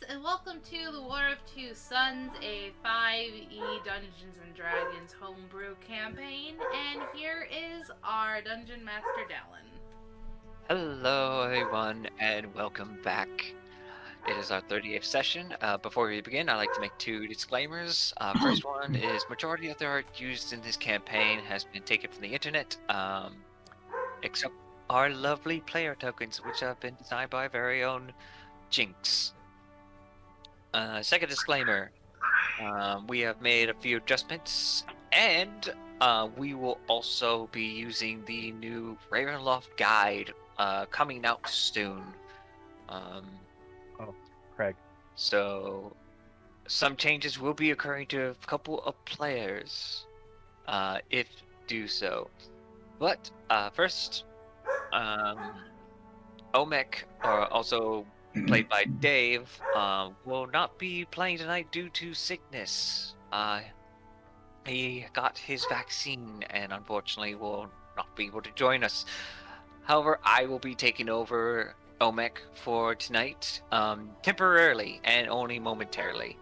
and welcome to the War of Two Suns, a 5e Dungeons & Dragons homebrew campaign, and here is our Dungeon Master, Dallin. Hello everyone, and welcome back. It is our 30th session. Before we begin, I'd like to make two disclaimers. First one is majority of the art used in this campaign has been taken from the internet, except our lovely player tokens, which have been designed by our very own Jyinxx. Second disclaimer, we have made a few adjustments, and we will also be using the new Ravenloft guide coming out soon. Craig. So some changes will be occurring to a couple of players, if do so. But first, Omek, also played by Dave, will not be playing tonight due to sickness. He got his vaccine and unfortunately will not be able to join us. However, I will be taking over Omek for tonight, temporarily and only momentarily,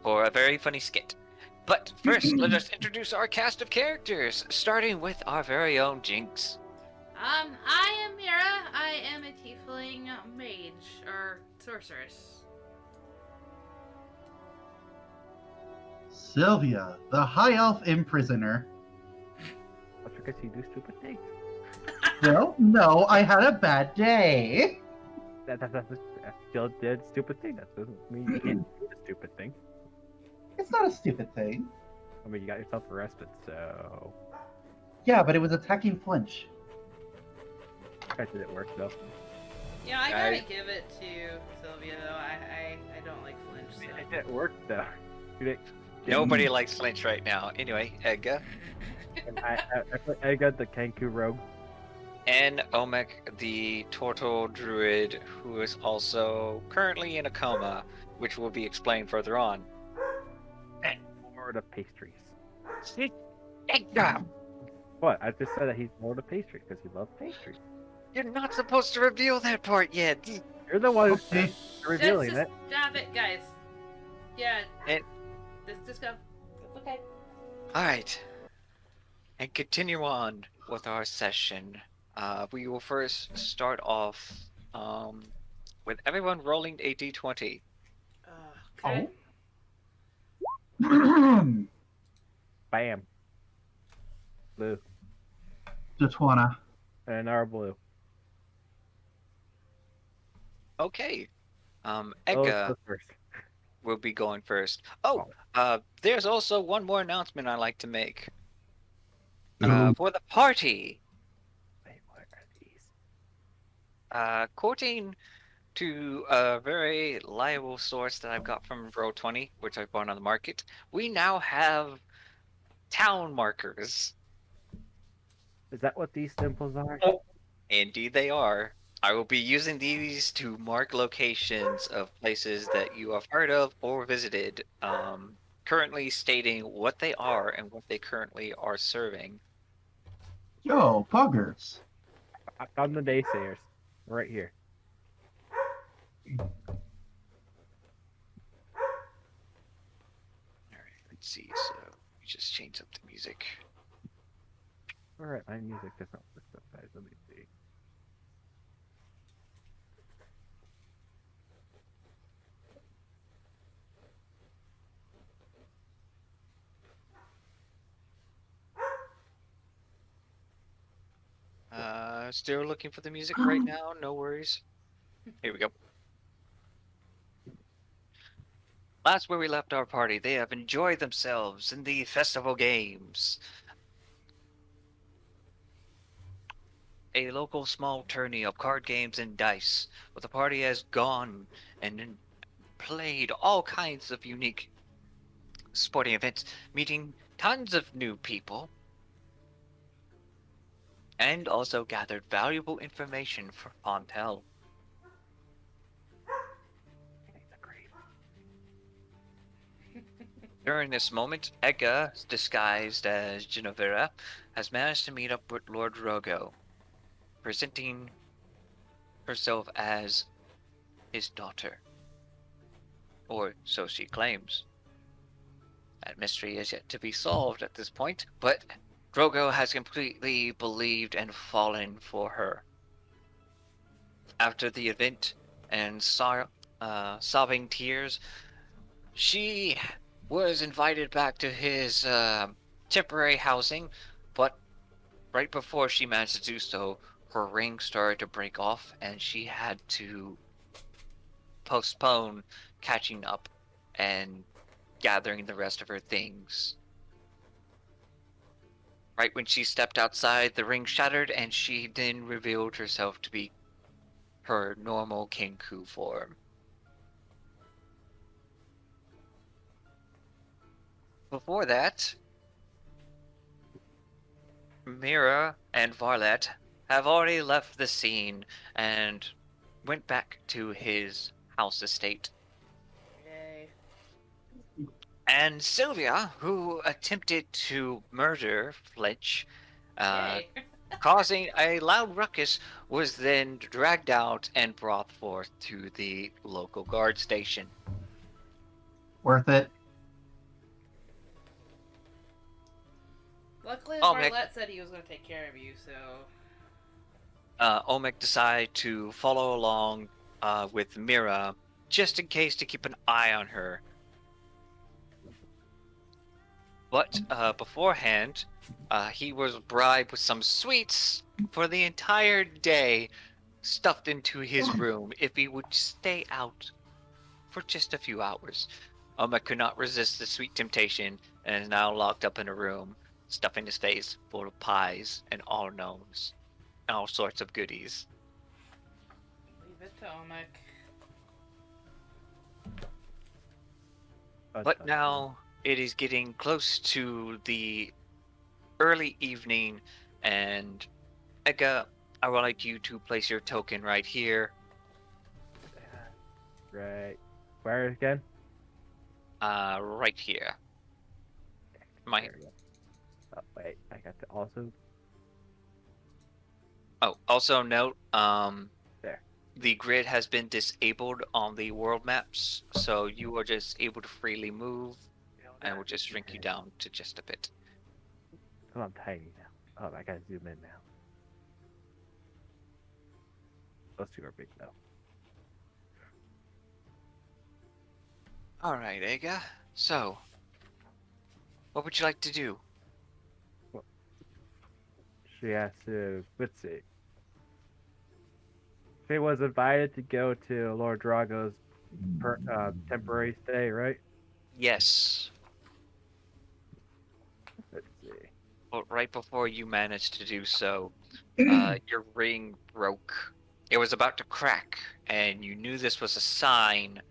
for a very funny skit. But first, let us introduce our cast of characters, starting with our very own Jyinxx. I am Mira. I am a tiefling mage, or sorceress. Sylvia, the High Elf Imprisoner. That's because you do stupid things. Well, no, I had a bad day. That's still did stupid thing. That doesn't mean you can't do a stupid thing. It's not a stupid thing. I mean, you got yourself arrested, so... Yeah, but it was attacking flinch. I did it work, though. Yeah, I gotta give it to Sylvia, though. I don't like flinch, so... It didn't work, though. Nobody likes Flinch right now. Anyway, Edgar. And I got the Kenku rogue. And Omek, the Turtle Druid, who is also currently in a coma, which will be explained further on. Lord of pastries. Edgar! What? I just said that he's Lord of pastries because he loves pastries. You're not supposed to reveal that part yet. You're the one who's Okay. revealing just it. Stop it, guys. Yeah. And- Just go. It's okay. Alright. And continue on with our session. We will first start off with everyone rolling a d20. Okay. Oh. Bam. Blue. Dotwana. And our blue. Okay. Oh, Edgar first. will be going first. There's also one more announcement I'd like to make. For the party. Wait, what are these? Quoting to a very reliable source that I've got from Roll20, which I've bought on the market, we now have town markers. Is that what these symbols are? Indeed they are. I will be using these to mark locations of places that you have heard of or visited, currently stating what they are and what they currently are serving. Yo, buggers. I found the naysayers. Right here. Alright, let's see. So, we just change up the music. Alright, my music does not work so guys. Let me see. Still looking for the music right now, no worries. Here we go. Last where we left our party, they have enjoyed themselves in the festival games. A local small tourney of card games and dice, where the party has gone and played all kinds of unique sporting events, meeting tons of new people, and also gathered valuable information for Fontel. During this moment, Edga, disguised as Genevera, has managed to meet up with Lord Rogo, presenting herself as his daughter. Or so she claims. That mystery is yet to be solved at this point, but Drogo has completely believed and fallen for her. After the event and sobbing tears, she was invited back to his temporary housing, but right before she managed to do so, her ring started to break off, and she had to postpone catching up and gathering the rest of her things. Right when she stepped outside, the ring shattered, and she then revealed herself to be her normal Kenku form. Before that, Mira and Varlet have already left the scene and went back to his house estate. Yay. And Sylvia, who attempted to murder Fletch, Yay. causing a loud ruckus, was then dragged out and brought forth to the local guard station. Worth it. Luckily, Omek. Barlett said he was going to take care of you, so... Omek decided to follow along with Mira, just in case to keep an eye on her. But beforehand, he was bribed with some sweets for the entire day, stuffed into his room if he would stay out for just a few hours. Omek could not resist the sweet temptation and is now locked up in a room, stuffing his face full of pies and all gnomes, and all sorts of goodies. Leave it to Omek. But now it is getting close to the early evening, and Ega, I would like you to place your token right here. Right. Where again? Right here. My There we go. Oh, wait, I got to also. Oh, also note, There. the grid has been disabled on the world maps, so you are just able to freely move, and will just shrink you down to just a bit. Oh, I'm tiny now. Oh, I gotta zoom in now. Those two are big though. All right, Ega. So, what would you like to do? She has to. Let's see. She was invited to go to Lord Drago's temporary stay, right? Yes. Let's see. Well, right before you managed to do so, your ring broke. It was about to crack, and you knew this was a sign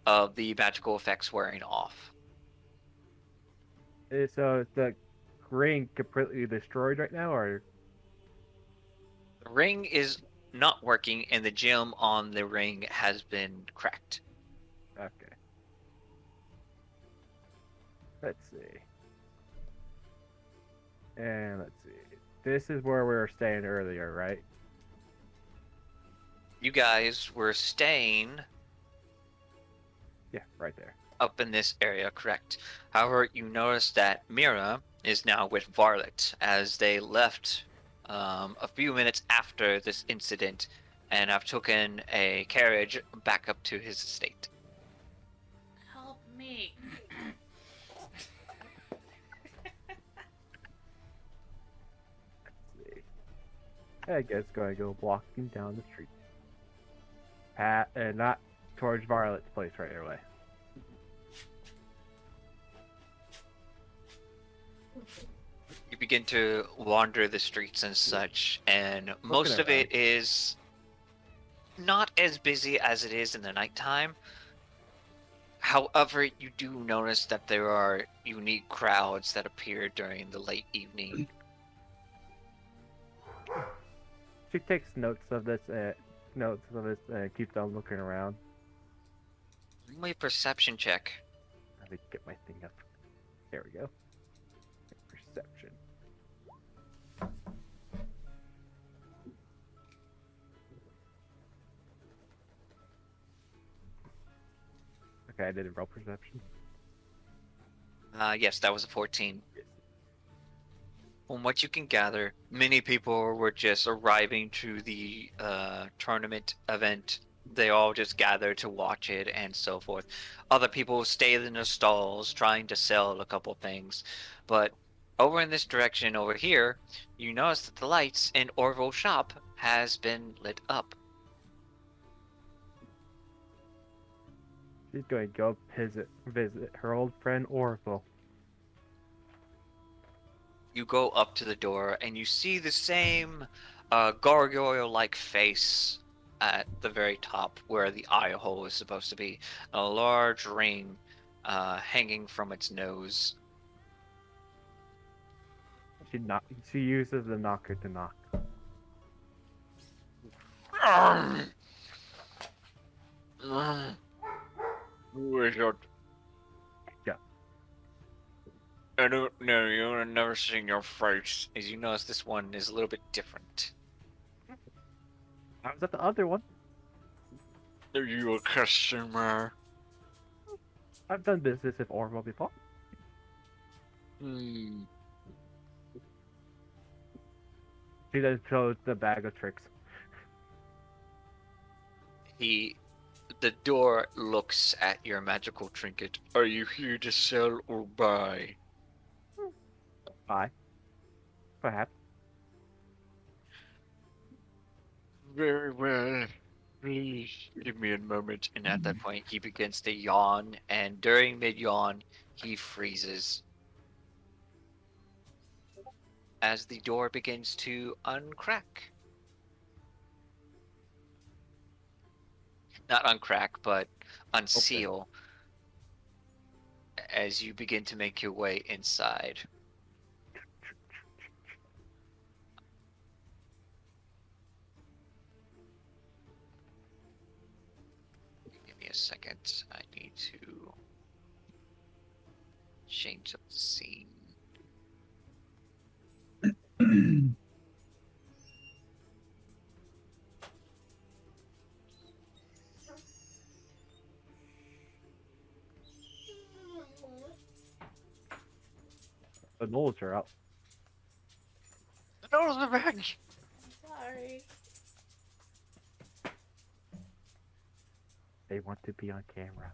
of the magical effects wearing off. So is the ring completely destroyed right now, or? The ring is not working, and the gem on the ring has been cracked. Okay. Let's see. And let's see. This is where we were staying earlier, right? You guys were staying Yeah, right there. up in this area, correct? However, you notice that Mira is now with Varlet as they left a few minutes after this incident and have taken a carriage back up to his estate. Help me. Let's see. I guess gonna go walking down the street. And not towards Violet's place right away. You begin to wander the streets and such, and most of it is not as busy as it is in the nighttime. However, you do notice that there are unique crowds that appear during the late evening. She takes notes of this, keeps on looking around. Only a perception check. Let me get my thing up. There we go. Perception. Okay, I didn't roll perception. Yes, that was a 14. From what you can gather, many people were just arriving to the tournament event. They all just gathered to watch it and so forth. Other people stayed in their stalls trying to sell a couple things. But over in this direction over here, you notice that the lights in Orville's shop has been lit up. She's going to go visit her old friend Orville. You go up to the door and you see the same gargoyle-like face at the very top where the eye hole is supposed to be. A large ring hanging from its nose. She uses the knocker to knock. Who is it? Yeah. I don't know you. I've never seen your face. As you notice, this one is a little bit different. I was at the other one. Are you a customer? I've done business with Orville before. Hmm. She then shows the bag of tricks. The door looks at your magical trinket. Are you here to sell or buy? Bye. Perhaps. Very well. Please give me a moment. And at that point, he begins to yawn, and during mid-yawn, he freezes. As the door begins to uncrack. Not uncrack, but unseal. As you begin to make your way inside. Give me a second. I need to change up the scene. The knolls are out. The doors are back! Sorry. They want to be on camera.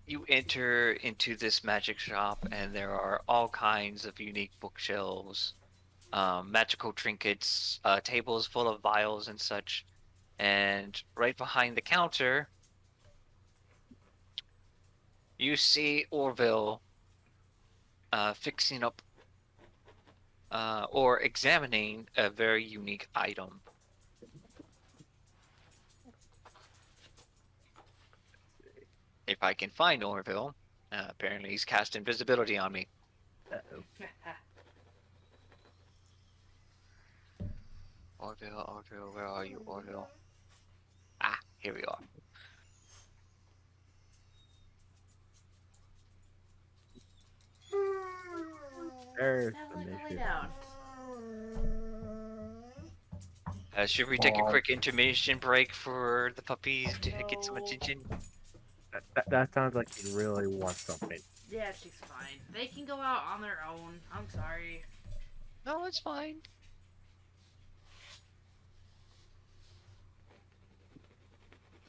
You enter into this magic shop, and there are all kinds of unique bookshelves, magical trinkets, tables full of vials and such. And right behind the counter, you see Orville fixing up or examining a very unique item. If I can find Orville, apparently he's cast invisibility on me. Uh-oh. Orville, where are you, Orville? Ah, here we are. There's Now some lay issue. down. Should we take a quick intermission break for the puppies to get some No. attention? That sounds like you really want something. Yeah, she's fine. They can go out on their own. I'm sorry. No, it's fine.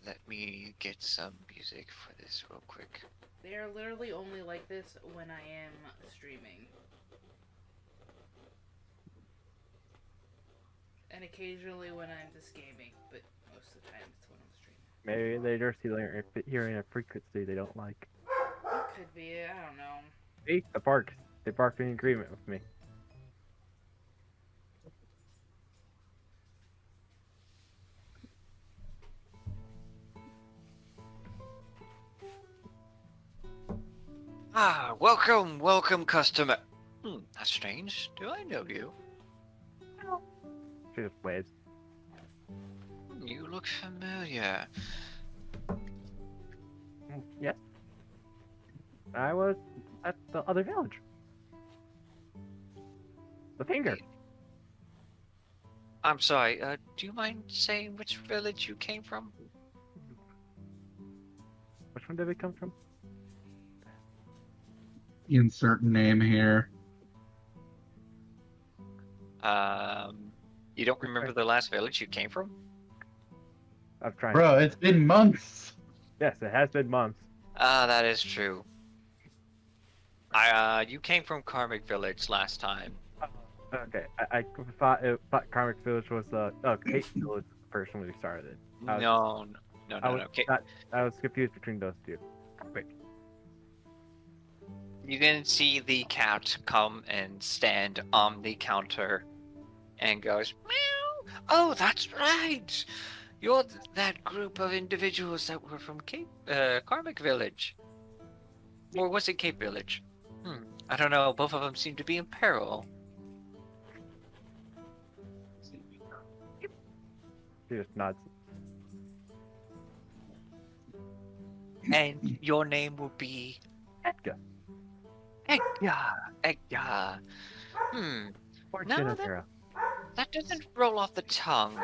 Let me get some music for this real quick. They're literally only like this when I am streaming. And occasionally when I'm just gaming, but most of the time it's when I'm streaming. Maybe they're just hearing a frequency they don't like. It could be, I don't know. See, the bark. They barked in agreement with me. Ah, welcome, customer. That's strange. Do I know you? She just waves. You look familiar. Yes. I was at the other village. The finger. I'm sorry. Do you mind saying which village you came from? Which one did we come from? Insert name here. You don't remember the last village you came from? I'm trying. Bro, it's been months. Yes, it has been months. That is true. You came from Karmic Village last time. Okay, I thought Karmic Village was Kate Village the first when we started. No. Okay. I was confused between those two. Wait. You can see the cat come and stand on the counter and goes, meow. Oh, that's right. You're that group of individuals that were from Karmic Village. Or was it Cape Village? I don't know. Both of them seem to be in peril. She just nods. And your name will be Edgar. Edgar. Fortunate era. That doesn't roll off the tongue.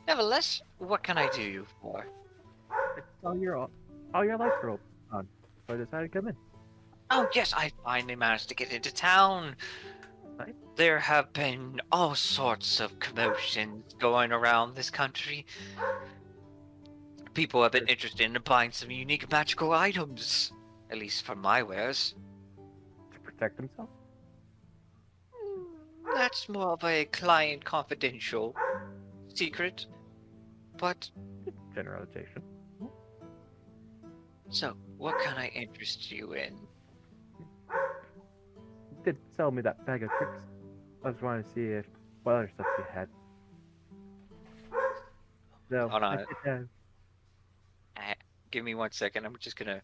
Nevertheless, what can I do you for? All your lights are on, so I decided to come in. Oh yes, I finally managed to get into town. Right. There have been all sorts of commotions going around this country. People have been interested in buying some unique magical items, at least for my wares. To protect himself? That's more of a client confidential secret, but... Generalization. So, what can I interest you in? You did sell me that bag of tricks. I just wanted to see what other stuff you had. So, Hold on. have... Give me 1 second. I'm just gonna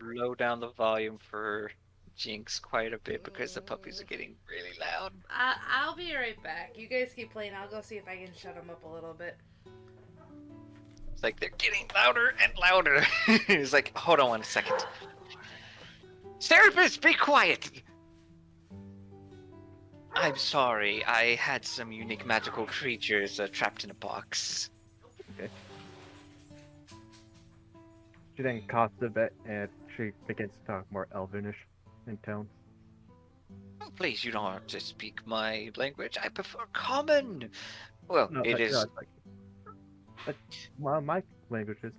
low down the volume for Jyinxx quite a bit because the puppies are getting really loud. I'll be right back. You guys keep playing. I'll go see if I can shut them up a little bit. It's like they're getting louder and louder. It's like, hold on 1 second. Therapist, be quiet! I'm sorry. I had some unique magical creatures trapped in a box. Okay. She then coughs a bit and she begins to talk more elvinish in tone. Oh, please, you don't have to speak my language. I prefer common. Well, No, it is. Well, my language is.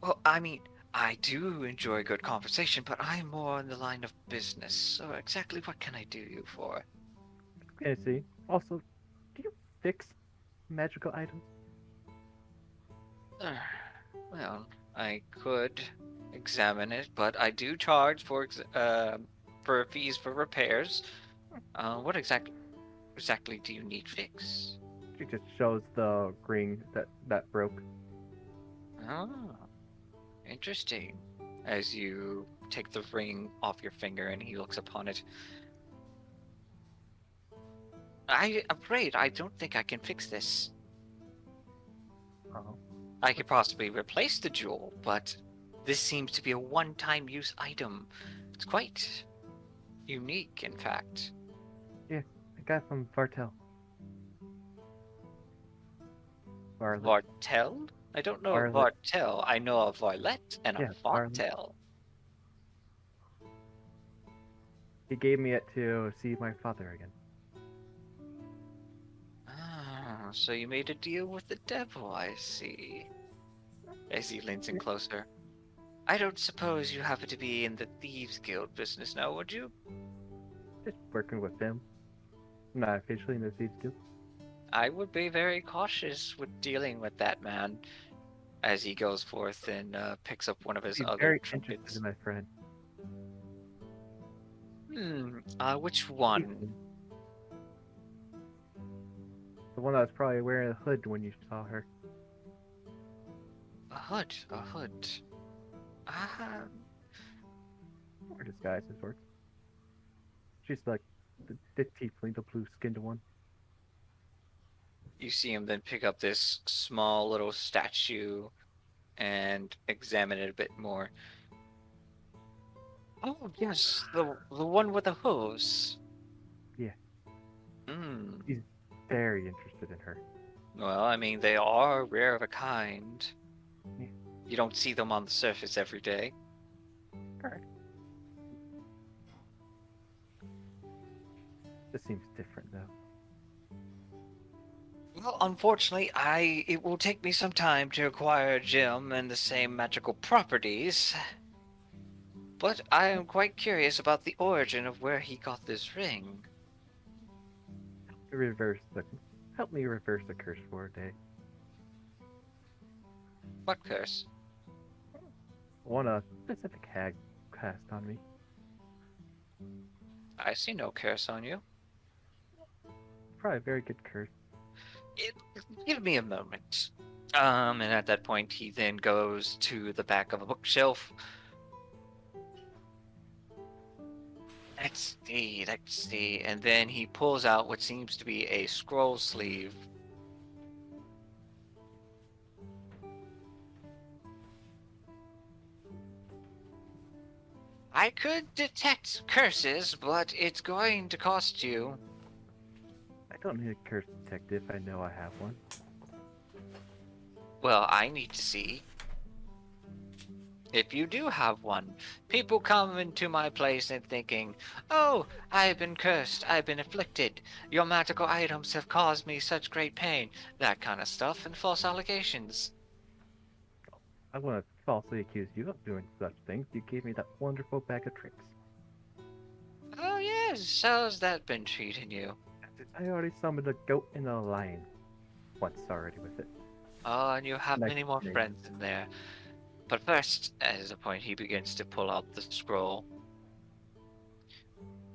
Well, I mean, I do enjoy good conversation, but I'm more on the line of business. So exactly what can I do you for? Okay, see. Also, do you fix magical items? Well, I could examine it, but I do charge for fees for repairs. What exactly do you need fixed? She just shows the ring that broke. Oh, interesting. As you take the ring off your finger and he looks upon it. I'm afraid I don't think I can fix this. Oh. I could possibly replace the jewel, but this seems to be a one-time use item. It's quite unique, in fact. Yeah, I got it from Vartel. Vartel? I don't know of Vartel. I know of Varlet and a Vartel. He gave me it to see my father again. So you made a deal with the devil, I see. As he leans in closer. I don't suppose you happen to be in the Thieves Guild business now, would you? Just working with him. Not officially in the Thieves Guild. I would be very cautious with dealing with that man. As he goes forth and picks up one of his other very trinkets. interested in my friend. Which one? The one that was probably wearing a hood when you saw her. A hood. Or disguise of sorts. She's like the tiefling, the blue-skinned one. You see him then pick up this small little statue and examine it a bit more. Oh, yes, the one with the hose. Yeah. Hmm. He's very interested in her. Well, I mean, they are rare of a kind. Yeah. You don't see them on the surface every day. Correct. This seems different though. Well, unfortunately, it will take me some time to acquire a gem and the same magical properties. But I am quite curious about the origin of where he got this ring. Reverse the. Help me reverse the curse for a day. What curse? One a specific hag cast on me. I see no curse on you. Probably a very good curse. Give me a moment. And at that point, he then goes to the back of a bookshelf. Let's see. And then he pulls out what seems to be a scroll sleeve. I could detect curses, but it's going to cost you. I don't need a curse detective. I know I have one. Well, I need to see. If you do have one, people come into my place and thinking, oh, I've been cursed, I've been afflicted, your magical items have caused me such great pain, that kind of stuff, and false allegations. I want to falsely accuse you of doing such things. You gave me that wonderful bag of tricks. Oh yes, how's that been treating you? I already summoned a goat and a lion once already with it. Oh, and you have Nice many more name. friends in there. But first, at a point, he begins to pull out the scroll.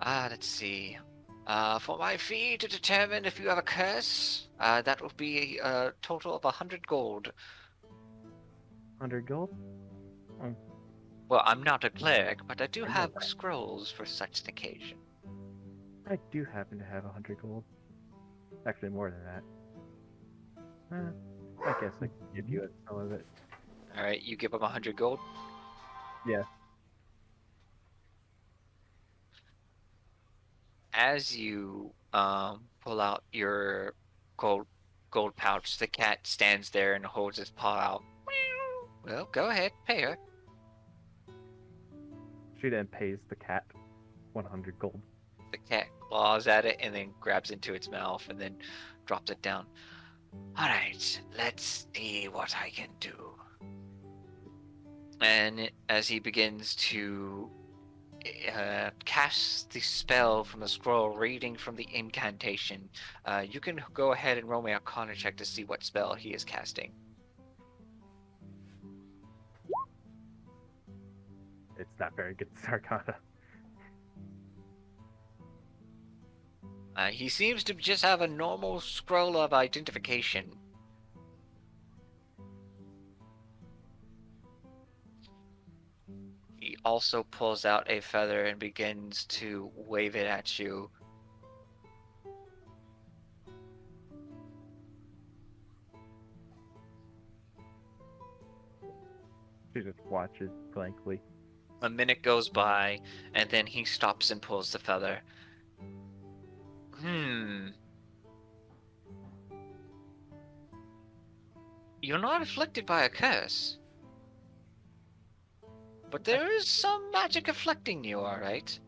Let's see. For my fee to determine if you have a curse, that will be a total of 100 gold. 100 gold? Well, I'm not a cleric, but I do I know have that. scrolls for such an occasion. I do happen to have 100 gold. Actually, more than that. I guess I can give you some of it. Alright, you give him 100 gold? Yeah. As you pull out your gold pouch, the cat stands there and holds his paw out. Well, go ahead, pay her. She then pays the cat 100 gold. The cat claws at it and then grabs into its mouth and then drops it down. Alright, let's see what I can do. And as he begins to cast the spell from the scroll, reading from the incantation, you can go ahead and roll me a Arcana check to see what spell he is casting. It's not very good Arcana. He seems to just have a normal scroll of identification. He also pulls out a feather and begins to wave it at you. She just watches blankly. A minute goes by, and then he stops and pulls the feather. You're not afflicted by a curse. But there is some magic afflicting you, alright?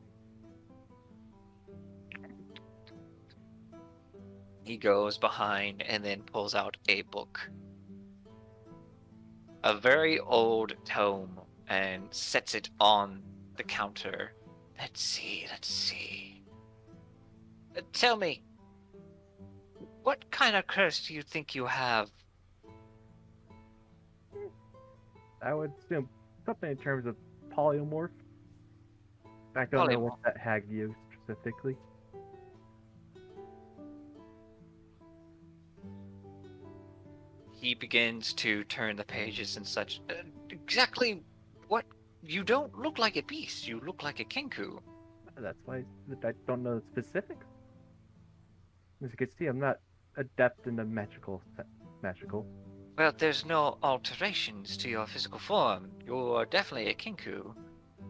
He goes behind and then pulls out a book. A very old tome, and sets it on the counter. Let's see. Tell me, what kind of curse do you think you have? I would assume something in terms of polymorph. I don't know what that hag used specifically. He begins to turn the pages and such. Exactly what? You don't look like a beast. You look like a kinku. That's why I don't know the specifics. As you can see, I'm not adept in the magical. Well, there's no alterations to your physical form. You're definitely a kinku.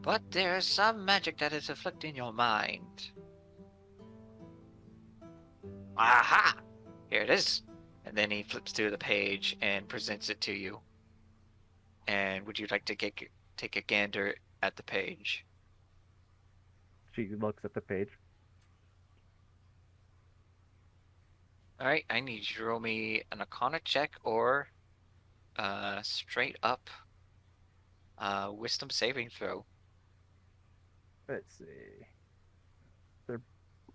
but there is some magic that is afflicting your mind. Aha! Here it is. And then he flips to the page and presents it to you. And would you like to take a gander at the page? She looks at the page. Alright, I need you to roll me an Arcana check or straight up wisdom saving throw. Let's see. They're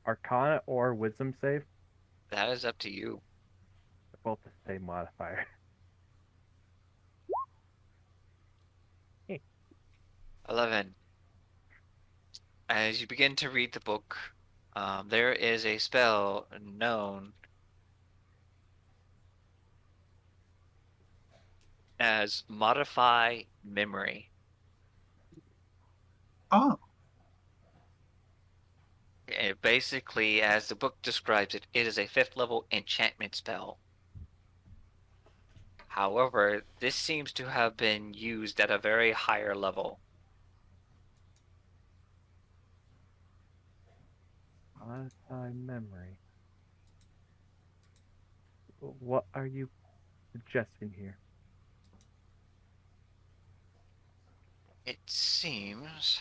Arcana or Wisdom save? That is up to you. They're both the same modifier. 11. As you begin to read the book, there is a spell known as Modify Memory. Oh, Basically, as the book describes it, it is a 5th level enchantment spell. However, this seems to have been used at a very higher level. Modify memory. What are you suggesting here? It seems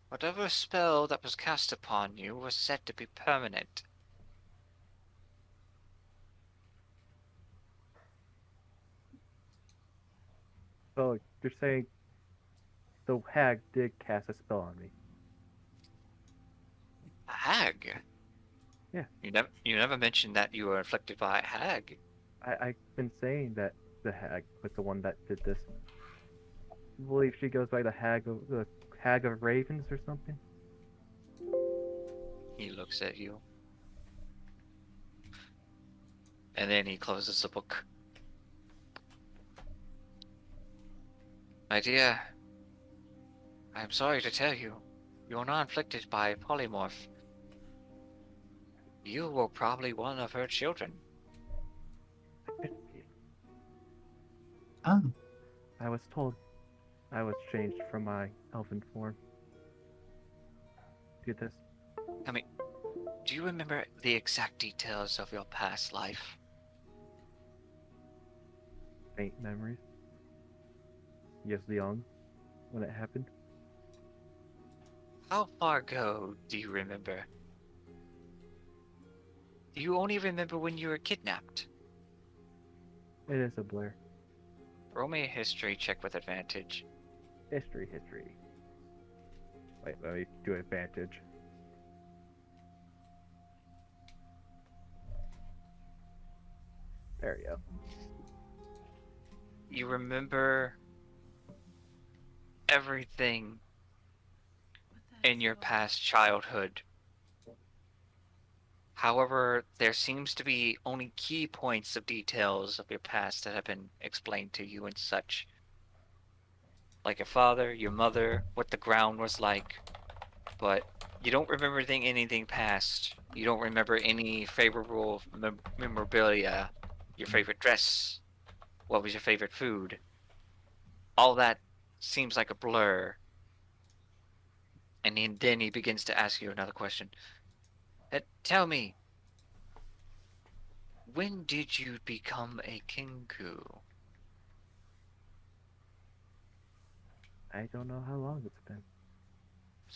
whatever spell that was cast upon you was said to be permanent. So you're saying the hag did cast a spell on me? A hag? Yeah. You never mentioned that you were afflicted by a hag. I've been saying that the hag was the one that did this. I believe she goes by the hag of ravens or something. He looks at you. And then he closes the book. My dear, I am sorry to tell you, you are not afflicted by a polymorph. You were probably one of her children. oh. I was told I was changed from my elven form. Get this? Do you remember the exact details of your past life? Faint memories. Yes, young when it happened. How far ago do you remember? Do you only remember when you were kidnapped? It is a blur. Roll me a history check with advantage. History. Wait, let me do advantage. There we go. You remember everything in your past childhood. However, there seems to be only key points of details of your past that have been explained to you and such. Like your father, your mother, what the ground was like. But you don't remember anything past. You don't remember any favorable memorabilia, your favorite dress, what was your favorite food. All that seems like a blur. And then he begins to ask you another question. Tell me, when did you become a Kinku? I don't know how long it's been.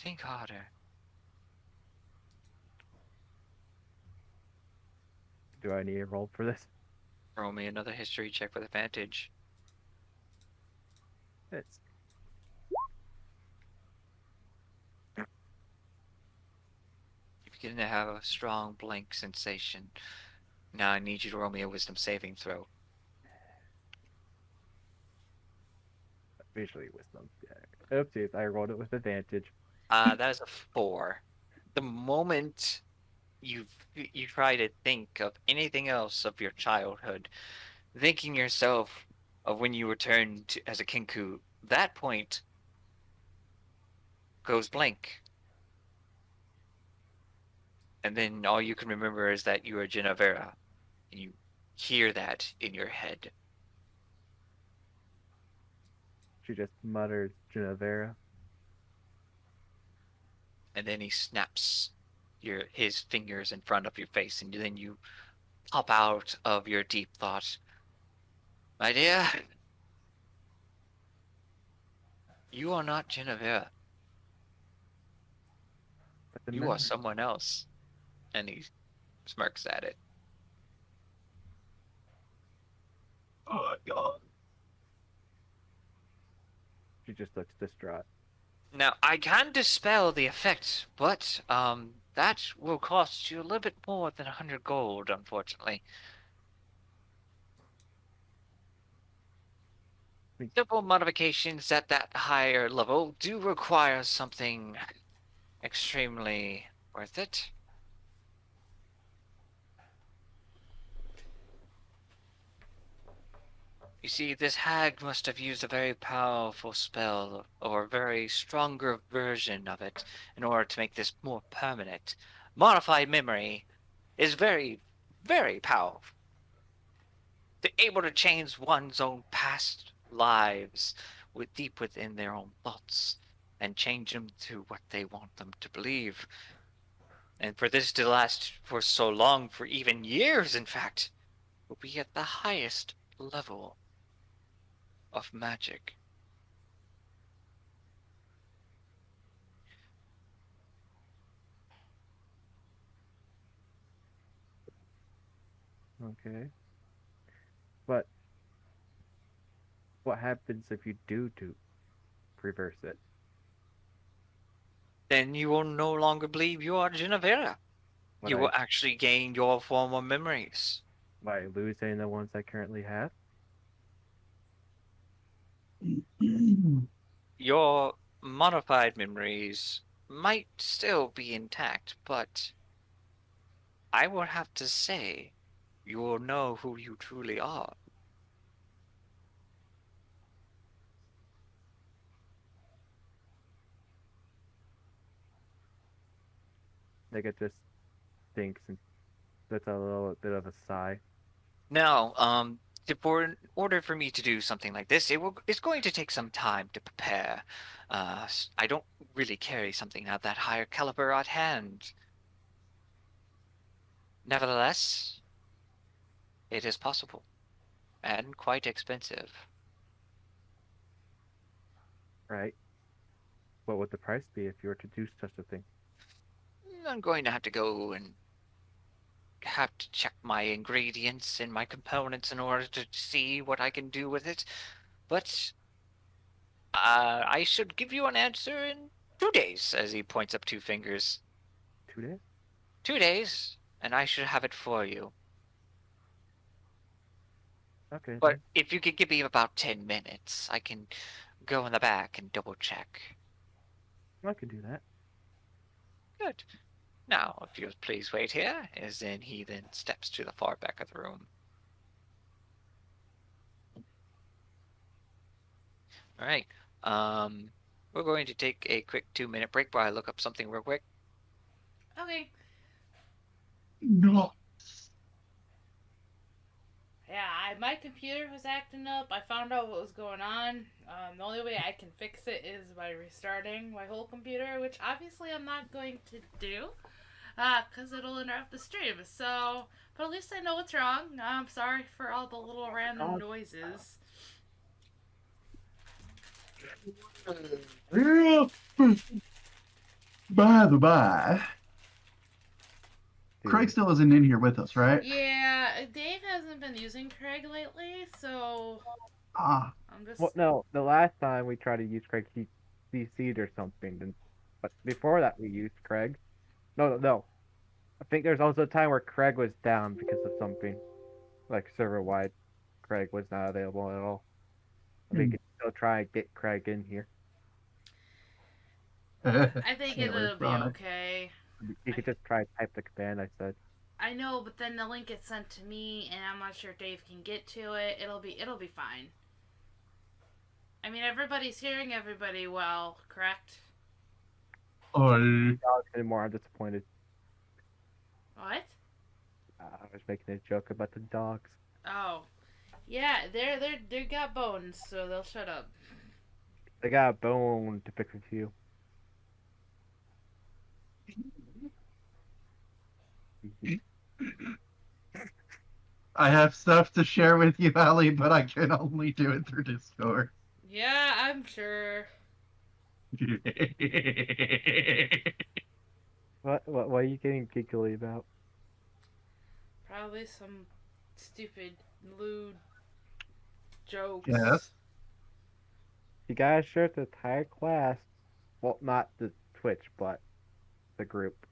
Think harder. Do I need a roll for this? Roll me another history check with advantage. It's You begin to have a strong blank sensation. Now I need you to roll me a wisdom saving throw. visually wisdom. Yeah. Oopsies, I rolled it with advantage. That is a 4. The moment you try to think of anything else of your childhood, thinking yourself of when you returned as a Kinku, that point goes blank. And then all you can remember is that you are Genevera, and you hear that in your head. She just mutters Genevera. and then he snaps his fingers in front of your face, and then you pop out of your deep thought. My dear, you are not Genevieve. But the You are memory. someone else. And he smirks at it. Oh God. She just looks distraught. Now, I can dispel the effect, but that will cost you a little bit more than 100 gold, unfortunately. Simple modifications at that higher level do require something extremely worth it. You see, this hag must have used a very powerful spell, or a very stronger version of it, in order to make this more permanent. Modified memory is very, very powerful. They're able to change one's own past lives deep within their own thoughts and change them to what they want them to believe. And for this to last for so long, for even years, in fact, will be at the highest level of magic. Okay. But what happens if you do reverse it? Then you will no longer believe you are Genevera. Would You I will actually gain your former memories. by losing the ones I currently have? Your modified memories might still be intact, but I would have to say you will know who you truly are. Like it just thinks and that's a little bit of a sigh. Now, in order for me to do something like this, it's going to take some time to prepare. I don't really carry something of that higher caliber at hand. Nevertheless, it is possible and quite expensive. Right? What would the price be if you were to do such a thing? I'm going to have to go and have to check my ingredients and my components in order to see what I can do with it. But I should give you an answer in 2 days, as he points up 2 fingers. 2 days? 2 days, and I should have it for you. Okay But then. if you could give me about 10 minutes, I can go in the back and double check. I could do that. Good. Now, if you'll please wait here, as then he then steps to the far back of the room. All right. We're going to take a quick 2-minute break while I look up something real quick. Okay. No. Yeah, my computer was acting up. I found out what was going on. The only way I can fix it is by restarting my whole computer, which obviously I'm not going to do, because it'll interrupt the stream. So, but at least I know what's wrong. I'm sorry for all the little random noises. By the by, Dude, Craig still isn't in here with us, right? Yeah, Dave hasn't been using Craig lately, so Ah, I'm just. Well, no, the last time we tried to use Craig, he CC'd or something. But before that, we used Craig. No. I think there's also a time where Craig was down because of something. Like server-wide, Craig was not available at all. We could still try and get Craig in here. I think Can't wait it'll for be it. okay. You could just try type the command I said. I know, but then the link gets sent to me, and I'm not sure if Dave can get to it. It'll be fine. I mean, everybody's hearing everybody well, correct? Oh, Dogs anymore, I'm disappointed. What? I was making a joke about the dogs. Oh, yeah, they got bones, so they'll shut up. They got a bone to pick with you. I have stuff to share with you, Allie, but I can only do it through Discord. Yeah, I'm sure. What are you getting giggly about? Probably some stupid, lewd Yes. jokes. You gotta share the entire class. Well, not the Twitch, but the group.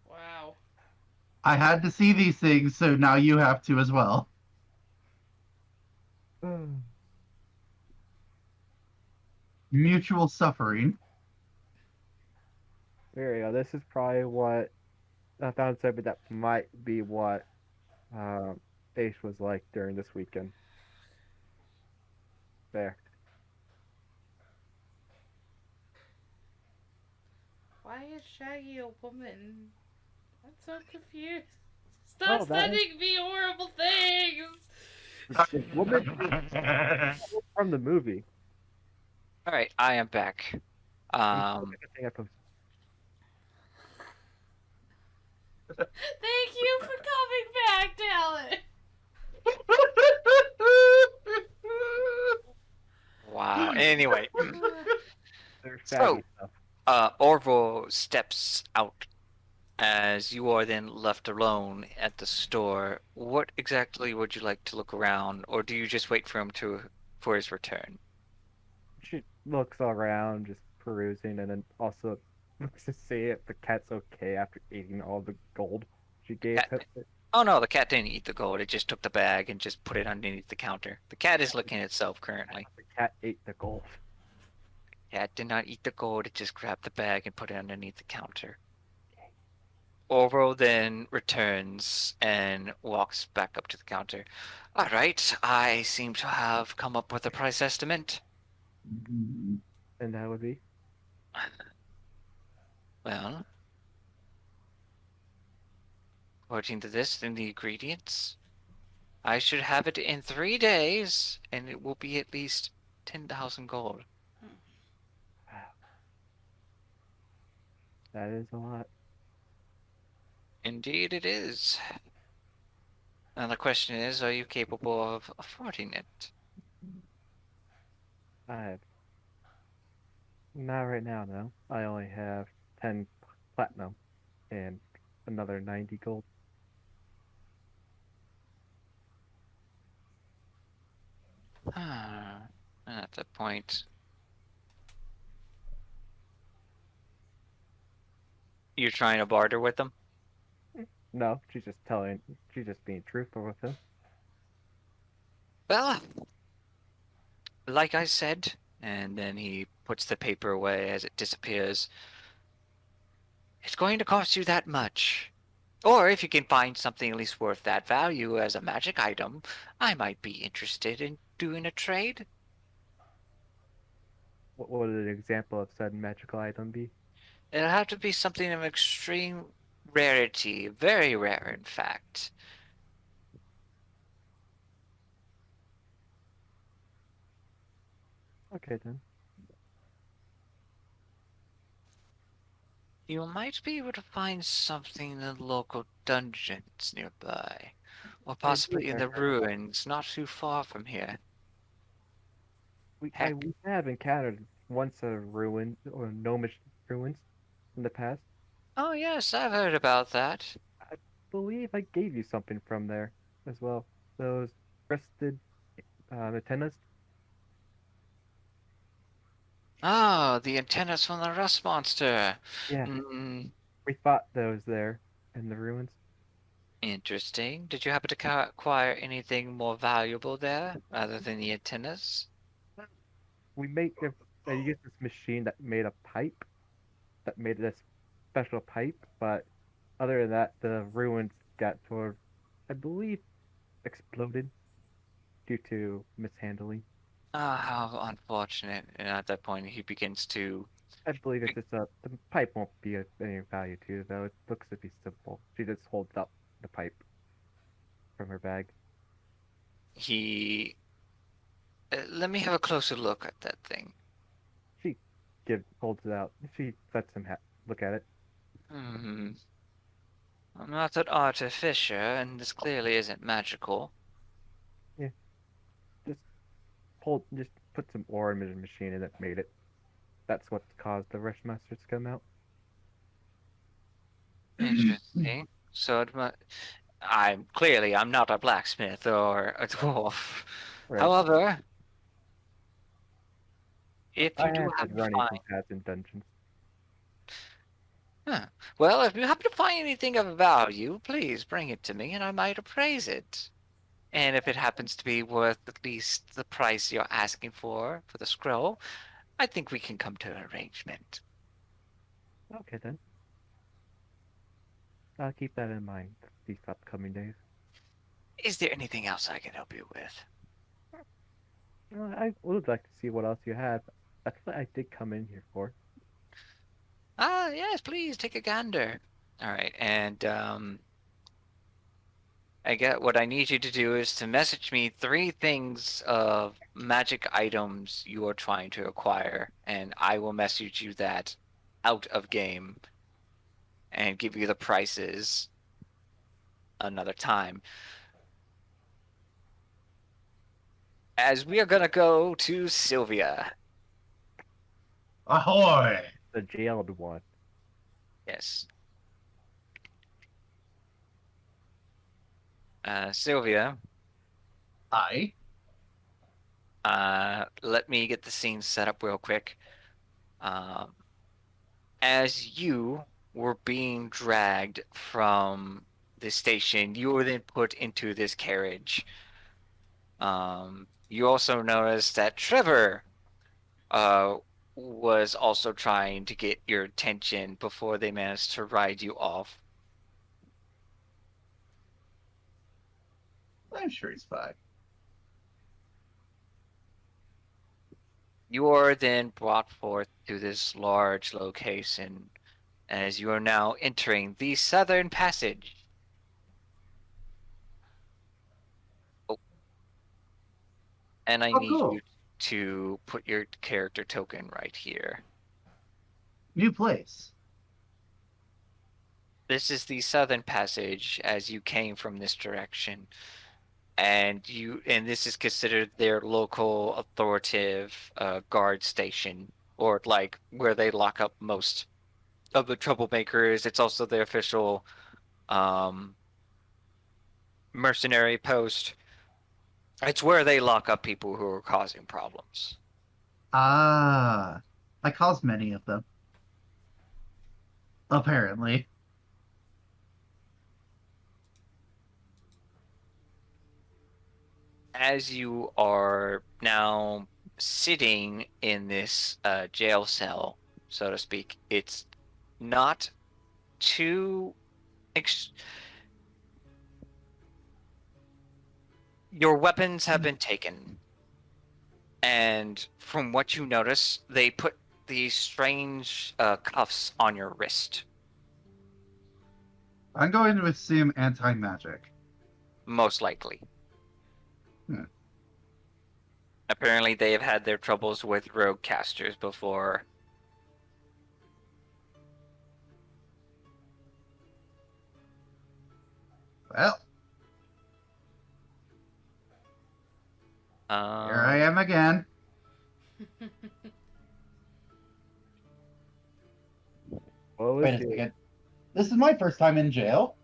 Wow. I had to see these things, so now you have to as well. Mutual suffering. There you go. This is probably what I found something that might be what Ace was like during this weekend. There. Why is Shaggy a woman? I'm so confused. Oh, Stop that is sending me horrible things! the woman from the movie. All right, I am back. I think I posted. Thank you for coming back, Talon! Wow. Anyway, There's so Shaggy stuff. Orville steps out as you are then left alone at the store. What exactly would you like to look around, or do you just wait for him for his return? She looks around, just perusing, and then also looks to see if the cat's okay after eating all the gold she gave Cat, him. oh no, the cat didn't eat the gold. It just took the bag and just put it underneath the counter. The cat is licking itself currently. The cat ate the gold. Cat did not eat the gold. It just grabbed the bag and put it underneath the counter. Orville then returns and walks back up to the counter. All right, I seem to have come up with a price estimate. And that would be Well, according to this, in the ingredients, I should have it in 3 days, and it will be at least 10,000 gold. that is a lot. Indeed, it is. Now the question is, are you capable of affording it? I have not right now, no. I only have 10 platinum and another 90 gold. At that point, you're trying to barter with them? No, she's just being truthful with him. Well, like I said, and then he puts the paper away as it disappears. It's going to cost you that much. Or if you can find something at least worth that value as a magic item, I might be interested in doing a trade. What would an example of said magical item be? It'll have to be something of extreme rarity, very rare in fact. Okay then. You might be able to find something in the local dungeons nearby, or possibly in the ruins not too far from here. We Heck, have encountered once a ruin or gnomish ruins in the past. oh yes, I've heard about that. I believe I gave you something from there as well. Those crested antennas. Oh, the antennas from the rust monster. Yeah, Mm, we fought those there in the ruins. interesting. Did you happen to acquire anything more valuable there other than the antennas? We made I used this machine that made a pipe that made this special pipe, but other than that, the ruins got sort of, I believe, exploded due to mishandling. Ah, how unfortunate. And at that point, he begins to. I believe it's just the pipe won't be of any value to you, though. It looks to be simple. She just holds up the pipe from her bag. He. Let me have a closer look at that thing. holds it out. She lets him look at it. Hmm. I'm not an artificer, and this clearly isn't magical. Yeah, just put some ore in the machine and it made it. That's what caused the rush masters to come out. Interesting. So I'm not a blacksmith or a dwarf. Right. However, if I you do have happen been to running find, some paths in dungeons. well, if you happen to find anything of value, please bring it to me, and I might appraise it. And if it happens to be worth at least the price you're asking for the scroll, I think we can come to an arrangement. Okay then. I'll keep that in mind these upcoming days. Is there anything else I can help you with? Well, I would like to see what else you have. That's what I did come in here for. Ah, yes, please take a gander. All right, and I get what I need you to do is to message me 3 things of magic items you are trying to acquire, and I will message you that out of game and give you the prices another time. As we are gonna go to Sylvia. Ahoy! The jailed one. Yes. Sylvia, Hi. let me get the scene set up real quick. As you were being dragged from the station, you were then put into this carriage. You also noticed that Trevor was also trying to get your attention before they managed to ride you off. I'm sure he's fine. You are then brought forth to this large location as you are now entering the Southern Passage. Oh, and I Oh, need cool. you to put your character token right here. New place. This is the Southern Passage as you came from this direction. And this is considered their local authoritative guard station, or like where they lock up most of the troublemakers. It's also their official mercenary post. It's where they lock up people who are causing problems. Ah, I caused many of them. Apparently. As you are now sitting in this jail cell, so to speak, it's not too. Your weapons have been taken, and from what you notice, they put these strange cuffs on your wrist. I'm going to assume anti-magic. Most likely. Hmm. Apparently, they have had their troubles with rogue casters before. Well, here I am again. What was Wait a it? second. This is my first time in jail.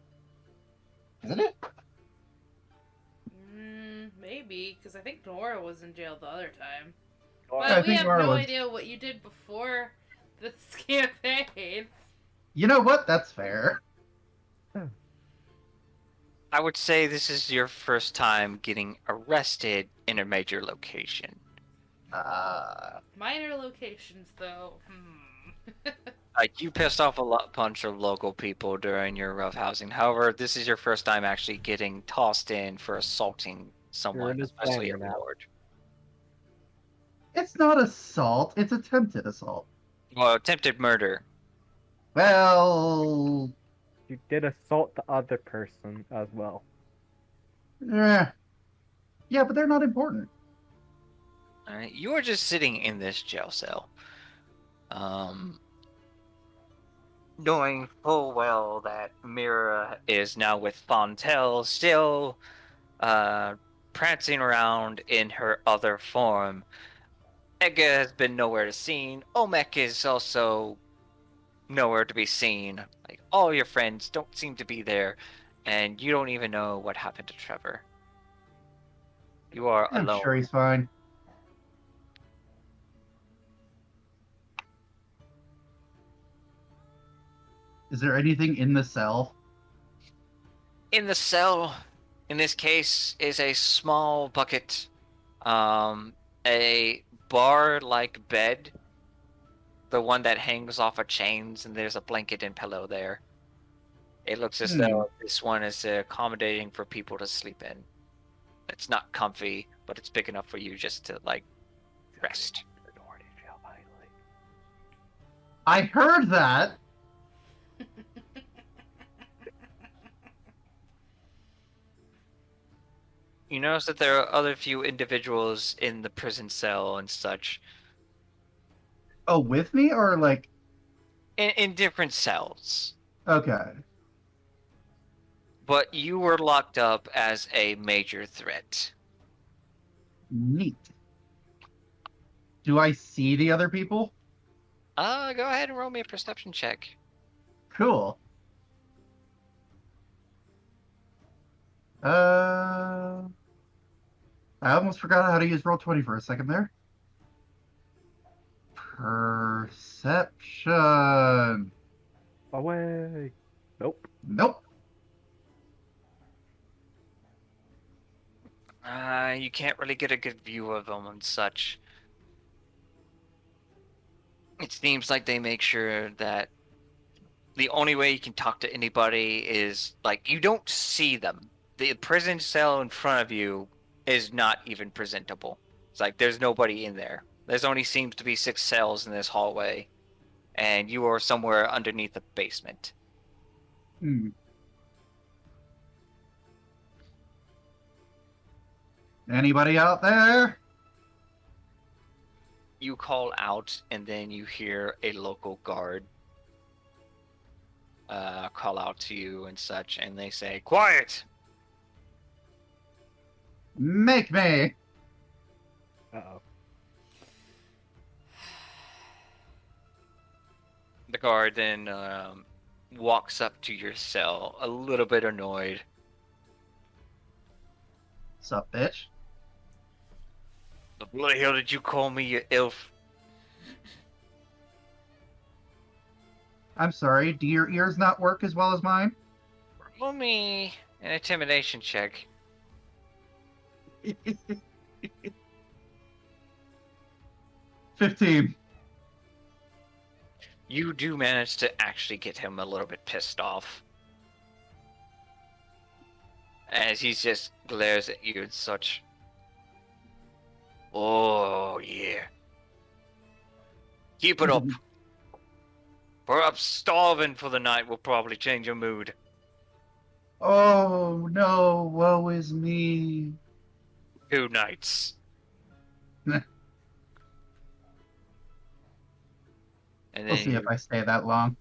Isn't it? Maybe, because I think Nora was in jail the other time. Oh, But I we think have Nora no was. idea what you did before this campaign. You know what? That's fair. I would say this is your first time getting arrested in a major location. Minor locations, though. Like, you pissed off a bunch of local people during your roughhousing. However, this is your first time actually getting tossed in for assaulting someone, in a especially a banger now. lord. It's not assault. It's attempted assault. Well, attempted murder. Well, You did assault the other person as well. yeah, but they're not important. Alright, you are just sitting in this jail cell. Um, knowing full well that Mira is now with Fontel, still prancing around in her other form. Ega has been nowhere to seen. Omek is also nowhere to be seen. Like, all your friends don't seem to be there, and you don't even know what happened to Trevor. You are I'm alone. sure he's fine. Is there anything in the cell? In the cell, in this case, is a small bucket, a bar-like bed, the one that hangs off of chains, and there's a blanket and pillow there. It looks as though this one is accommodating for people to sleep in. It's not comfy, but it's big enough for you just to, like, rest. I heard that. You notice that there are other few individuals in the prison cell and such, Oh, with me or like? in different cells. Okay. But you were locked up as a major threat. Neat. Do I see the other people? Go ahead and roll me a perception check. Cool. I almost forgot how to use Roll20 for a second there. Perception. Away. Nope. Nope. You can't really get a good view of them and such. It seems like they make sure that the only way you can talk to anybody is, like, you don't see them. The prison cell in front of you is not even presentable. It's like there's nobody in there. There's only seems to be 6 cells in this hallway, and you are somewhere underneath the basement. Anybody out there? You call out, and then you hear a local guard call out to you and such, and they say, "Quiet!" Make me. Uh-oh. The guard then walks up to your cell, a little bit annoyed. Sup, bitch? The bloody hell did you call me, you elf? I'm sorry. Do your ears not work as well as mine? Roll me an intimidation check. 15. You do manage to actually get him a little bit pissed off, as he just glares at you and such. Oh, yeah. Keep it up. Perhaps starving for the night will probably change your mood. Oh no, woe is me. 2 nights. Meh. And We'll then see if I stay that long.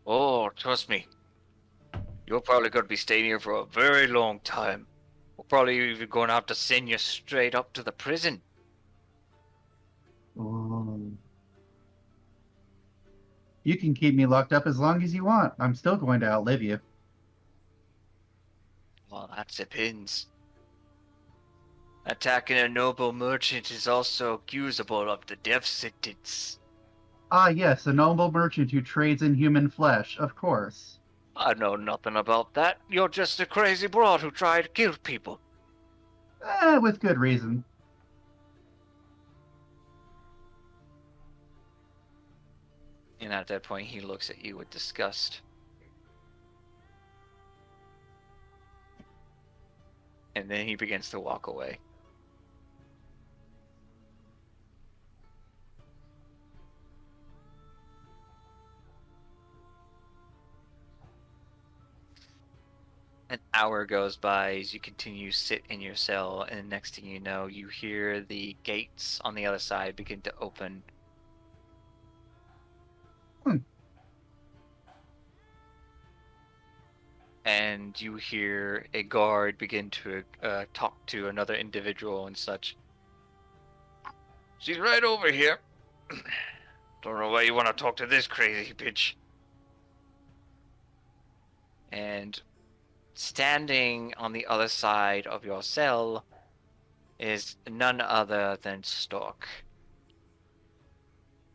Oh, trust me. You're probably going to be staying here for a very long time. We're probably even going to have to send you straight up to the prison. Oh. You can keep me locked up as long as you want. I'm still going to outlive you. Well, that depends. Attacking a noble merchant is also accusable of the death sentence. Ah, yes, a noble merchant who trades in human flesh, of course. I know nothing about that. You're just a crazy broad who tried to kill people. With good reason. And at that point, he looks at you with disgust. And then he begins to walk away. And hour goes by as you continue to sit in your cell, and next thing you know, you hear the gates on the other side begin to open. Hmm. And you hear a guard begin to talk to another individual and such. She's right over here. Don't know why you want to talk to this crazy bitch. And standing on the other side of your cell is none other than Stork.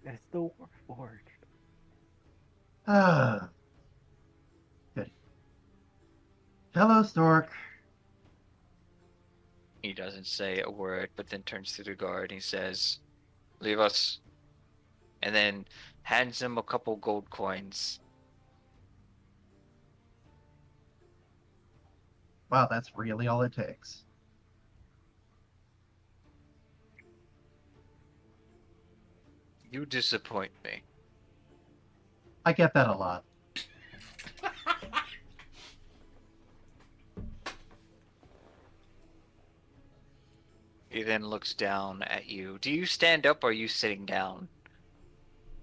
It's the Warforged. Ah, good. Hello, Stork. He doesn't say a word, but then turns to the guard and he says, "Leave us." And then hands him a couple gold coins. Wow, that's really all it takes. You disappoint me. I get that a lot. He then looks down at you. Do you stand up or are you sitting down?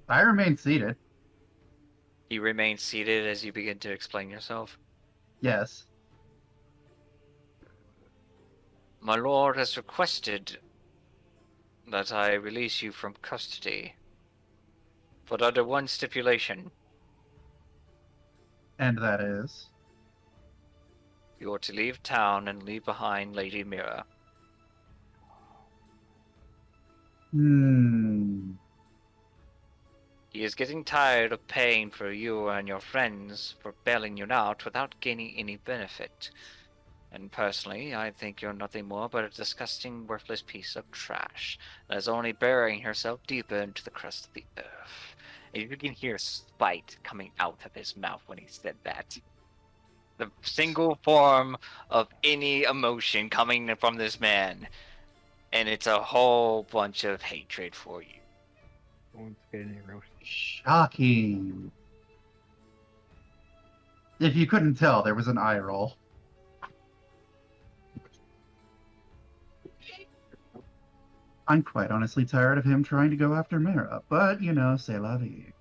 I remain seated. You remain seated as you begin to explain yourself. Yes. My lord has requested that I release you from custody, but under one stipulation. And that is? You are to leave town and leave behind Lady Mira. He is getting tired of paying for you and your friends for bailing you out without gaining any benefit. And personally, I think you're nothing more but a disgusting, worthless piece of trash that is only burying herself deeper into the crust of the earth. And you can hear spite coming out of his mouth when he said that. The single form of any emotion coming from this man. And it's a whole bunch of hatred for you. Someone's getting roasted. Shocking. If you couldn't tell, there was an eye roll. I'm quite honestly tired of him trying to go after Mira, but, you know, c'est la vie.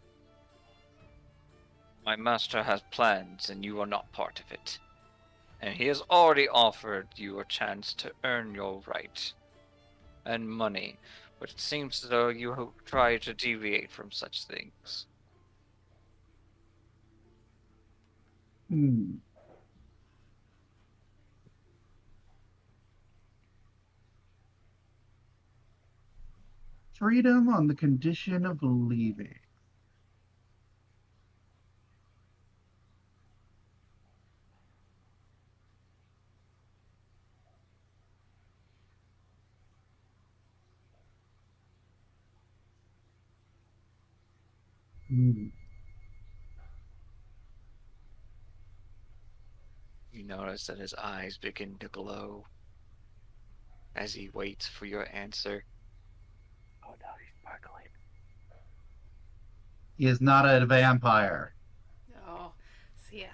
My master has plans, and you are not part of it. And he has already offered you a chance to earn your right and money, but it seems as though you try to deviate from such things. Freedom on the condition of leaving. You notice that his eyes begin to glow as he waits for your answer. Oh no, he's sparkling. He is not a vampire. Oh, see,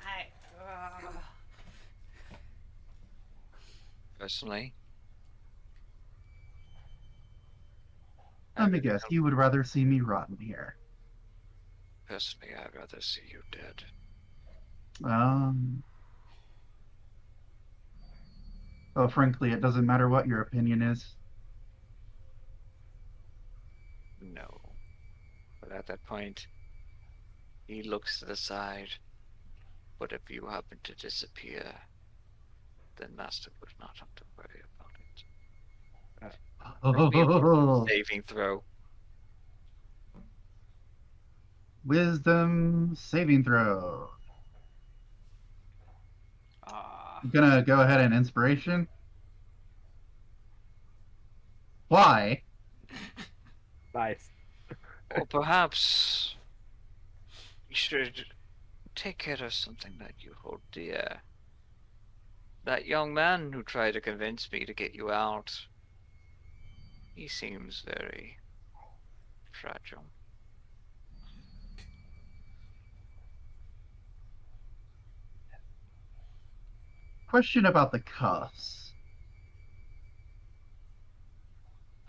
Personally, Let me guess, you would rather see me rotten here. personally, I'd rather see you dead. Oh, frankly, it doesn't matter what your opinion is. No. But at that point, he looks to the side. But if you happen to disappear, then Master would not have to worry about it. Saving throw. Wisdom saving throw. I'm gonna go ahead and inspiration. Why? Nice. Or perhaps you should take care of something that you hold dear. That young man who tried to convince me to get you out. He seems very fragile. Question about the cuffs.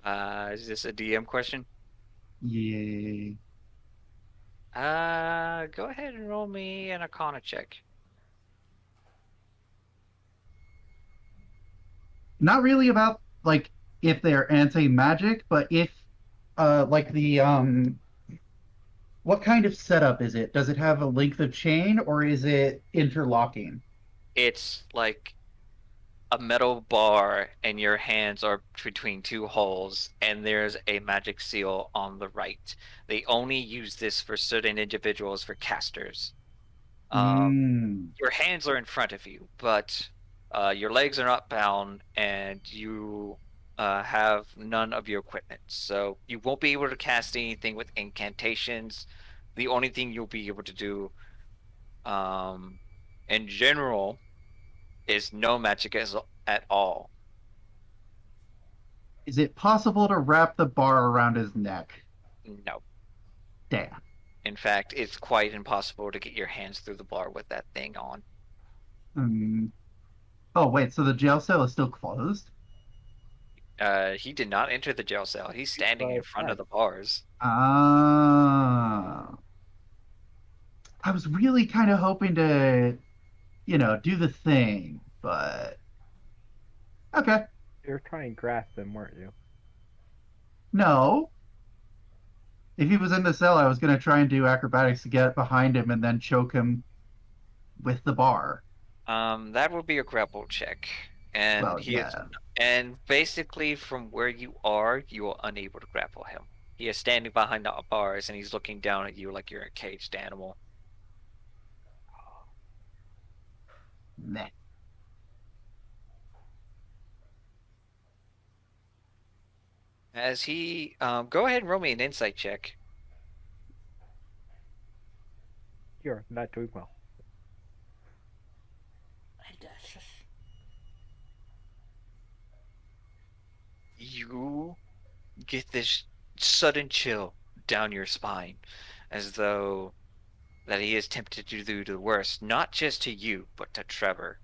Is this a DM question? Yay. Go ahead and roll me an Arcana check. Not really about like if they're anti-magic, but if like the what kind of setup is it? Does it have a length of chain or is it interlocking? It's like a metal bar, and your hands are between two holes, and there's a magic seal on the right. They only use this for certain individuals, for casters. Your hands are in front of you, but your legs are not bound, and you have none of your equipment. So you won't be able to cast anything with incantations. The only thing you'll be able to do, in general, is no magic at all. Is it possible to wrap the bar around his neck? No. Damn. In fact, it's quite impossible to get your hands through the bar with that thing on. Oh, wait, so the jail cell is still closed? He did not enter the jail cell. He's standing in front of the bars. Ah. I was really kind of hoping to, do the thing, but okay. You were trying to grasp him, weren't you? No. If he was in the cell, I was going to try and do acrobatics to get behind him and then choke him with the bar. That would be a grapple check. And Well, yeah. And basically from where you are unable to grapple him. He is standing behind the bars, and he's looking down at you like you're a caged animal. Meh. As he, go ahead and roll me an insight check. You're not doing well. You get this sudden chill down your spine, as though that he is tempted to do the worst, not just to you, but to Trevor.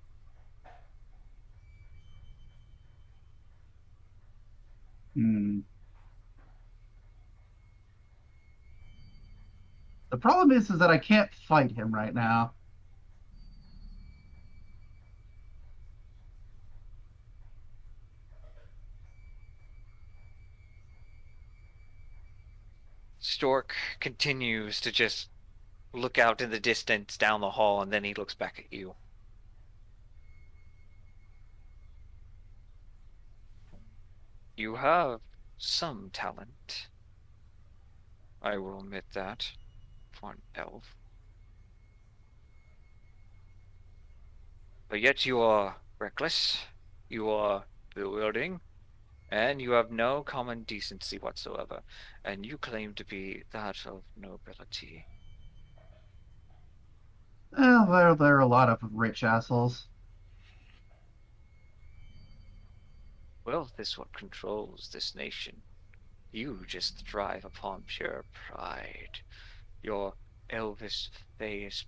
The problem is that I can't fight him right now. Stork continues to just look out in the distance down the hall, and then he looks back at you. You have some talent. I will admit that, for an elf. But yet you are reckless, you are bewildering, and you have no common decency whatsoever, and you claim to be that of nobility. Well, there are a lot of rich assholes. Well, this is what controls this nation. You just thrive upon pure pride. Your elvish face.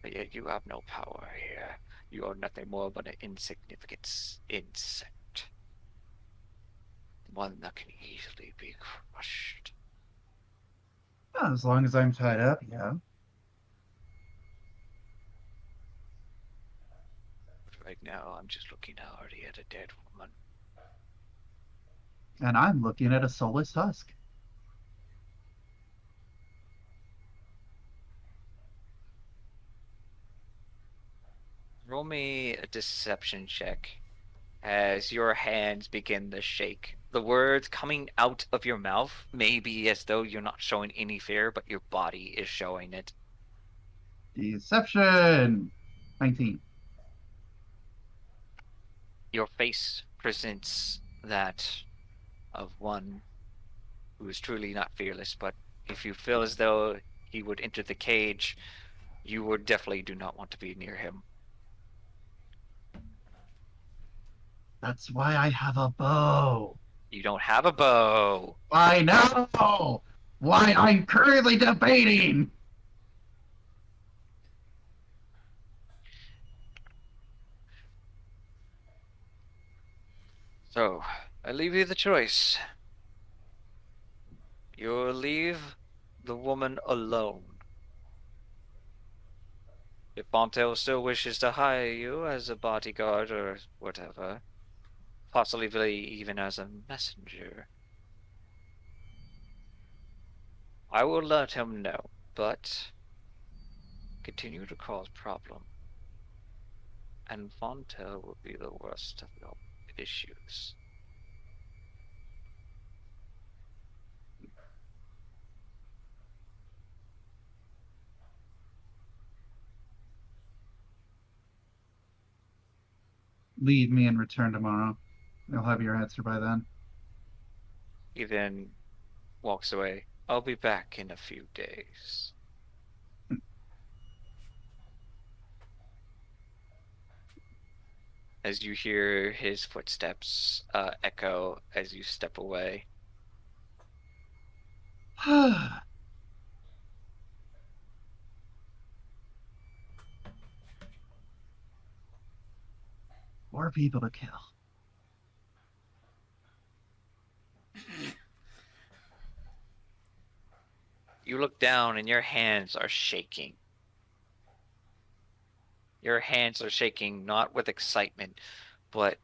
But yet you have no power here. You are nothing more but an insignificant insect. One that can easily be crushed. As long as I'm tied up, yeah. Right now, I'm just looking already at a dead woman. And I'm looking at a soulless husk. Roll me a deception check as your hands begin to shake. The words coming out of your mouth may be as though you're not showing any fear, but your body is showing it. Deception! 19. Your face presents that of one who is truly not fearless, but if you feel as though he would enter the cage, you would definitely do not want to be near him. That's why I have a bow. You don't have a bow. I know! Why I'm currently debating! So, I leave you the choice. You'll leave the woman alone. If Fontaine still wishes to hire you as a bodyguard or whatever, possibly even as a messenger, I will let him know, but continue to cause problem, and Fontaine will be the worst of your issues. Leave me and return tomorrow. You'll have your answer by then. He then walks away. I'll be back in a few days. As you hear his footsteps echo as you step away. More people to kill. You look down and your hands are shaking. Your hands are shaking not with excitement, but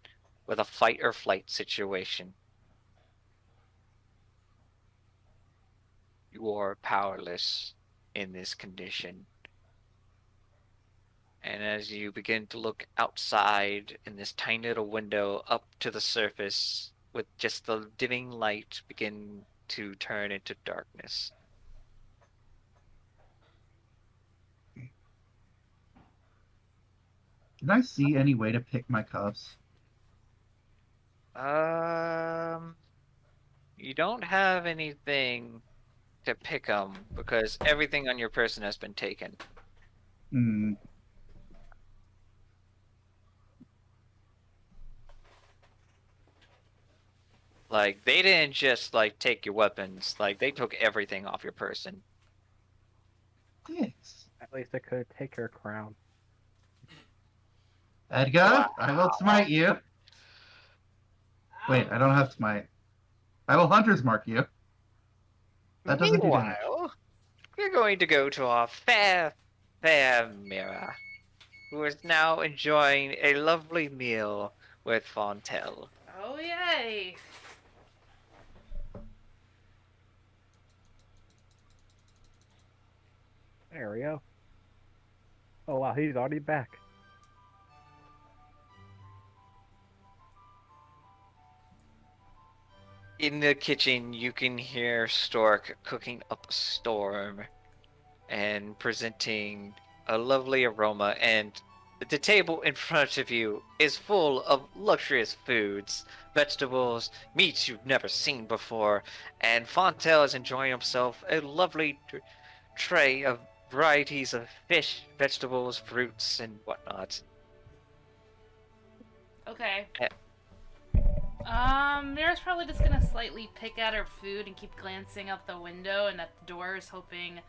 with a fight or flight situation. You are powerless in this condition. And as you begin to look outside in this tiny little window up to the surface, with just the dimming light begin to turn into darkness. Can I see any way to pick my cuffs? You don't have anything to pick them because everything on your person has been taken. Hmm. Like, they didn't just, like, take your weapons. Like, they took everything off your person. Thanks. At least I could take her crown. Edgar, Wow. I will smite you. Wait, I don't have smite. I will hunter's mark you. That doesn't do damage. Meanwhile, we're going to go to our fair Mira, who is now enjoying a lovely meal with Fontel. Oh, yay. There we go. Oh wow, he's already back. In the kitchen, you can hear Stork cooking up a storm and presenting a lovely aroma, and the table in front of you is full of luxurious foods, vegetables, meats you've never seen before, and Fontel is enjoying himself a lovely tray of varieties of fish, vegetables, fruits, and whatnot. Okay. Eh. Mira's probably just gonna slightly pick at her food and keep glancing out the window and at the doors, hoping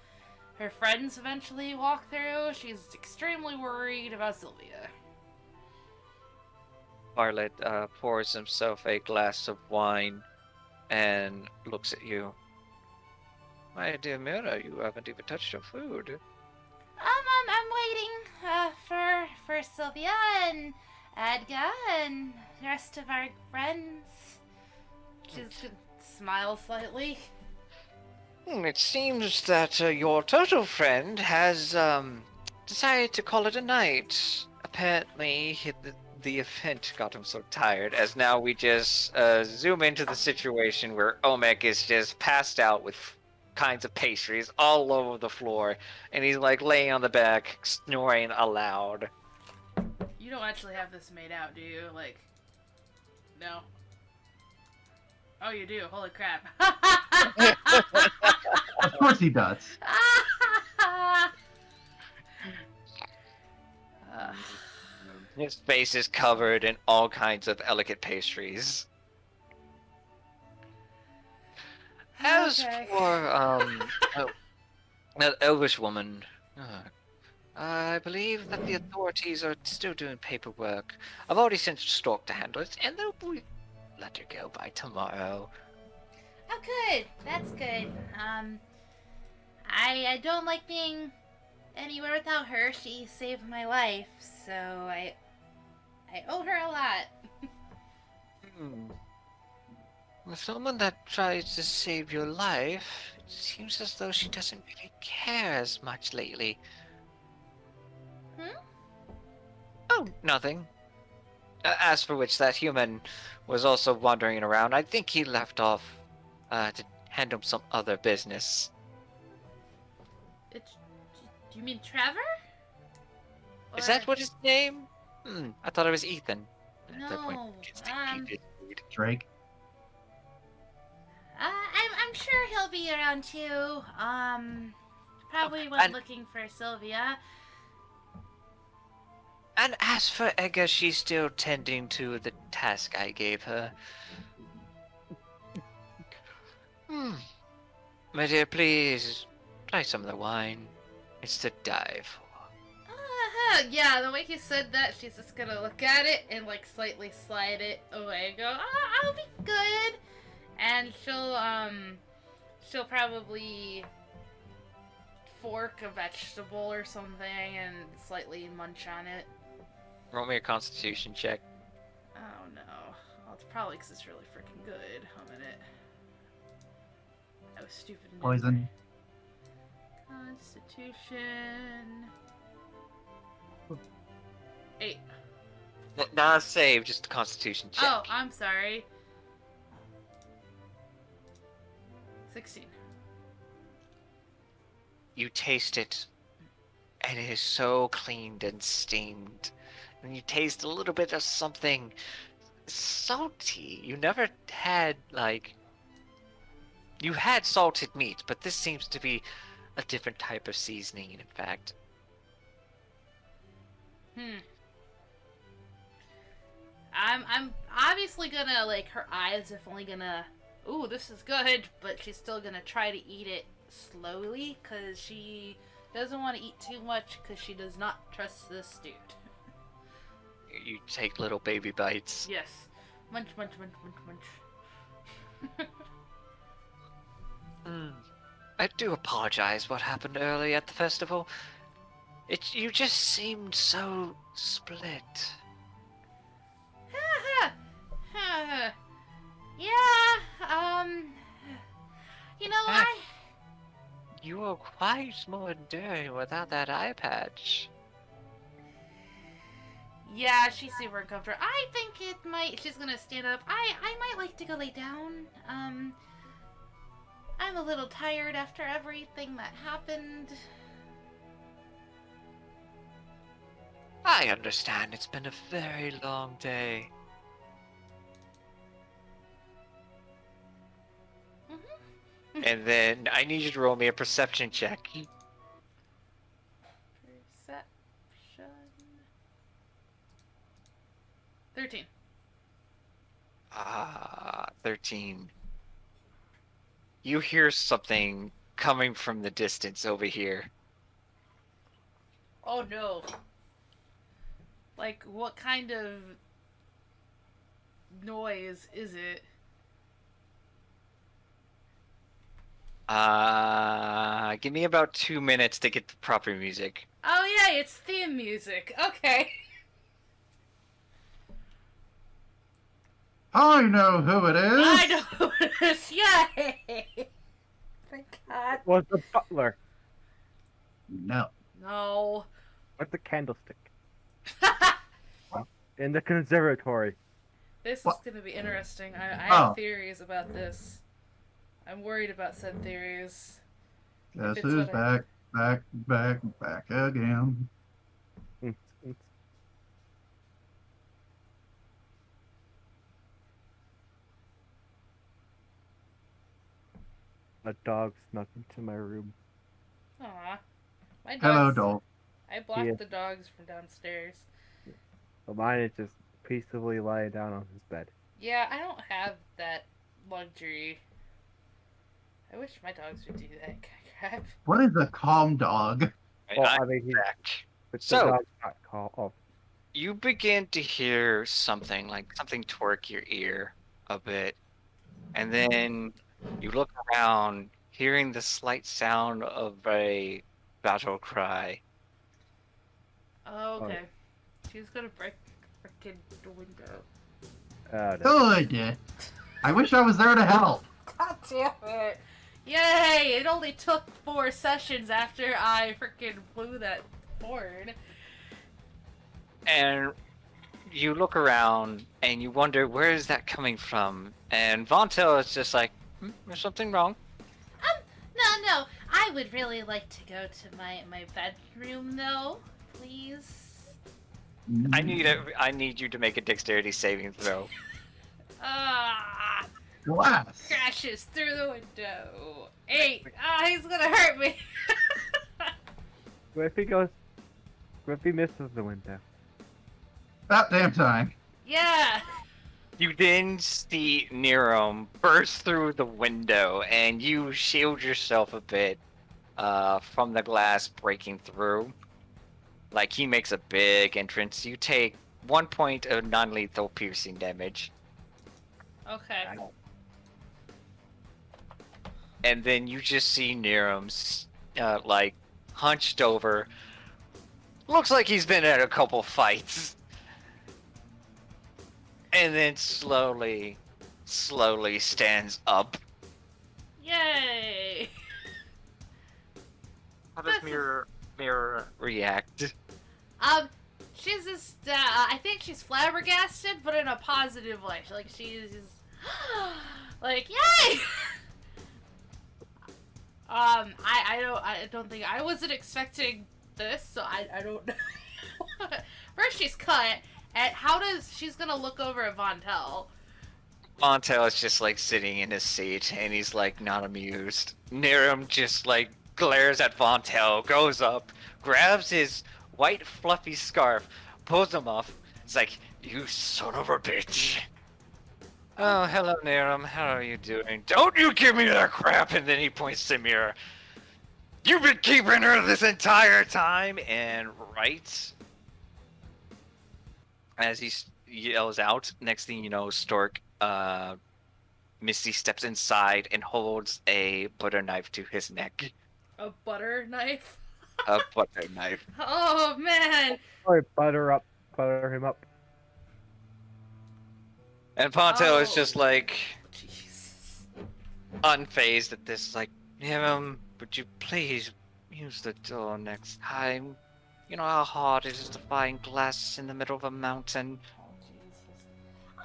her friends eventually walk through. She's extremely worried about Sylvia. Bartlett pours himself a glass of wine and looks at you. My dear Mira, you haven't even touched your food. I'm waiting, for Sylvia and Edgar and the rest of our friends. She's gonna smile slightly. It seems that your turtle friend has decided to call it a night. Apparently, the event got him so tired, as now we just zoom into the situation where Omek is just passed out with kinds of pastries all over the floor, and he's like laying on the back, snoring aloud. You don't actually have this made out, do you? Like, no. Oh, you do. Holy crap. Of course he does. His face is covered in all kinds of elegant pastries. As Okay. for that elvish woman, I believe that the authorities are still doing paperwork. I've already sent Stork to handle it, and they'll be let her go by tomorrow. Oh, good. That's good. I don't like being anywhere without her. She saved my life, so I owe her a lot. Hmm. With someone that tries to save your life, it seems as though she doesn't really care as much lately. Hmm? Oh, nothing. As for which, that human was also wandering around. I think he left off to handle some other business. Do you mean Trevor? Is Or- that what his name? I thought it was Ethan. At that point, No. it's the Ethan. Drake. I'm sure he'll be around too. Probably went and- looking for Sylvia. And as for Edgar, she's still tending to the task I gave her. My dear, please try some of the wine. It's to die for. Yeah, the way he said that, she's just gonna look at it and like slightly slide it away and go, I'll be good. And she'll probably fork a vegetable or something and slightly munch on it. Roll me a Constitution check. Oh no. Well, it's probably because it's really freaking good. A minute. I was stupid. and didn't Poison. Constitution. 8. Not a save, just a Constitution check. Oh, I'm sorry. 16. You taste it, and it is so cleaned and steamed. And you taste a little bit of something salty. You never had, like... You had salted meat, but this seems to be a different type of seasoning, in fact. I'm obviously gonna, like, her eyes definitely gonna, ooh, this is good, but she's still gonna try to eat it slowly, because she doesn't want to eat too much, because she does not trust this dude. You take little baby bites. Yes. Munch, munch, munch, munch, munch. I do apologize what happened earlier at the festival. You just seemed so split. Yeah, you know, Heck. You were quite more enduring without that eye patch. Yeah, she's super uncomfortable. I think it might, she's gonna stand up. I might like to go lay down. I'm a little tired after everything that happened. I understand, it's been a very long day. And then I need you to roll me a perception check. Perception. 13. 13. You hear something coming from the distance over here. Oh no. Like, what kind of noise is it? Give me about 2 minutes to get the proper music. Oh yeah, it's theme music. Okay. I know who it is. I know who it is. Yay! Thank God. Was the butler No. No. with the candlestick in the conservatory? This is What? gonna be interesting. I Oh. have theories about this. I'm worried about said theories. Guess It's who's what I- back again. A dog snuck into my room. Aw. My Hello, dogs. doll. I blocked Yeah. the dogs from downstairs. But mine is just peacefully lying down on his bed. Yeah, I don't have that luxury. I wish my dogs would do that kind of crap. What is a calm dog? Well, I'm I mean, he's back. it's So- the dog's not called. Oh, You begin to hear something, like something twerk your ear. a bit, and then you look around, hearing the slight sound of a battle cry. Oh, okay. She's gonna break freaking the window. Good. I wish I was there to help. God damn it! Yay! It only took 4 sessions after I freaking blew that horn. And you look around and you wonder, where is that coming from? And Vontel is just like, there's something wrong. No. I would really like to go to my bedroom, though. Please. I need you to make a dexterity saving throw. Glass. Crashes through the window. 8. He's gonna hurt me. What if he misses the window? About damn time. Yeah. You then see Nerum burst through the window, and you shield yourself a bit from the glass breaking through. Like, he makes a big entrance. You take 1 point of non-lethal piercing damage. Okay. And then you just see Nerum, like, hunched over. Looks like he's been at a couple fights. And then slowly stands up. Yay. How does Mirror react? She's just, I think she's flabbergasted, but in a positive way. She's like, yay! I don't think, I wasn't expecting this, so I don't know. First she's cut, and she's gonna look over at Vontel. Montel is just like sitting in his seat, and he's like not amused. Nerum just like glares at Vontel, goes up, grabs his white fluffy scarf, pulls him off. It's like, you son of a bitch. Oh, hello Nerum, how are you doing? Don't you give me that crap! And then he points to Mirror. You've been keeping her this entire time! And right as he yells out, next thing you know, Stork, Misty steps inside and holds a butter knife to his neck. A butter knife? A butter knife. Oh, man! Or butter him up. And Ponto is Oh. just like, Jesus. unfazed at this, like, Nerum, would you please use the door next time? You know how hard it is to find glass in the middle of a mountain.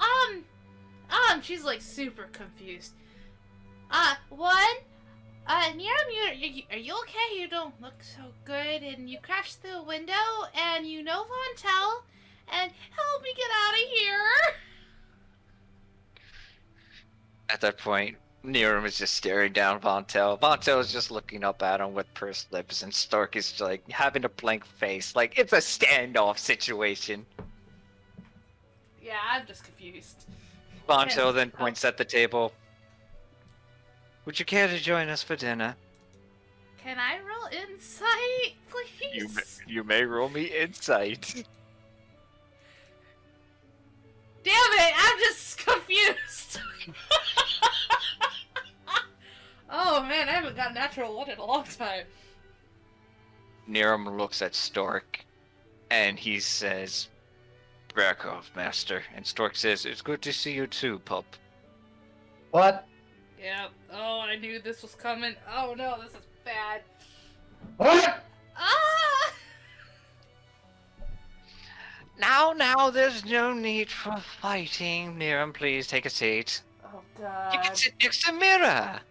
Oh, Jesus. She's like super confused. Nerum, are you okay? You don't look so good, and you crashed through a window, and you know Vontel, and help me get out of here. At that point, Nerum is just staring down Vontel. Vontel is just looking up at him with pursed lips, and Stark is just like having a blank face. Like, it's a standoff situation. Yeah, I'm just confused. Vontel then points at the table. Would you care to join us for dinner? Can I roll insight, please? You may roll me insight. Damn it, I'm just confused. Oh man, I haven't got natural one in a long time. Nerum looks at Stork, and he says, "Back off, master." And Stork says, "It's good to see you too, pup." What? Yep. Oh, I knew this was coming. Oh no, this is bad. What? Ah! Now, there's no need for fighting. Nerum, please take a seat. Oh You can god. sit next to Mira.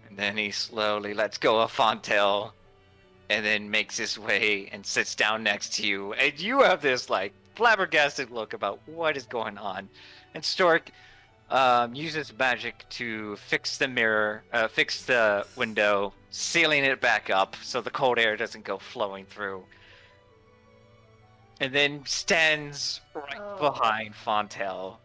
And then he slowly lets go of Fontel, and then makes his way and sits down next to you. And you have this like flabbergasted look about what is going on. And Stork uses magic to fix the mirror, fix the window, sealing it back up so the cold air doesn't go flowing through. And then stands right behind Fontel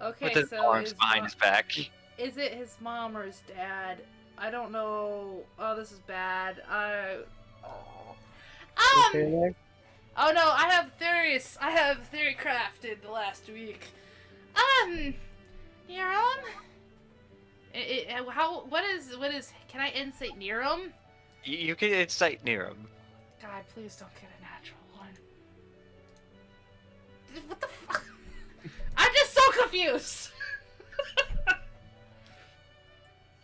Okay, with his so arms behind his back. is it his mom or his dad? I don't know. Oh, this is bad. Okay there? Oh no, I have theory crafted the last week. Niram? What is, can I insight Niram? You can incite Niram. God, please don't get a natural one. What the fuck? I'm just so confused!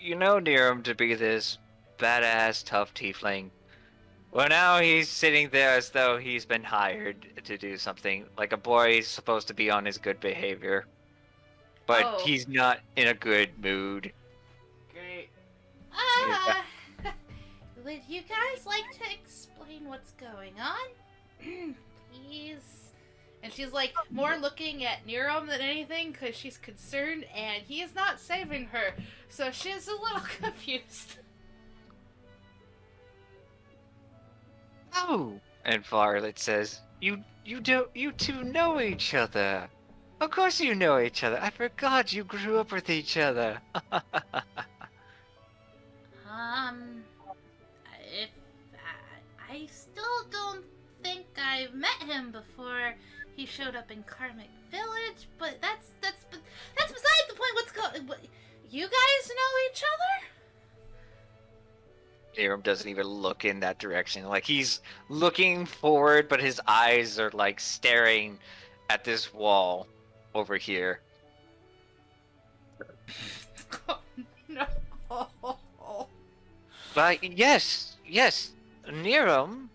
You know Niram to be this badass, tough tiefling. Well, now he's sitting there as though he's been hired to do something. Like a boy is supposed to be on his good behavior. But Oh. he's not in a good mood. Great. Would you guys like to explain what's going on? Please. And she's like more looking at Niram than anything because she's concerned and he's not saving her. So she's a little confused. Oh! And Violet says, You two know each other. Of course you know each other. I forgot you grew up with each other. If I still don't think I've met him before he showed up in Karmic Village, but that's beside the point. You guys know each other? Niram doesn't even look in that direction. Like, he's looking forward, but his eyes are, like, staring at this wall over here. Oh, no. But yes, Niram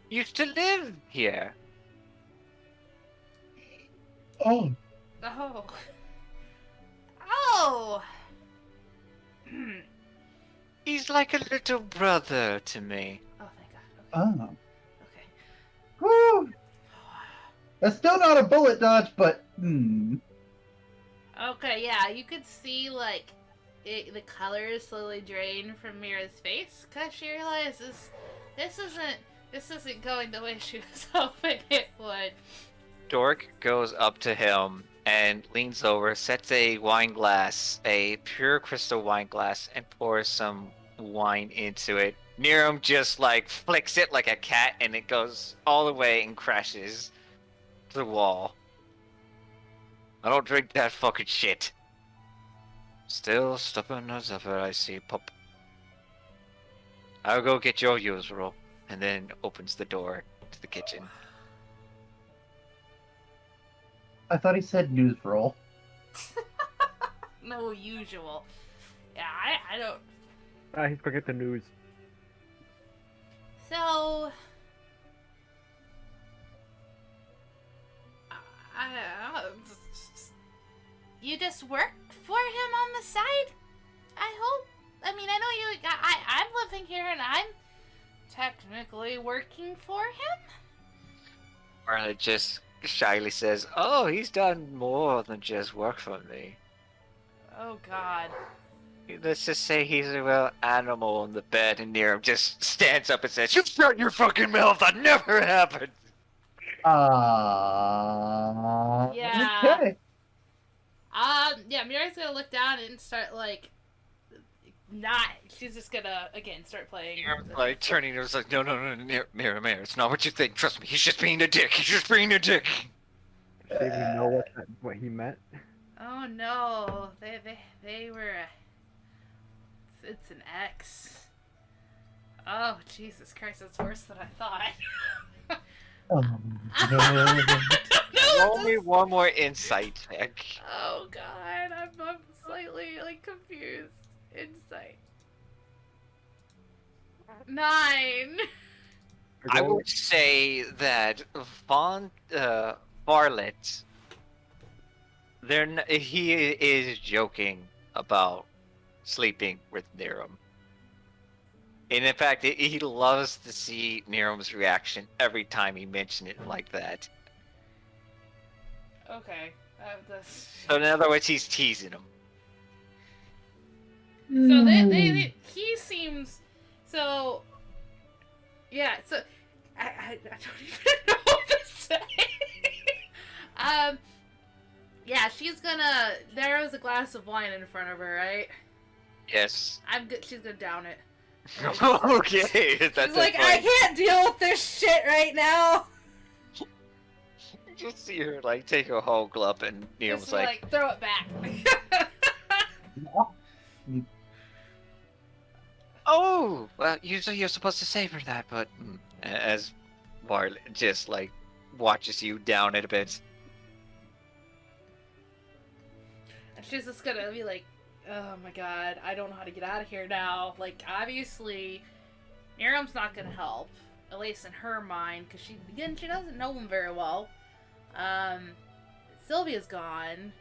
used to live here. Oh, Oh. Oh! He's like a little brother to me. Oh, thank God. oh. Okay. Whew. That's still not a bullet dodge, but Okay, yeah, you could see, like, the colors slowly drain from Mira's face, because she realizes this isn't going the way she was hoping it would. Dork goes up to him and leans over, sets a wine glass, a pure crystal wine glass, and pours some wine into it. Niram just, like, flicks it like a cat, and it goes all the way and crashes to the wall. I don't drink that fucking shit. Still stubborn as ever, I see, pup. I'll go get your usual, and then opens the door to the kitchen. I thought he said news roll. No usual. Yeah, I don't... He's gonna get the news. So, you just work for him on the side? I hope. I mean, I know you. I'm living here and I'm technically working for him? Marla just shyly says, "Oh, he's done more than just work for me. Oh, God. Let's just say he's a real animal in the bed," and Niram just stands up and says, "You shut your fucking mouth! That never happened!" Yeah. Okay. Yeah, Miri's gonna look down and start, like, not... She's just gonna, again, start playing. Niram's like turning to us like, no, Mira, it's not what you think. Trust me, he's just being a dick. He's just being a dick. Did he know what he meant? Oh, no. They were... It's an X. Oh, Jesus Christ, that's worse than I thought. Roll me one more insight check. Oh, God, I'm slightly, like, confused. Insight. 9. I would say that Varlet, he is joking about sleeping with Niram. And in fact, he loves to see Niram's reaction every time he mentions it like that. Okay. That's... So in other words, he's teasing him. So he seems... So... Yeah, so... I don't even know what to say. Yeah, she's gonna... There was a glass of wine in front of her, right? Yes. She's gonna down it. Okay, that's She's like, I can't deal with this shit right now. You just see her like take a whole gulp, and Niram's Just like, throw it back. Oh, well, usually you're supposed to savor that, but as Marley just like watches you down it a bit. And she's just gonna be like, oh my god, I don't know how to get out of here now. Like, obviously, Miriam's not gonna help, at least in her mind, because she doesn't know him very well. Sylvia's gone.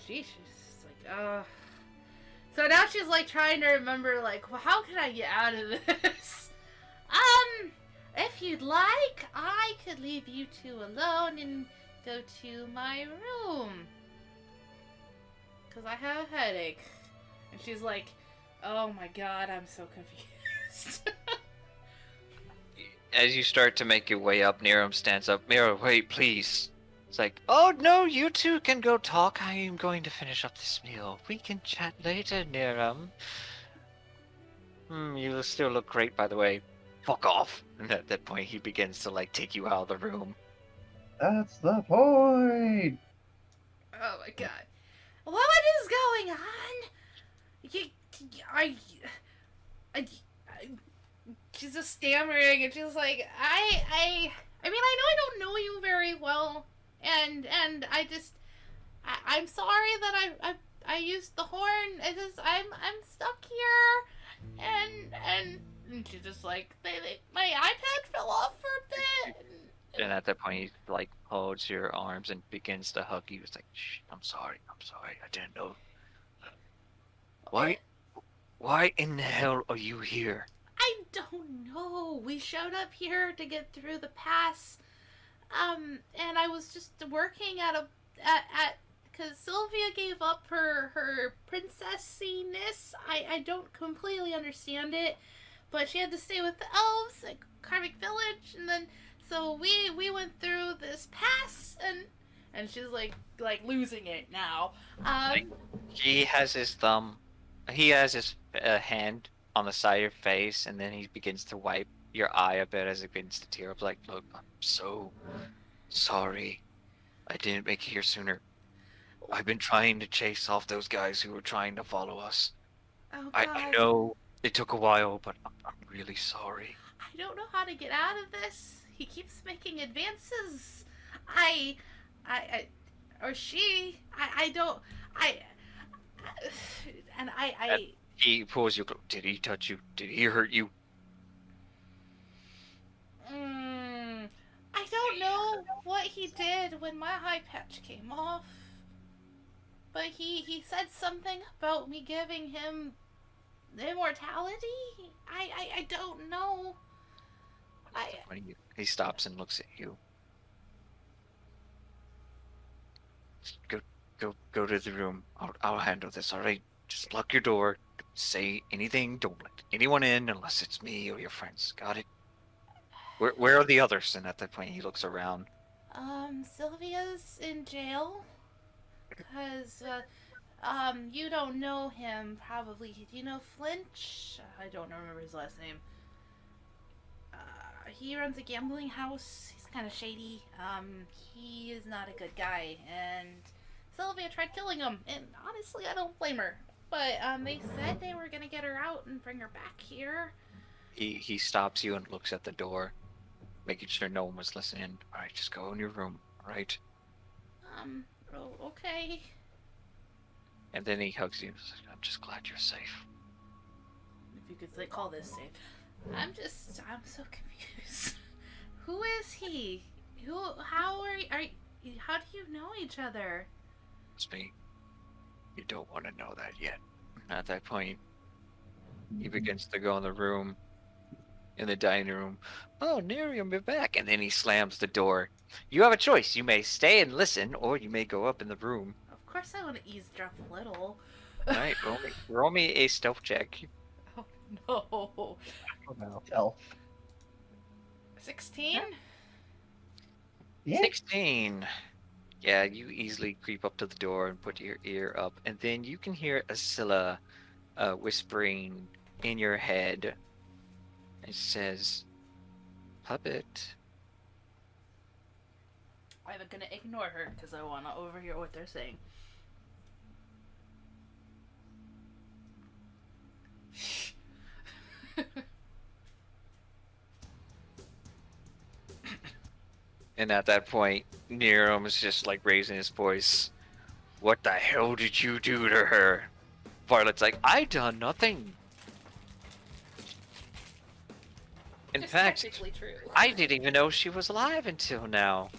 She's just like, So now she's like trying to remember, like, well, how can I get out of this? If you'd like, I could leave you two alone and go to my room. Because I have a headache. And she's like, oh my god, I'm so confused. As you start to make your way up, Nero stands up. Mira, wait, please. It's like, oh no, you two can go talk. I am going to finish up this meal. We can chat later, Niram. You still look great, by the way. Fuck off. And at that point, he begins to like take you out of the room. That's the point. Oh my god. What is going on? She's just stammering, and she's like, I mean, I know I don't know you very well, and I'm sorry that I used the horn. I'm stuck here, and she's just like, my iPad fell off for a bit. And at that point, he like holds your arms and begins to hug you. It's like, shh, I'm sorry, I didn't know. Why in the hell are you here? I don't know. We showed up here to get through the pass. And I was just working at because Sylvia gave up her princessiness. I don't completely understand it, but she had to stay with the elves at Karmic Village, and then so we went through this pass, and she's like losing it now. He has his hand on the side of your face, and then he begins to wipe your eye a bit as it begins to tear up. Like, look, I'm so sorry. I didn't make it here sooner. I've been trying to chase off those guys who were trying to follow us. Oh, I know it took a while, but I'm really sorry. I don't know how to get out of this. He keeps making advances. He pulls you. Did he touch you? Did he hurt you? I don't know what he did when my eye patch came off. But he said something about me giving him immortality? I don't know. He stops and looks at you. Go to the room. I'll handle this, alright? Just lock your door. Don't say anything. Don't let anyone in unless it's me or your friends. Got it? Where are the others? And at that point, he looks around. Sylvia's in jail. Because, you don't know him, probably. Do you know Flinch? I don't remember his last name. He runs a gambling house. He's kind of shady. He is not a good guy. And Sylvia tried killing him. And honestly, I don't blame her. But, they said they were gonna get her out and bring her back here. He stops you and looks at the door, making sure no one was listening. Alright, just go in your room, alright? Okay. And then he hugs you. I'm just glad you're safe. If you could call this safe. I'm so confused. Who is he? How do you know each other? It's me. You don't want to know that yet. At that point, he begins to go in the room, in the dining room. Oh, Nerium, you're back. And then he slams the door. You have a choice. You may stay and listen, or you may go up in the room. Of course I want to eavesdrop a little. Alright, roll me a stealth check. Oh no. Oh, no. Elf. 16? Yeah. 16. Yeah, you easily creep up to the door and put your ear up, and then you can hear Asilla whispering in your head. It says, "Puppet." I'm gonna ignore her because I want to overhear what they're saying. And at that point, Nero was just like raising his voice. What the hell did you do to her? Violet's like, I done nothing. In It's fact, technically true. I didn't even know she was alive until now.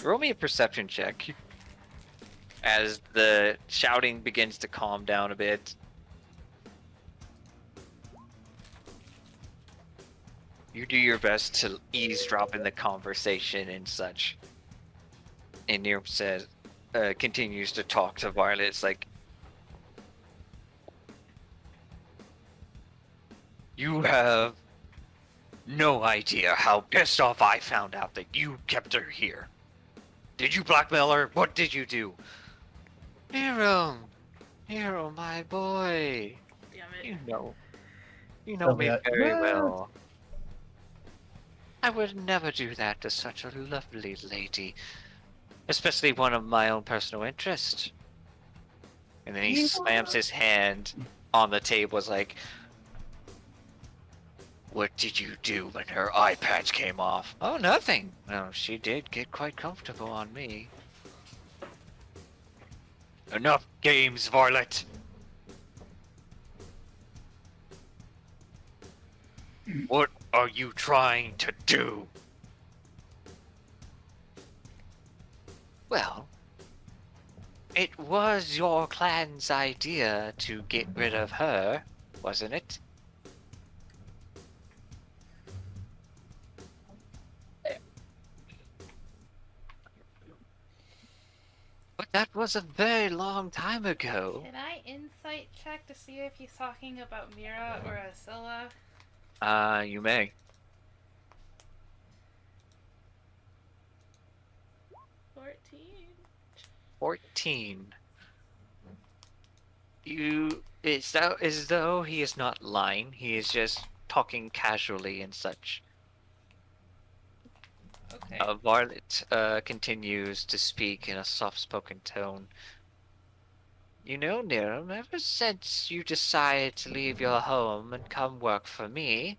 Roll me a perception check. As the shouting begins to calm down a bit. You do your best to eavesdrop in the conversation and such. And Nero says, continues to talk to Violet. It's like, you have no idea how pissed off I found out that you kept her here. Did you blackmail her? What did you do? Nero, my boy. Damn it. You know me Sylvia, very yes. well. I would never do that to such a lovely lady, especially one of my own personal interest. And then he You slams are- his hand on the table. It's like, what did you do when her eye patch came off? Oh, nothing. No, she did get quite comfortable on me. Enough games, Varlet. What are you trying to do? Well, it was your clan's idea to get rid of her, wasn't it? But that was a very long time ago. Can I insight check to see if he's talking about Mira or Asilla? You may. 14. 14. It's as though he is not lying. He is just talking casually and such. Okay. Varlet continues to speak in a soft-spoken tone. You know, Niram, ever since you decided to leave your home and come work for me,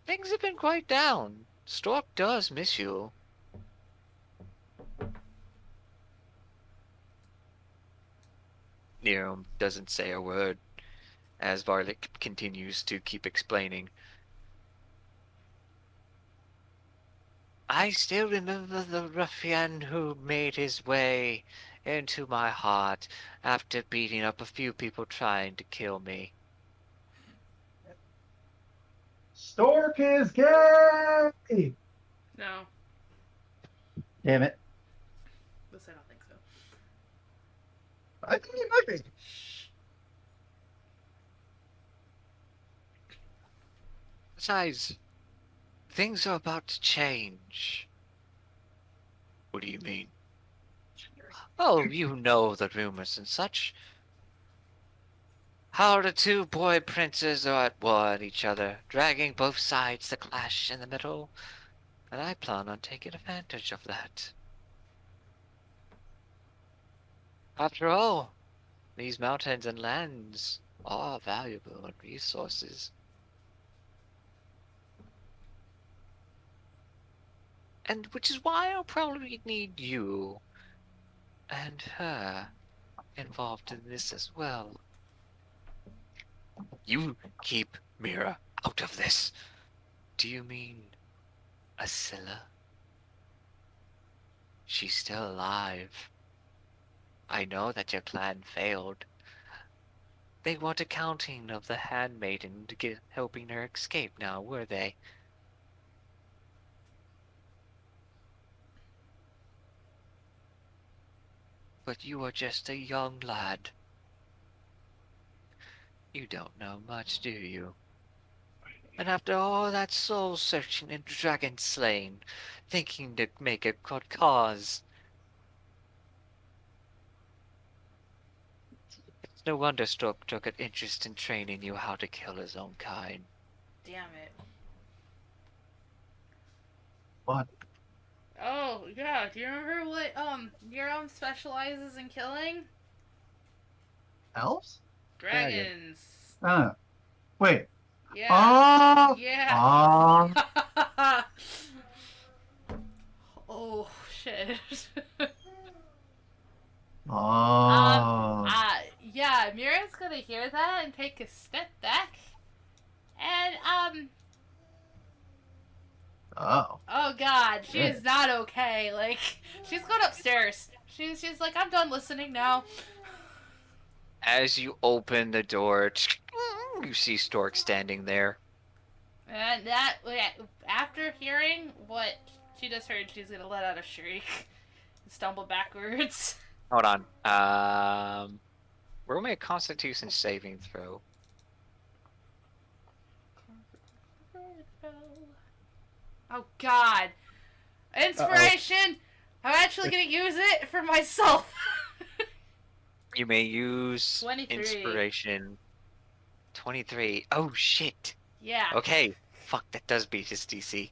things have been quite down. Stork does miss you. Niram doesn't say a word as Varlet continues to keep explaining. I still remember the ruffian who made his way into my heart after beating up a few people trying to kill me. Stork is gay! No. Damn it. Listen, I don't think so. I think he might be. Besides, things are about to change. What do you mean? Oh, you know the rumors and such. How the two boy princes are at war at each other, dragging both sides to clash in the middle, and I plan on taking advantage of that. After all, these mountains and lands are valuable resources. And which is why I'll probably need you and her involved in this as well. You keep Mira out of this. Do you mean Asilla? She's still alive. I know that your clan failed. They weren't accounting of the handmaiden to get helping her escape now, were they? But you are just a young lad. You don't know much, do you? And after all that soul searching and dragon slaying, thinking to make a good cause. It's no wonder Stork took an interest in training you how to kill his own kind. Damn it. What? Oh, yeah. Do you remember what, Nero specializes in killing? Elves? Dragons. Wait. Yeah. Oh! Yeah. shit. Oh. Yeah, Mira's gonna hear that and take a step back. And, Oh. oh god, she Yeah. is not okay. Like, she's going upstairs. She's like, I'm done listening now. As you open the door, you see Stork standing there. And that, after hearing what she just heard, she's gonna let out a shriek and stumble backwards. Hold on. Roll me a Constitution saving throw. Oh god. Inspiration! I'm actually gonna use it for myself. You may use 23. inspiration. 23. Oh shit. Yeah. Okay. Fuck, that does beat his DC.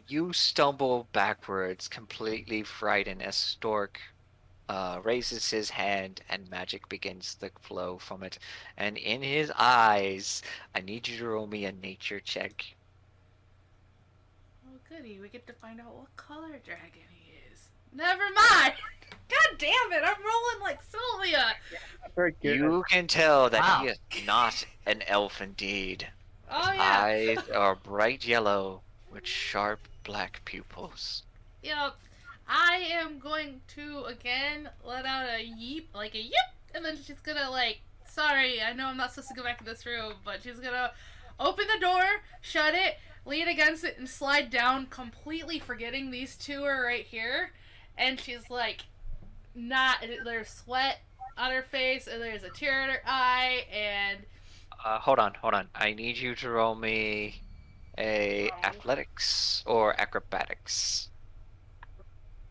You stumble backwards, completely frightened, as Stork raises his hand and magic begins to flow from it. And in his eyes, I need you to roll me a nature check. Oh goody, we get to find out what color dragon he is. Never mind! God damn it, I'm rolling like Sylvia! Very good. You can tell that Wow. he is not an elf indeed. Oh His yeah. eyes are bright yellow with sharp black pupils. Yep. I am going to again let out a yeep, like a yip, and then she's gonna like, sorry, I know I'm not supposed to go back in this room, but she's gonna open the door, shut it, lean against it, and slide down, completely forgetting these two are right here. And she's like, there's sweat on her face, and there's a tear in her eye, and Hold on. I need you to roll me a athletics or acrobatics.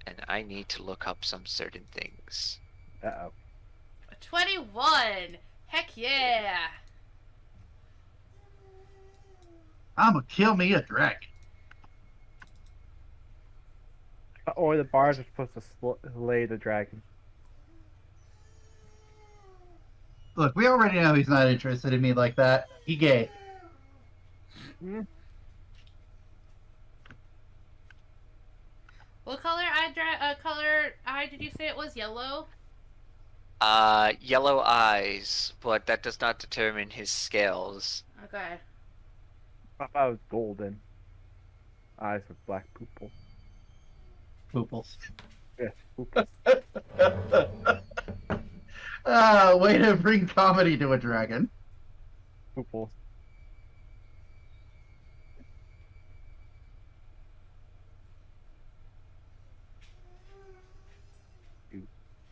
And I need to look up some certain things. Uh-oh. a 21. Heck yeah. I'ma kill me a dragon. Or the bars are supposed to slay the dragon. Look, we already know he's not interested in me like that. He gay. What color eye did you say it was? Yellow? Yellow eyes, but that does not determine his scales. Okay. I thought it was golden. Eyes with black pupils. Pooples. Yes, pupils. Way to bring comedy to a dragon. Pupils.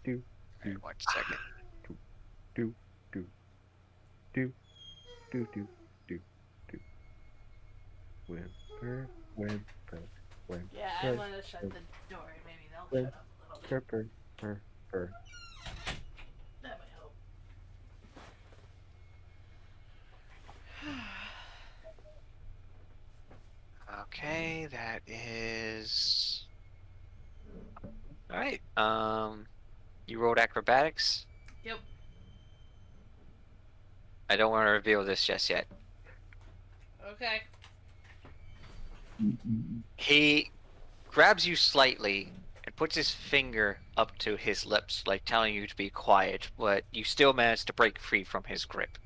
Do. Alright, 1 second. Do. Whimper, whimper, whimper. Yeah, I want to shut the door. Maybe they'll shut up a little bit. Purr. That might help. Okay, that is. Alright, you rolled acrobatics? Yep. I don't want to reveal this just yet. Okay. He grabs you slightly and puts his finger up to his lips, like telling you to be quiet, but you still manage to break free from his grip.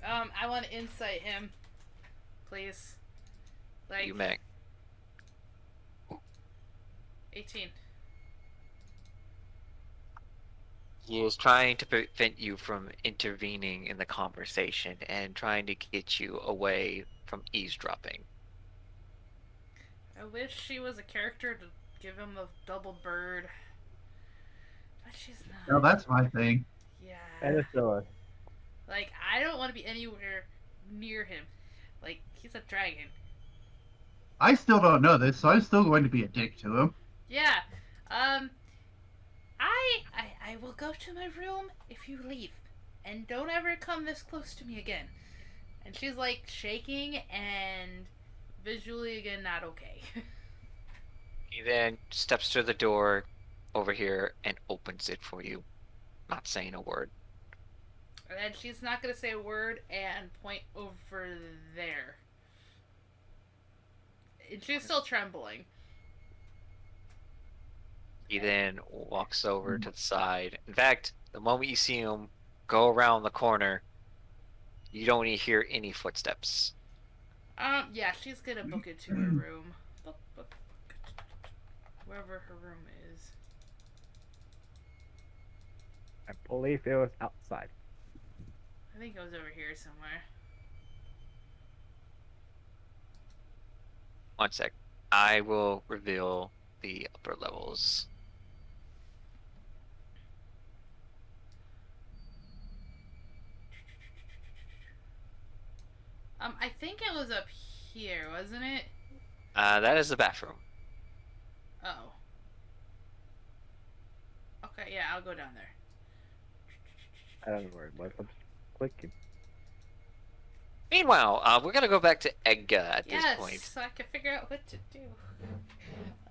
I want to insight him, please. Like You may. 18. He is trying to prevent you from intervening in the conversation and trying to get you away from eavesdropping. I wish she was a character to give him the double bird, but she's not. No, that's my thing. Yeah. And it's Like, I don't want to be anywhere near him. Like, he's a dragon. I still don't know this, so I'm still going to be a dick to him. Yeah. I will go to my room if you leave. And don't ever come this close to me again. And she's like shaking and visually again not okay. He then steps to the door over here and opens it for you, not saying a word. And then she's not going to say a word and point over there. And she's still trembling. He then walks over to the side. In fact, the moment you see him go around the corner, you don't even hear any footsteps. Yeah, she's gonna book it to her room. Book. Wherever her room is. I believe it was outside. I think it was over here somewhere. One sec. I will reveal the upper levels. I think it was up here, wasn't it? That is the bathroom. Oh. Okay, yeah, I'll go down there. I don't know where it was. I'm just clicking. Meanwhile, we're gonna go back to Edgar at this Yes, point. so I can figure out what to do.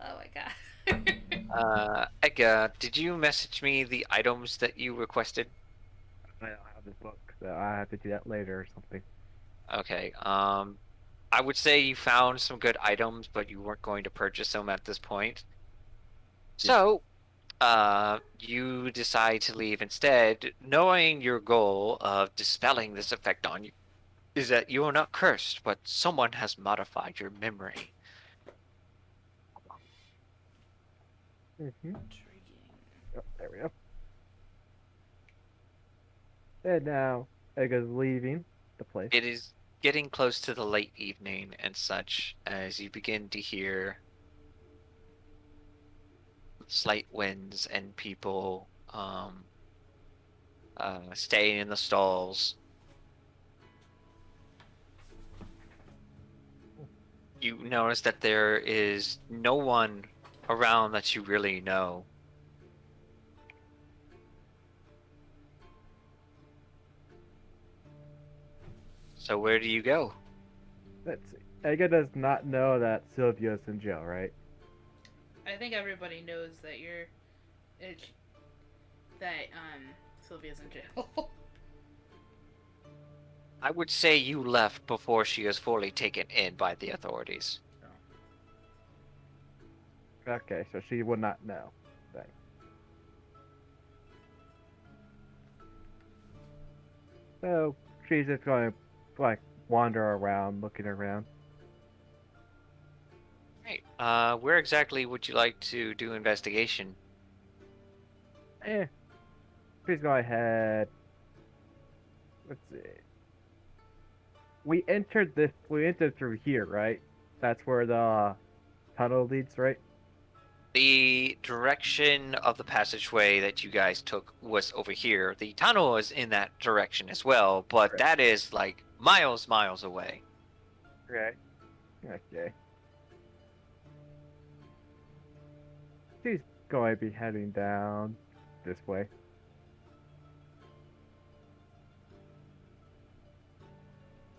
Oh my god. Edgar, did you message me the items that you requested? I don't have this book, so I have to do that later or something. Okay. I would say you found some good items, but you weren't going to purchase them at this point. So, you decide to leave instead, knowing your goal of dispelling this effect on you is that you are not cursed, but someone has modified your memory. Mm-hmm. Intriguing. Oh, there we go. And now Edgar's leaving the place. It is getting close to the late evening and such as you begin to hear slight winds and people staying in the stalls. You notice that there is no one around that you really know. So where do you go? Let's see. Edgar does not know that Sylvia's in jail, right? I think everybody knows that Sylvia's in jail. I would say you left before she was fully taken in by the authorities. Okay, so she would not know. Then. So she's just going to like wander around, looking around. Right. Where exactly would you like to do investigation? Please go ahead. Let's see. We entered through here, right? That's where the tunnel leads, right? The direction of the passageway that you guys took was over here. The tunnel is in that direction as well, but Right. that is like miles away. Right. Okay. She's going to be heading down this way.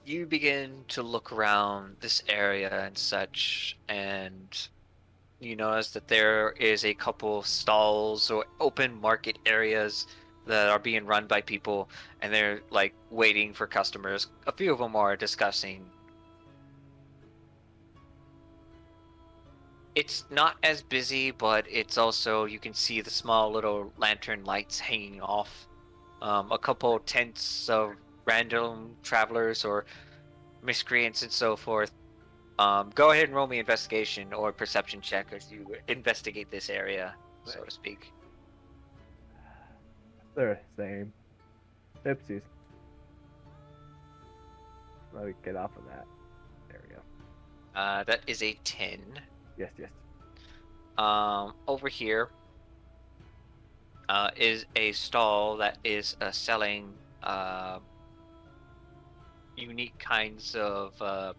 You begin to look around this area and such, and you notice that there is a couple stalls or open market areas that are being run by people, and they're like waiting for customers. A few of them are discussing. It's not as busy, but it's also, you can see the small little lantern lights hanging off. A couple tents of random travelers or miscreants and so forth. Go ahead and roll me investigation or perception check as you investigate this area, so to speak. They're the same. Oopsies. Let me get off of that. There we go. That is a 10. Yes. Over here is a stall that is selling unique kinds of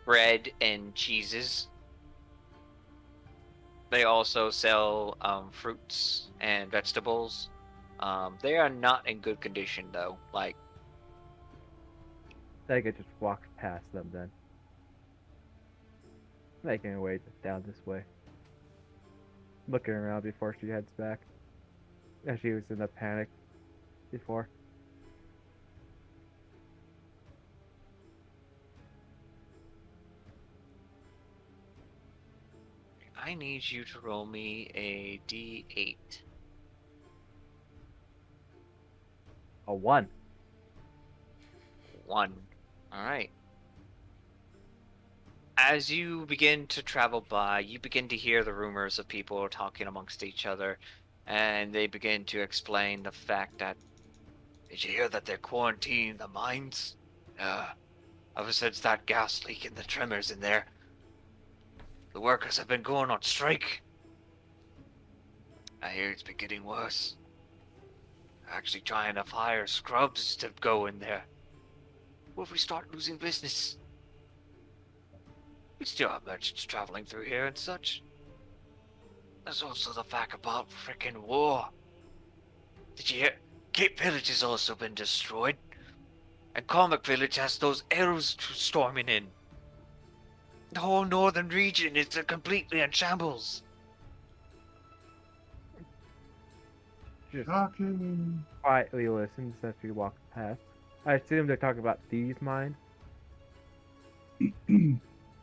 bread and cheeses. They also sell fruits and vegetables. They are not in good condition though. Like, Sega just walks past them then. Making her way down this way. Looking around before she heads back. As she was in a panic before. I need you to roll me a d8. A 1. 1. All right. As you begin to travel by, you begin to hear the rumors of people talking amongst each other, and they begin to explain the fact that, did you hear that they're quarantining the mines? Ever since that gas leak and the tremors in there, the workers have been going on strike. I hear it's been getting worse. Actually trying to hire scrubs to go in there. What if we start losing business? We still have merchants traveling through here and such. There's also the fact about frickin' war. Did you hear? Cape Village has also been destroyed. And Comic Village has those arrows storming in. The whole northern region is completely in shambles. Just Shocking. quietly listens as we walk past. I assume they're talking about these mines. Can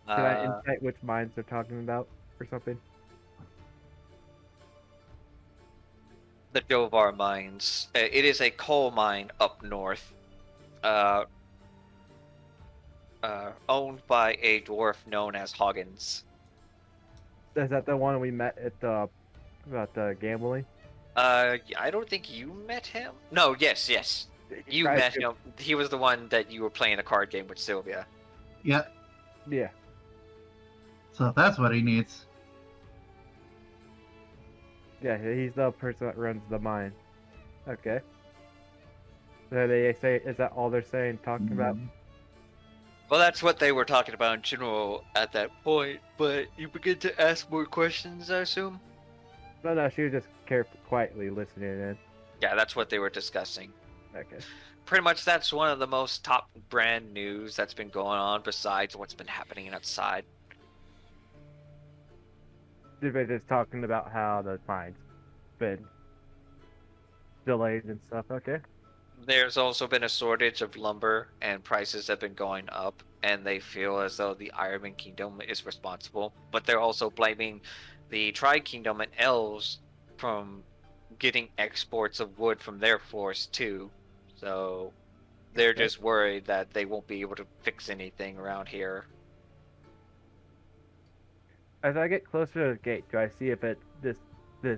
I insight which mines they're talking about or something? The Dovar mines. It is a coal mine up north. Owned by a dwarf known as Hoggins. Is that the one we met at the about the gambling? I don't think you met him. No, yes. You Tried met to- him. He was the one that you were playing a card game with Sylvia. Yeah, Yeah. so that's what he needs. Yeah, he's the person that runs the mine. Okay. So they say, is that all they're saying, talking about? Well, that's what they were talking about in general at that point, but you begin to ask more questions, I assume? No, she was just quietly listening in. Yeah, that's what they were discussing. Okay. Pretty much that's one of the most top brand news that's been going on besides what's been happening outside. They're just talking about how the mine's been delayed and stuff. Okay. There's also been a shortage of lumber and prices have been going up, and they feel as though the Ironman Kingdom is responsible, but they're also blaming the Tri Kingdom and Elves from getting exports of wood from their forest too. So they're Okay. just worried that they won't be able to fix anything around here. As I get closer to the gate, do I see if this is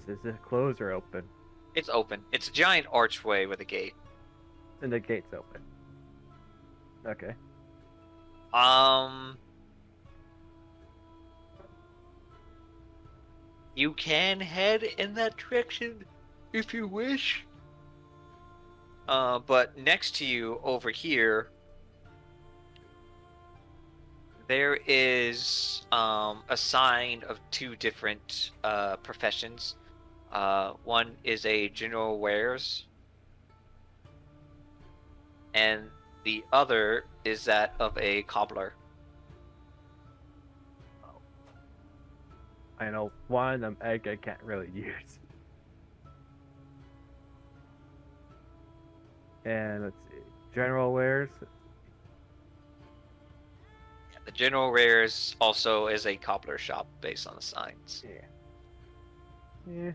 it closed or open? It's open. It's a giant archway with a gate. And the gate's open. Okay. You can head in that direction if you wish. But next to you over here, there is a sign of two different professions. One is a general wares, and the other is that of a cobbler. I know one of them egg I can't really use. And let's see. General wares. The general wares also is a cobbler shop based on the signs. Yeah.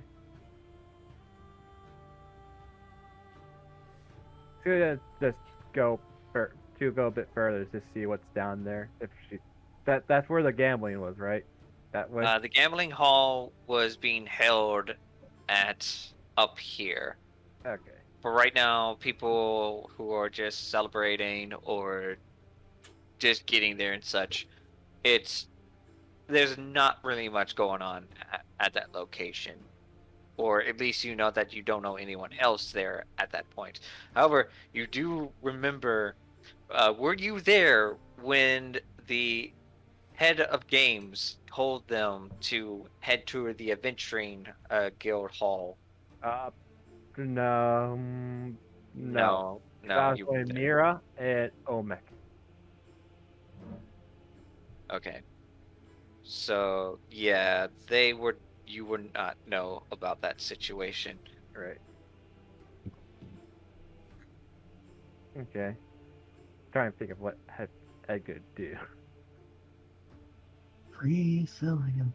Should just go go a bit further to see what's down there. If she, that's where the gambling was, right? That was. The gambling hall was being held at up here. Okay. But right now, people who are just celebrating or just getting there and such, there's not really much going on at that location. Or at least you know that you don't know anyone else there at that point. However, you do remember, were you there when the head of games told them to head to the Adventuring Guild Hall? No. No, I was you going didn't. Mira and Omek. Okay. So, yeah, you would not know about that situation. Right. Okay. Trying to think of what I could do. Free Cillian.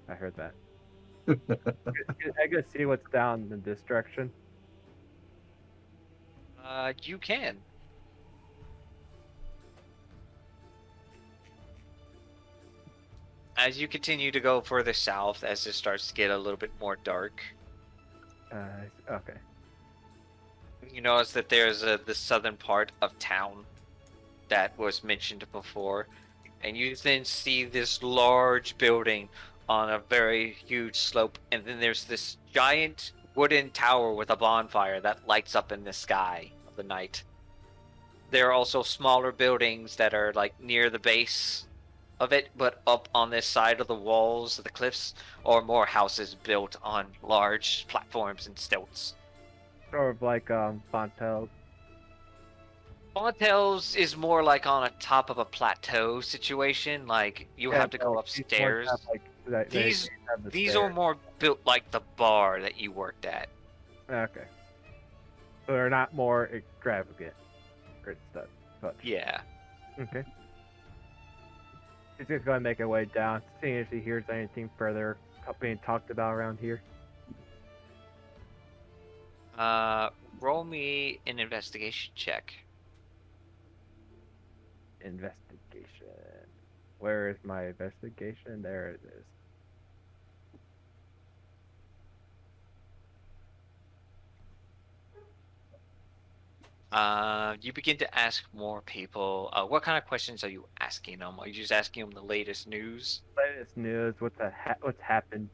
I heard that. I can see what's down in this direction. You can. As you continue to go further south, as it starts to get a little bit more dark, Okay. you notice that there's the southern part of town that was mentioned before, and you then see this large building on a very huge slope, and then there's this giant wooden tower with a bonfire that lights up in the sky of the night. There are also smaller buildings that are like near the base of it, but up on this side of the walls of the cliffs, or more houses built on large platforms and stilts. Sort of like Fontels. Fontels is more like on a top of a plateau situation, like you have to go upstairs. These are more built like the bar that you worked at. Okay. So they're not more extravagant or stuff. But Yeah. okay. She's just going to make her way down, seeing if she hears anything further being talked about around here. Roll me an investigation check. Investigation. Where is my investigation? There it is. You begin to ask more people. What kind of questions are you asking them? Are you just asking them the latest news? Latest news. What's happened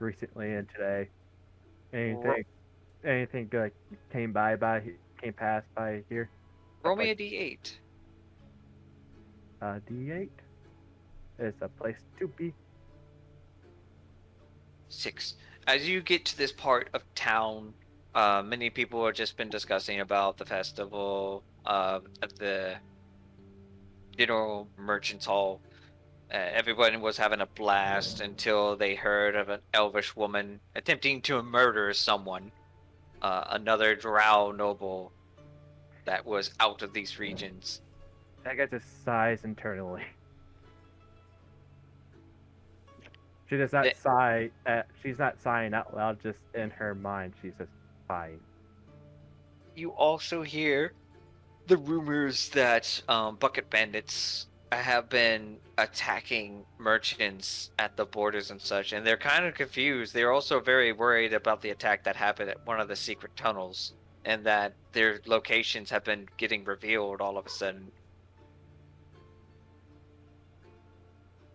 recently and today? Anything good came past by here? Roll me a d8. D8 is a place to be. 6. As you get to this part of town, many people have just been discussing about the festival at the General Merchants Hall. Everyone was having a blast until they heard of an elvish woman attempting to murder someone, another drow noble that was out of these regions. That guy just sighs internally. She does not sigh. She's not sighing out loud. Just in her mind, she's just sighing. You also hear the rumors that bucket bandits have been attacking merchants at the borders and such, and they're kind of confused. They're also very worried about the attack that happened at one of the secret tunnels, and that their locations have been getting revealed all of a sudden.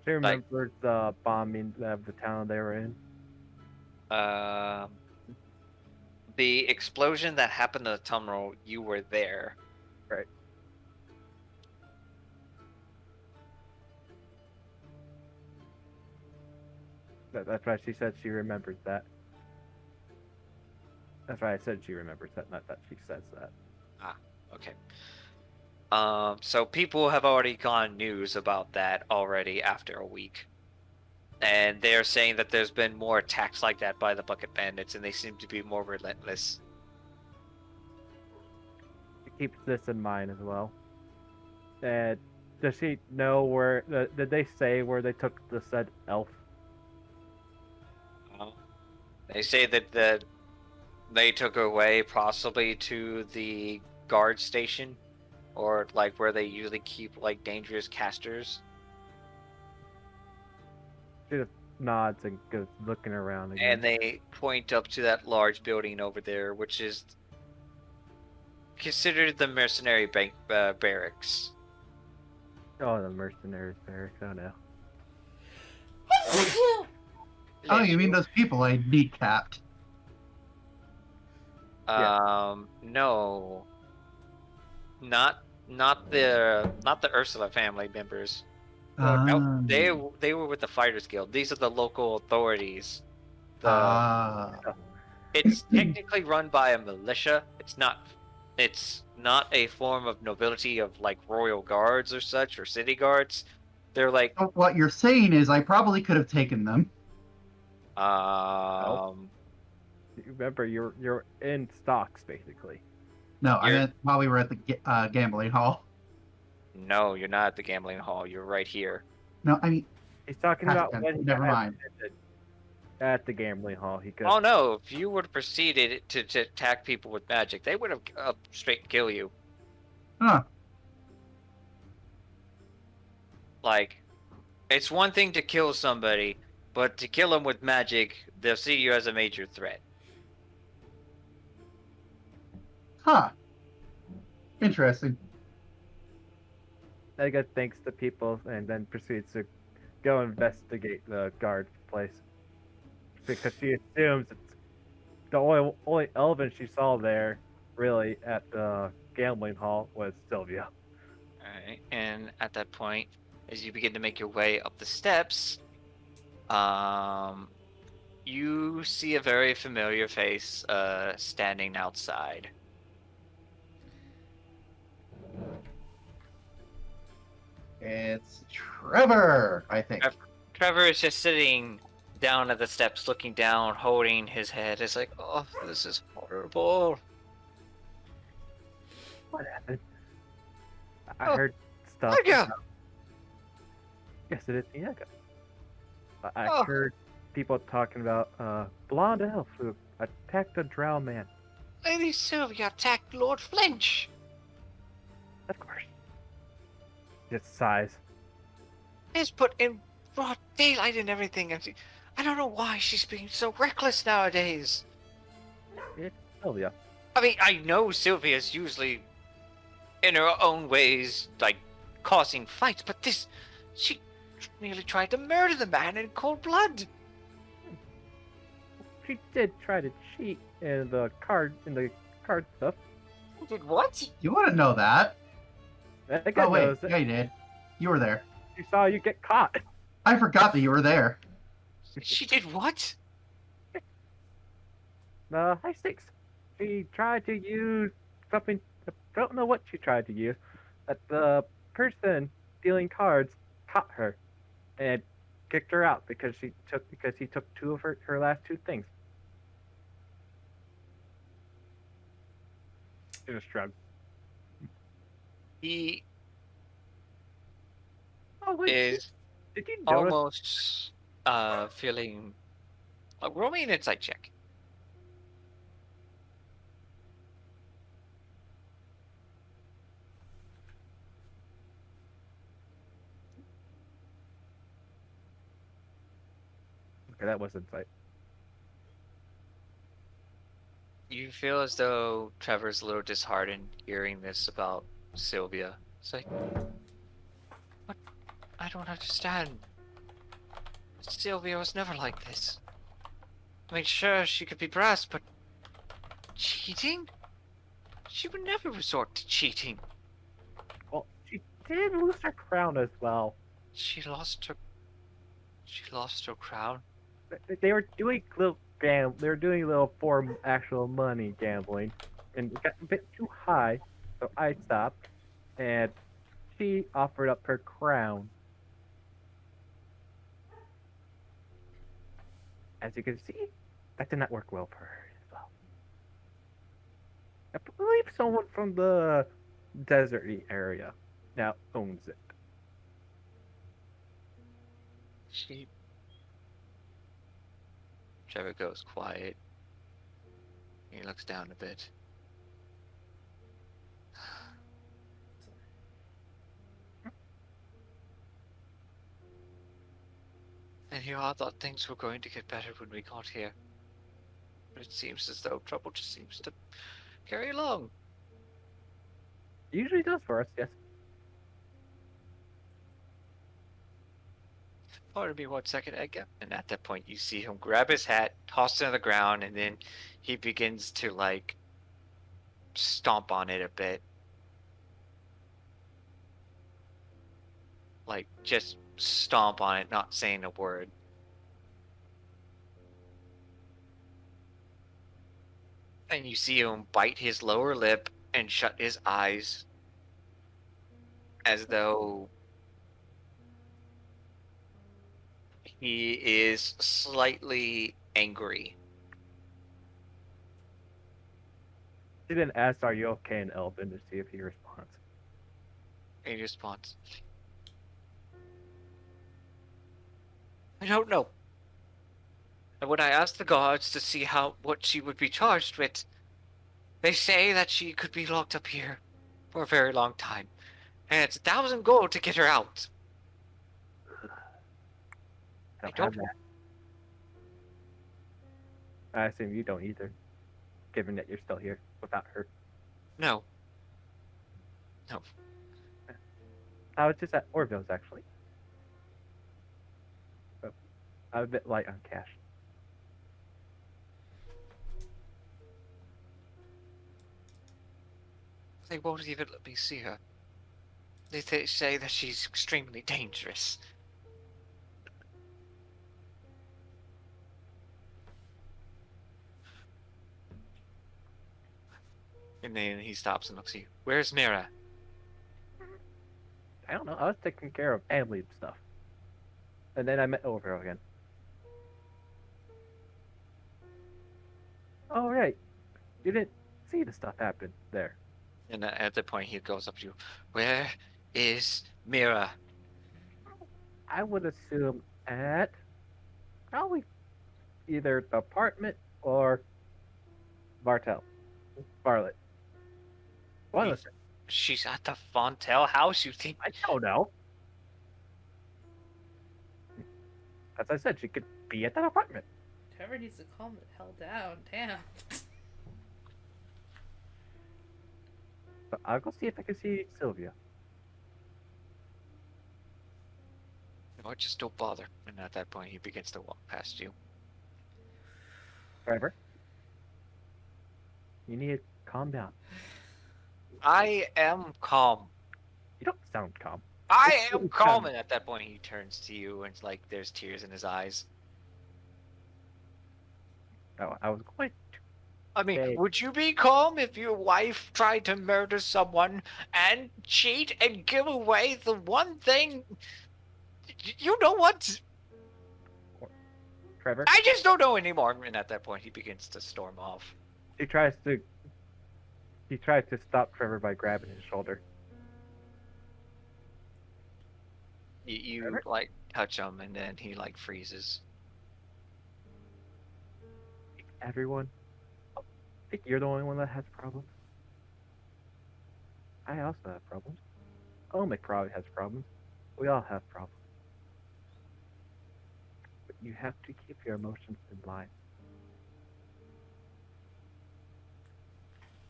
She remembers the bombing of the town they were in. The explosion that happened in the tunnel, you were there. Right. That's why she said she remembers that. That's why I said she remembers that, not that she says that. Ah, okay. So people have already gone news about that already after a week. And they're saying that there's been more attacks like that by the bucket bandits, and they seem to be more relentless. She keeps this in mind as well. And does she know where? Did they say where they took the said elf? They say that they took her away possibly to the guard station, or like where they usually keep like dangerous casters. She just nods and goes looking around again. And they point up to that large building over there, which is considered the mercenary barracks. Oh, the mercenaries barracks. Oh no. Oh, you mean those people I kneecapped? No. Not the Ursula family members. No, they were with the Fighters Guild. These are the local authorities. It's technically run by a militia. It's not a form of nobility of like royal guards or such, or city guards. They're like. So what you're saying is I probably could have taken them. Remember, you're in stocks basically. No, I meant while we were at the gambling hall. No, you're not at the gambling hall. You're right here. No, I mean... He's talking about when never mind. at the gambling hall. He could. Oh no! If you would have proceeded to attack people with magic, they would have straight kill you. Huh. Like, it's one thing to kill somebody, but to kill them with magic, they'll see you as a major threat. Huh. Interesting. Edgar thanks the people and then proceeds to go investigate the guard place because she assumes it's the only elven she saw there, really, at the gambling hall was Sylvia. Alright, and at that point, as you begin to make your way up the steps, you see a very familiar face standing outside. It's Trevor, I think. Trevor is just sitting down at the steps, looking down, holding his head. It's like, oh, this is horrible. What happened? I Oh, heard stuff. Edgar! about- Yes, it is Diego. I Oh. heard people talking about blonde elf who attacked a drowned man. Lady Sylvia attacked Lord Flinch. Of course. Just sighs. It's put in broad daylight and everything. I don't know why she's being so reckless nowadays. It's Sylvia. I mean, I know Sylvia's usually in her own ways, like, causing fights, but she nearly tried to murder the man in cold blood. She did try to cheat in the card stuff. Did what? You wouldn't know that. Edgar Oh, wait. knows it. Yeah, you did. You were there. She saw you get caught. I forgot that you were there. She did what? High stakes. She tried to use something. I don't know what she tried to use. But the person dealing cards caught her and kicked her out because he took two of her last two things. She just shrugged. He Oh wait, is did you notice? almost feeling. Roll me an insight check. Okay, that was insight. You feel as though Trevor's a little disheartened hearing this about Sylvia. It's like, what? I don't understand. Sylvia was never like this. I mean, sure, she could be brass, but cheating? She would never resort to cheating. Well, she did lose her crown as well. She lost her crown. They were doing they were doing a little for actual money gambling, and it got a bit too high, so I stopped, and she offered up her crown. As you can see, that did not work well for her as well. I believe someone from the deserty area now owns it. Trevor goes quiet. He looks down a bit. And here I thought things were going to get better when we got here. But it seems as though trouble just seems to carry along. It usually does for us, yes. Pardon me 1 second, Edgar. And at that point, you see him grab his hat, toss it on the ground, and then he begins to, like, stomp on it a bit. Like, just stomp on it, not saying a word. And you see him bite his lower lip and shut his eyes as though he is slightly angry. She then asked, "Are you okay?" in Elven to see if he responds. And he responds, I don't know. And when I asked the guards to see what she would be charged with, they say that she could be locked up here for a very long time. And it's 1,000 gold to get her out. I I don't have don't that. I assume you don't either, given that you're still here without her. know. No. I was just at Orville's, actually. But I'm a bit light on cash. They won't even let me see her. They say that she's extremely dangerous. And then he stops and looks at you. Where's Mira? I don't know. I was taking care of family stuff. And then I met Orville again. Oh, right. You didn't see the stuff happen there. And at that point, he goes up to you. Where is Mira? I would assume at probably either the apartment or Bartell. Bartlett. One of them. She's at the Fontel house, you think? I don't know. As I said, she could be at that apartment. Trevor needs to calm the hell down. Damn. But I'll go see if I can see Sylvia. No, just don't bother. And at that point, he begins to walk past you. Trevor, you need to calm down. I am calm. You don't sound calm. I It's am really calm. calm. And at that point, he turns to you, and it's like there's tears in his eyes. Oh, I was going to. I mean, Hey. would you be calm if your wife tried to murder someone and cheat and give away the one thing? You know what? Trevor, I just don't know anymore. And at that point, he begins to storm off. he tries to stop Trevor by grabbing his shoulder. You Trevor? like touch him, and then he like freezes. Everyone, I think you're the only one that has problems. I also have problems. Omic probably has problems. We all have problems. But you have to keep your emotions in line.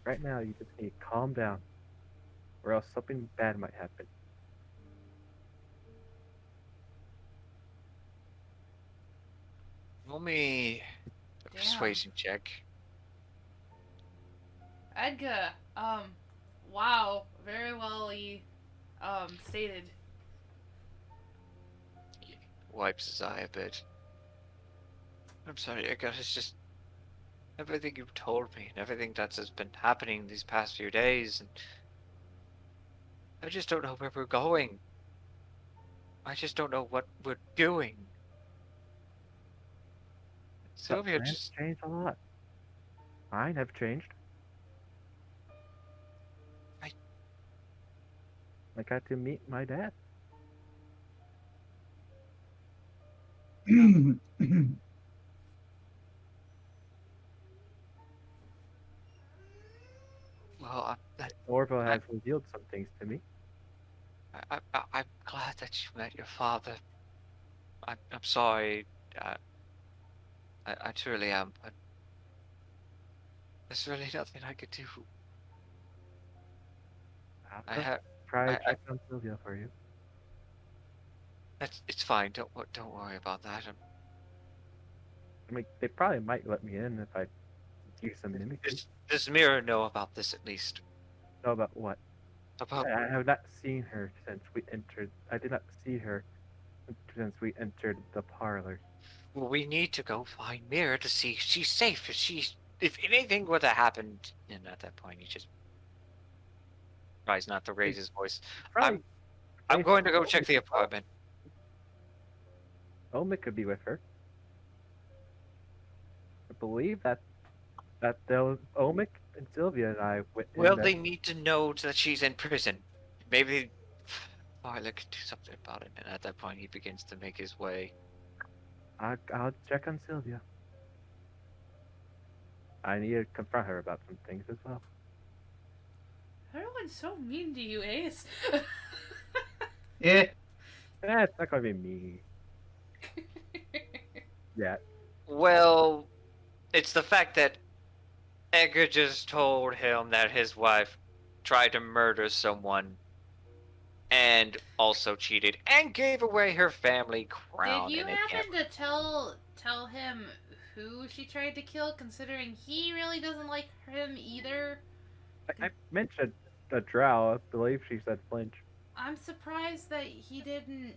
Right now, you just need to calm down, or else something bad might happen. Roll me a Damn. persuasion check. Edgar, wow, very well stated. He wipes his eye a bit. I'm sorry, Edgar. It's just everything you've told me and everything that's has been happening these past few days, and I just don't know where we're going. I just don't know what we're doing. Sylvia Plans just changed a lot. Mine have changed. I got to meet my dad. well, Orville has revealed some things to me. I'm glad that you met your father. I'm sorry. I truly am, but there's really nothing I could do. I I'll have. try I- to check on Sylvia for you. It's fine. Don't worry about that. I mean, they probably might let me in if I use some mimicry. Does Mira know about this at least? Know about what? About I have not seen her since we entered. I did not see her since we entered the parlor. well, we need to go find Mira to see if she's safe. If anything were to happen, and at that point he just tries not to raise his voice. Probably. I'm going to go check the apartment. Omic could be with her. I believe that those Omic and Sylvia and I went. in Well, that- they need to know that she's in prison. Maybe Violet could do something about it. And at that point, he begins to make his way. I'll check on Sylvia. I need to confront her about some things as well. Everyone's so mean to you, Ace. Eh, It's not gonna be me. Yeah. Well, it's the fact that Edgar just told him that his wife tried to murder someone and also cheated and gave away her family Did crown you in a happen camper. to tell him who she tried to kill, considering he really doesn't like him either? I mentioned the drow. I believe she said flinch. I'm surprised that he didn't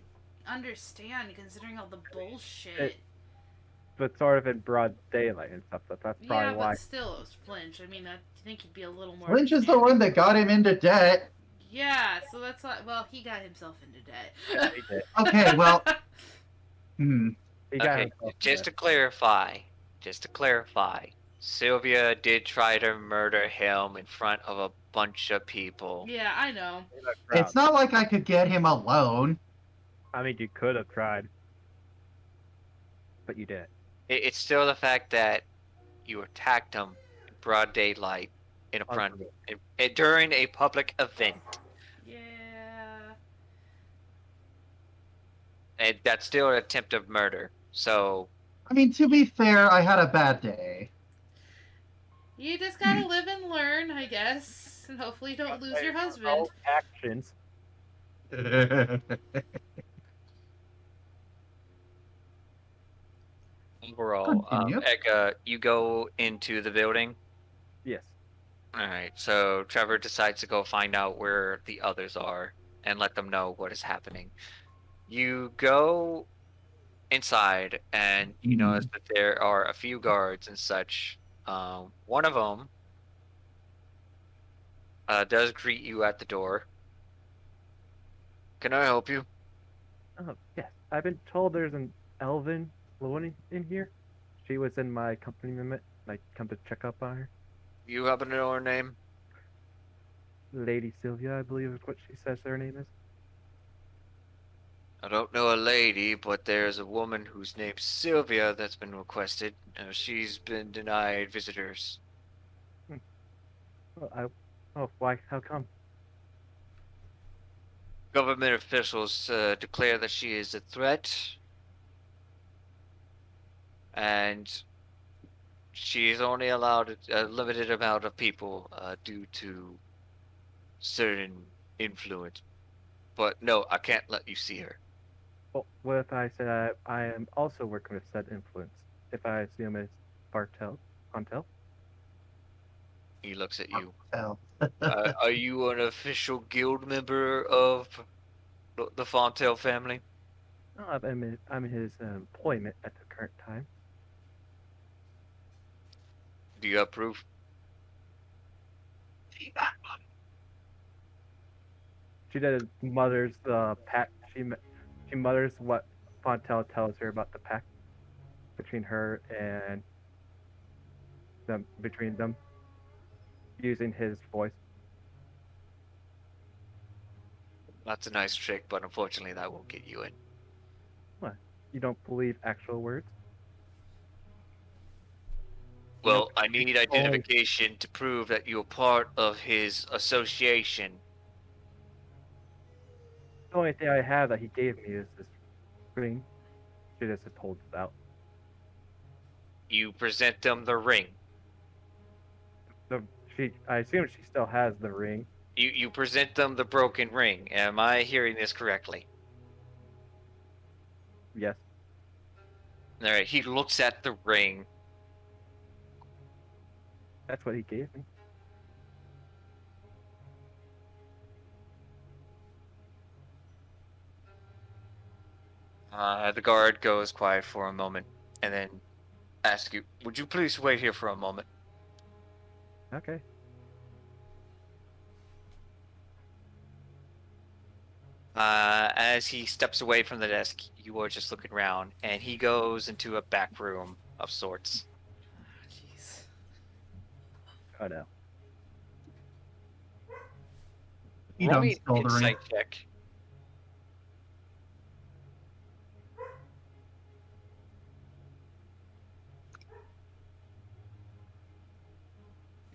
understand, considering all the bullshit. But sort of in broad daylight and stuff. So that's probably Yeah, why. but still, it was flinch. I mean, I think he'd be a little more. Lynch is the one that got him into debt. Yeah, so that's why. Well, he got himself into Yeah, debt. he did. Okay, well, hmm. He got Okay, himself just dead. to clarify, Sylvia did try to murder him in front of a bunch of people. Yeah, I know. In a crowd. It's not like I could get him alone. I mean, you could have tried, but you didn't. It's still the fact that you attacked him in broad daylight in a front during a public event, Yeah. and that's still an attempt of murder. So I mean, to be fair, I had a bad day. You just gotta live and learn, I guess. And hopefully you don't lose your husband. Actions. overall, Continue. Eka, you go into the building. Yes. All right, so Trevor decides to go find out where the others are and let them know what is happening. You go inside and you notice that there are a few guards and such. One of them does greet you at the door. Can I help you? Oh, yes. I've been told there's an elven woman in here. She was in my company limit. I come to check up on her. You happen to know her name? Lady Sylvia, I believe is what she says her name is. I don't know a lady, but there's a woman whose name's Sylvia that's been requested. She's been denied visitors. Why? How come? Government officials declare that she is a threat, and she's only allowed a limited amount of people due to certain influence. But no, I can't let you see her. Well, what if I said I am also working with said influence? If I assume it's Fontel? He looks at you. Hell. Are you an official guild member of the Fontaine family? No, I'm his employment at the current time. Do you have proof? She does mothers the pact. She mutters what Fontel tells her about the pact between her and them, using his voice. That's a nice trick, but unfortunately that won't get you in. What? You don't believe actual words? Well, I need identification to prove that you're part of his association. The only thing I have that he gave me is this ring. She just holds it out. You present them the ring. I assume she still has the ring. You present them the broken ring. Am I hearing this correctly? Yes. Alright, he looks at the ring. That's what he gave me. The guard goes quiet for a moment and then asks you, would you please wait here for a moment? Okay. As he steps away from the desk, you are just looking around, and he goes into a back room of sorts. Jeez. Oh no. You Roll don't me steal an the ring. insight check.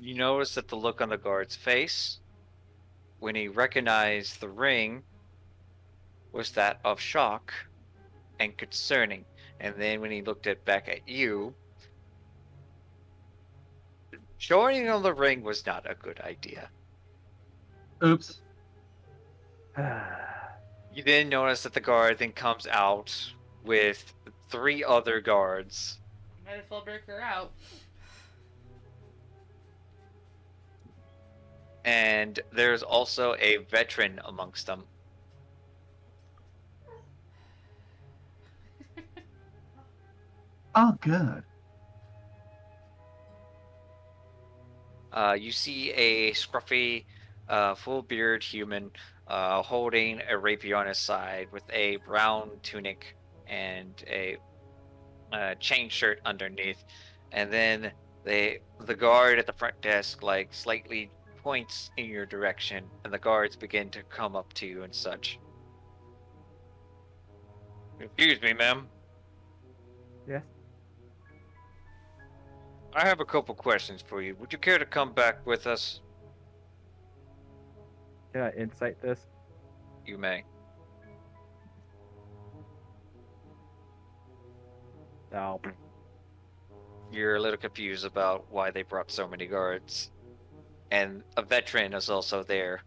You notice that the look on the guard's face when he recognized the ring was that of shock and concerning. And then when he looked back at you, showing him the ring was not a good idea. Oops. You then notice that the guard then comes out with 3 other guards. Might as well break her out. And there's also a veteran amongst them. Oh, good. You see a scruffy, full beard human holding a rapier on his side with a brown tunic and a chain shirt underneath. And then the guard at the front desk like slightly points in your direction, and the guards begin to come up to you and such. Excuse me, ma'am. Yes. I have a couple questions for you. Would you care to come back with us? Can I insight this? You may. No. You're a little confused about why they brought so many guards. And a veteran is also there.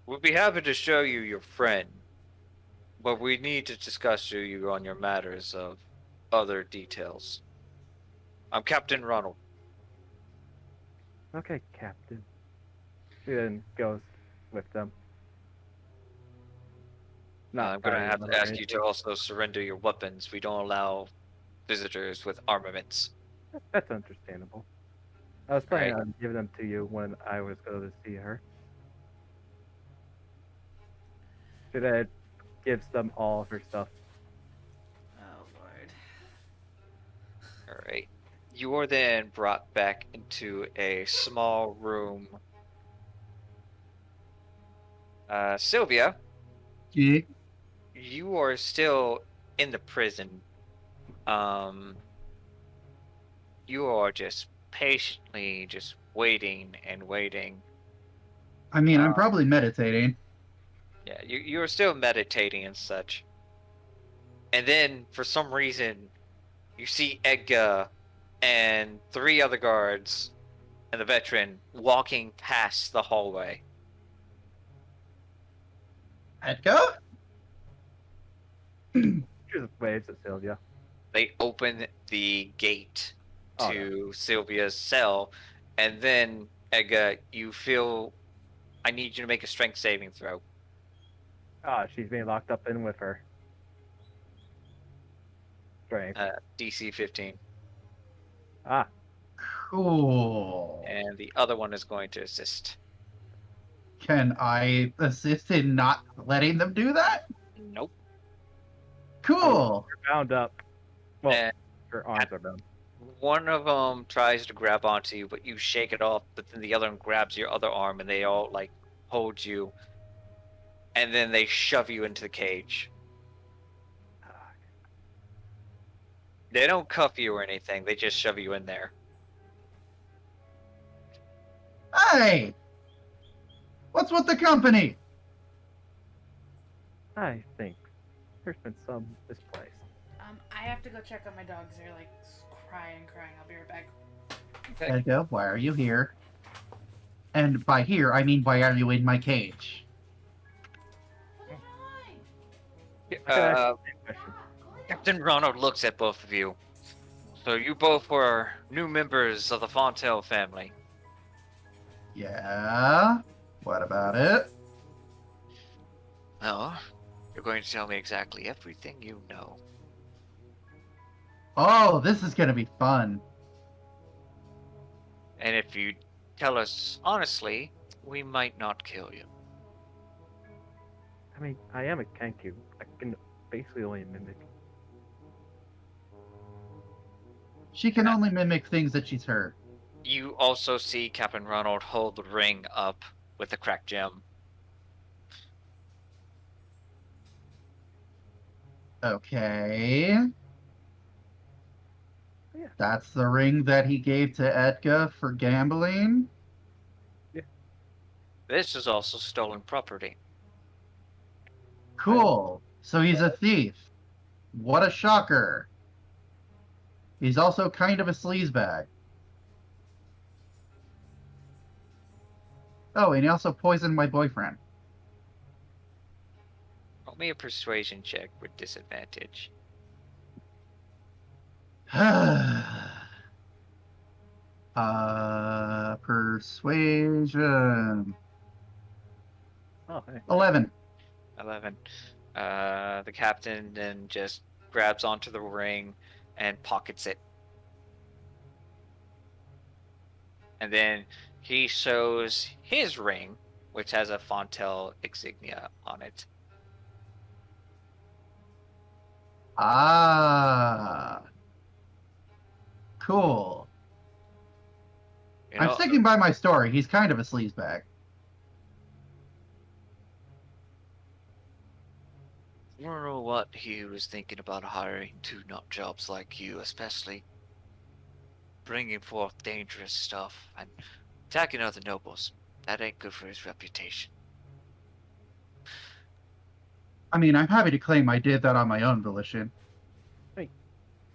We'll be happy to show you your friend, but we need to discuss you on your matters of other details. I'm Captain Ronald. Okay, Captain. He then goes with them. I'm going to firing have them to or ask you anything. to also surrender your weapons. We don't allow visitors with armaments. That's understandable. I was planning Right. on giving them to you when I was going to see her. She then gives them all of her stuff. Oh, Lord. Alright. You are then brought back into a small room. Sylvia, Yeah. you are still in the prison. You are just patiently just waiting and waiting. I mean, I'm probably meditating. Yeah, you are still meditating and such. And then, for some reason, you see Edgar and 3 other guards and the veteran walking past the hallway. Edgar? She just waves at Sylvia. They open the gate Oh, to Sylvia's cell, and then, Edgar, you feel... I need you to make a strength saving throw. Ah, she's being locked up in with her. Strength. DC 15. Ah, Cool. And the other one is going to assist. Can I assist in not letting them do that? Nope. Cool. you're bound up. Well, And her arms are bound. one of them tries to grab onto you, but you shake it off, but then the other one grabs your other arm, and they all, like, hold you. And then they shove you into the cage. They don't cuff you or anything, they just shove you in there. Hey! What's with the company? I think there's been some misplaced. I have to go check on my dogs. They're like crying. I'll be right back. Okay. Edgar, why are you here? And by here, I mean, why are you in my cage? Captain Ronald looks at both of you. So you both were new members of the Fontaine family. Yeah? What about it? Oh, you're going to tell me exactly everything you know. Oh, this is gonna be fun. And if you tell us honestly, we might not kill you. I mean, I am a Kenku. I can basically only mimic. She can only mimic things that she's heard. You also see Captain Ronald hold the ring up with the cracked gem. Okay. Yeah. That's the ring that he gave to Edgar for gambling? This is also stolen property. Cool. So he's a thief. What a shocker. He's also kind of a sleazebag. Oh, and he also poisoned my boyfriend. Roll me a persuasion check with disadvantage. Persuasion. Oh, hey. 11. 11. The captain then just grabs onto the ring and pockets it. And then he shows his ring, which has a Fontel insignia on it. Ah. Cool. You I'm know, sticking by my story. He's kind of a sleazebag. I don't know what he was thinking about hiring two nut jobs like you, especially bringing forth dangerous stuff and attacking other nobles. That ain't good for his reputation. I mean, I'm happy to claim I did that on my own volition.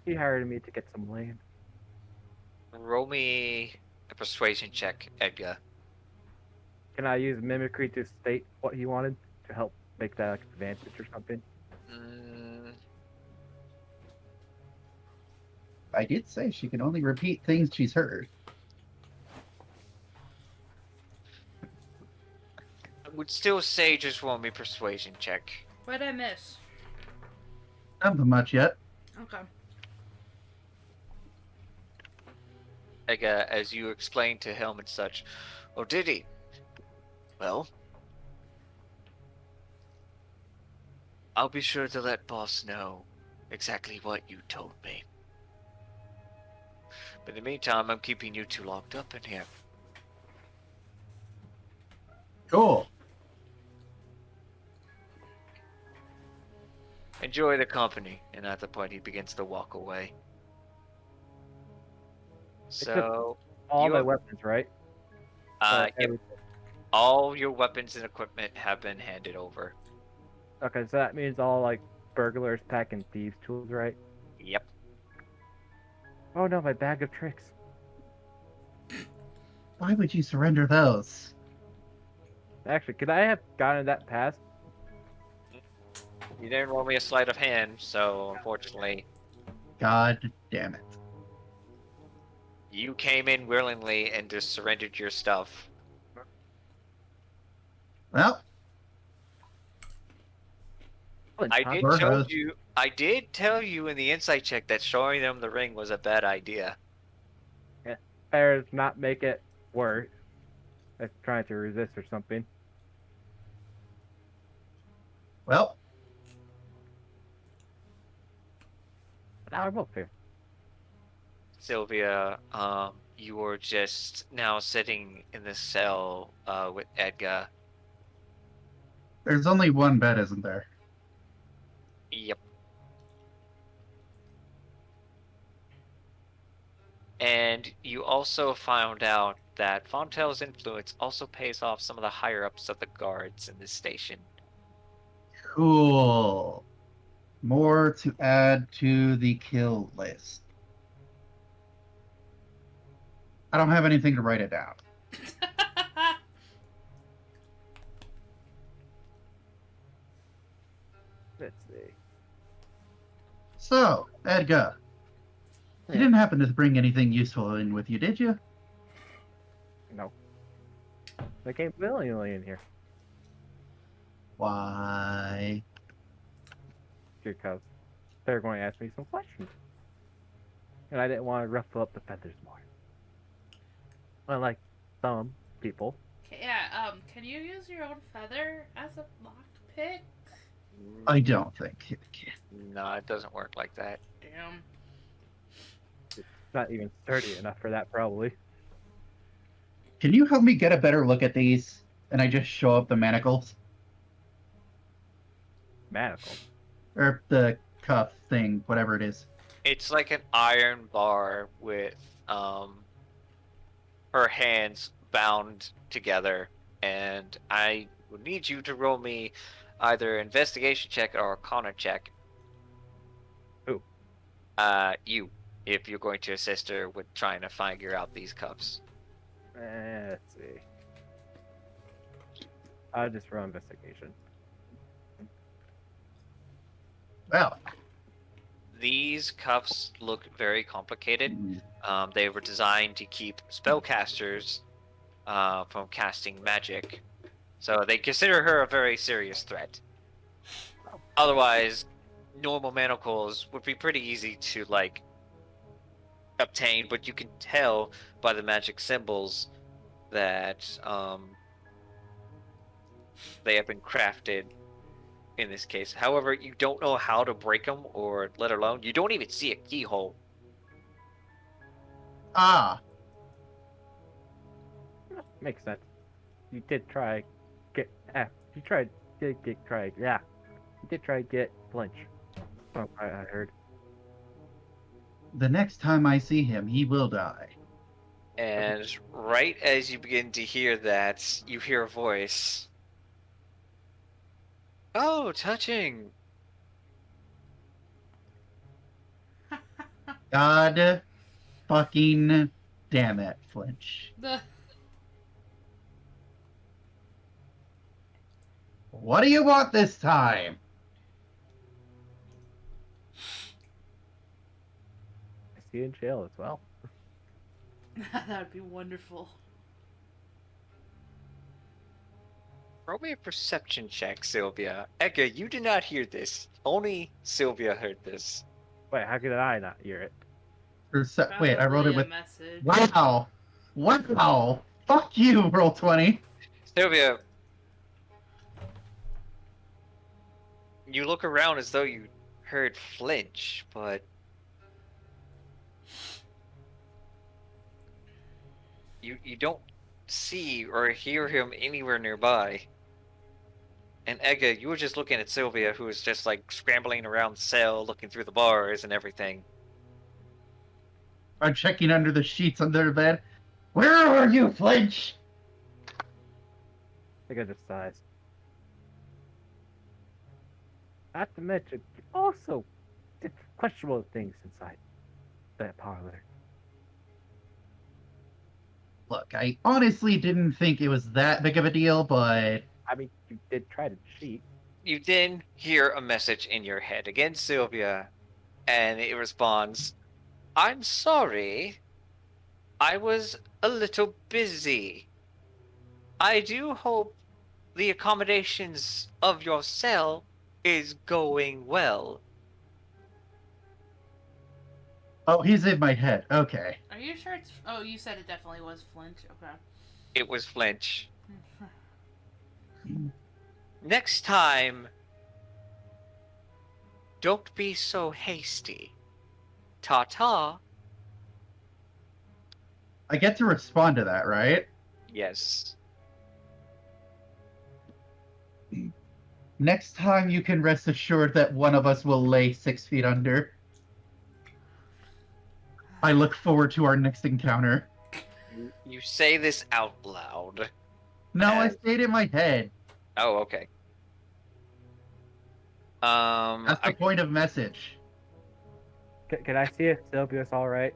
He hired me to get some land. Roll me a persuasion check, Edgar. Can I use mimicry to state what he wanted to help make that advantage or something? I did say she can only repeat things she's heard. I would still say just roll me a persuasion check. What'd I miss? Nothing much yet. Okay. Edgar, as you explained to him and such. Oh, did he? Well, I'll be sure to let boss know exactly what you told me. But in the meantime, I'm keeping you two locked up in here. Cool. Enjoy the company. And at the point, he begins to walk away. So, All you my have- weapons, right? yep, Everything. all your weapons and equipment have been handed over. Okay, so that means all like burglars packing thieves' tools, right? Yep. Oh no, my bag of tricks. Why would you surrender those? Actually, could I have gotten that pass? You didn't roll me a sleight of hand, so unfortunately, God damn it. you came in willingly and just surrendered your stuff. Well, I did Burgos. tell you in the insight check that showing them the ring was a bad idea. Better not make it worse. Like trying to resist or something. Well, Now we're both here. Sylvia, you are just now sitting in the cell with Edgar. there's only one bed, isn't there? Yep. And you also found out that Fontel's influence also pays off some of the higher-ups of the guards in this station. Cool. More to add to the kill list. I don't have anything to write it down. Let's see. So, Edgar, you didn't happen to bring anything useful in with you, did you? No. I came willingly in here Why? because they're going to ask me some questions. And I didn't want to ruffle up the feathers more. Unlike some people. Yeah, can you use your own feather as a lockpick? I don't think. No, it doesn't work like that. Damn. Not even sturdy enough for that, probably. Can you help me get a better look at these? And I just show up the manacles? Manacle. Or the cuff thing, whatever it is. It's like an iron bar with her hands bound together, and I would need you to roll me either investigation check or arcana check. Who? You, if you're going to assist her with trying to figure out these cups. Let's see. I'll just roll investigation. Well, These cups look very complicated. They were designed to keep spellcasters from casting magic, so they consider her a very serious threat. Otherwise, normal manacles would be pretty easy to like obtain, but you can tell by the magic symbols that they have been crafted in this case. However, you don't know how to break them, or let alone, you don't even see a keyhole. Makes sense. You did try get. You tried. Did get tried. Yeah. You did try get flinch. Oh, I heard. the next time I see him, he will die. And right as you begin to hear that, you hear a voice. Oh, touching. God fucking damn it, Flinch. What do you want this time? I see you in jail as well. That would be wonderful. Roll me a perception check, Sylvia. Edgar, you did not hear this. Only Sylvia heard this. Wait, how could I not hear it? Wait, I rolled it Probably a with. message. Wow! Wow! Fuck you, roll 20. Sylvia, you look around as though you heard flinch, but you don't see or hear him anywhere nearby. And Edgar, you were just looking at Sylvia, who was just like scrambling around the cell, looking through the bars and everything. I'm checking under the sheets under the bed. Where are you, Flinch? I think I just sighs. Not to mention, you also did questionable things inside that parlor. Look, I honestly didn't think it was that big of a deal, but I mean, you did try to cheat. You then hear a message in your head again, Sylvia, and it responds, I'm sorry. I was a little busy. I do hope the accommodations of your cell is going well. oh, he's in my head. Okay. Are you sure it's... Oh, you said it definitely was Flint. Okay. It was Flinch. Next time, don't be so hasty. Ta-ta. I get to respond to that, right? Yes. Next time you can rest assured that one of us will lay 6 feet under. I look forward to our next encounter. You say this out loud. No, I As- stayed in my head. Oh, okay. That's the I, point of message. Can I see if Sylvia's alright?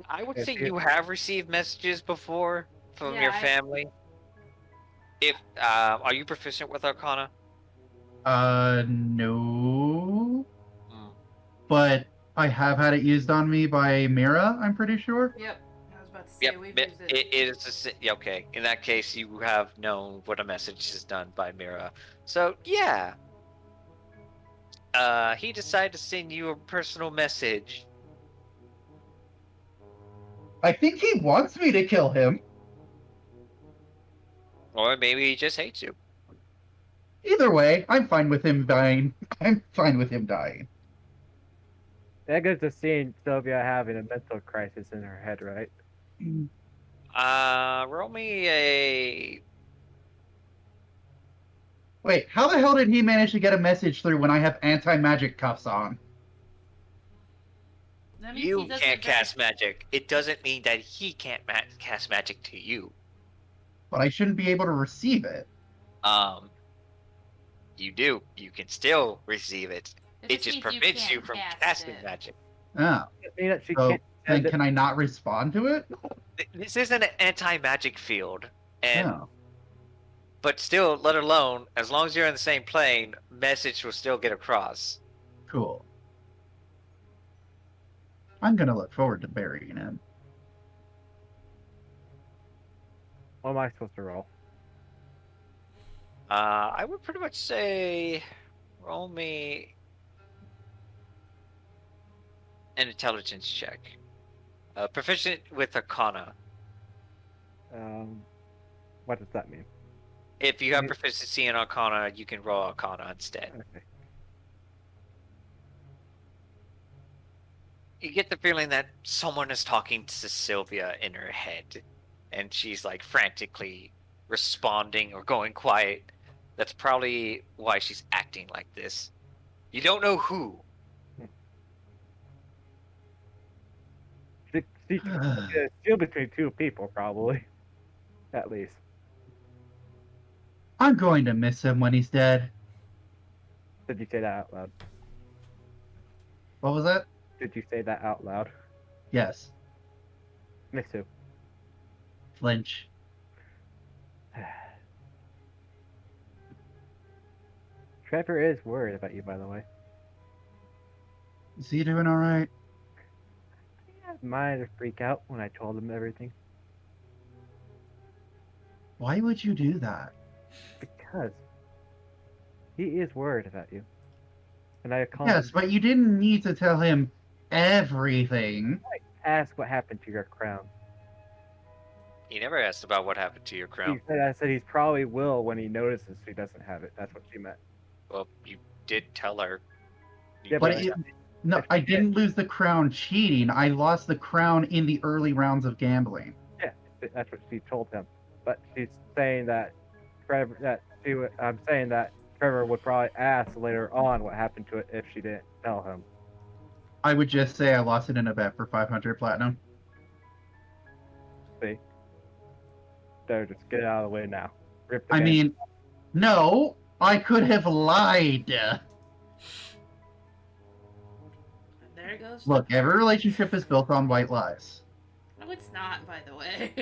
I would If say you- you have received messages before from Yeah, your I- family. If are you proficient with Arcana? No. Hmm. But I have had it used on me by Mira, I'm pretty sure. Yep. I was about to say, Yep, we've it, used it. it is okay. In that case, you have known what a message is done by Mira. So yeah, he decided to send you a personal message. I think he wants me to kill him. Or maybe he just hates you. Either way, I'm fine with him dying. I'm fine with him dying. That goes to seeing Sylvia having a mental crisis in her head, right? Roll me a. Wait, how the hell did he manage to get a message through when I have anti-magic cuffs on? That means he You does can't it very- cast magic. It doesn't mean that he can't cast magic to you. But I shouldn't be able to receive it. You do. You can still receive it. It just means prevents you can't from cast casting it. magic. Oh. I mean that she So can't then send it. can I not respond to it? This isn't an anti-magic field, and Oh. but still, let alone as long as you're in the same plane, message will still get across. Cool. I'm gonna look forward to burying him. What am I supposed to roll? I would pretty much say, roll me an intelligence check. Proficient with Arcana. What does that mean? If you have proficiency in Arcana, you can roll Arcana instead. Okay. You get the feeling that someone is talking to Sylvia in her head, and she's like frantically responding or going quiet. That's probably why she's acting like this. You don't know who. She's still between two people, probably. At least. I'm going to miss him when he's dead. Did you say that out loud? What was that? Did you say that out loud? Yes. Miss who? Flinch. Trevor is worried about you, by the way. Is he doing alright? Mine to freak out when I told him everything. Why would you do that? Because he is worried about you. And I called Yes, him but you didn't need to tell him everything. to ask what happened to your crown. He never asked about what happened to your crown. I said he's probably will when he notices he doesn't have it. That's what she meant. Well, you did tell her. Yeah, But but it, no, I didn't lose the crown cheating. I lost the crown in the early rounds of gambling. yeah, that's what she told him. But she's saying that Trevor, I'm saying that Trevor would probably ask later on what happened to it if she didn't tell him. I would just say I lost it in a bet for 500 platinum. See? So just get it out of the way now. Rip the I band- mean, no, I could have lied. There it goes. Look, every relationship is built on white lies. No, it's not, by the way.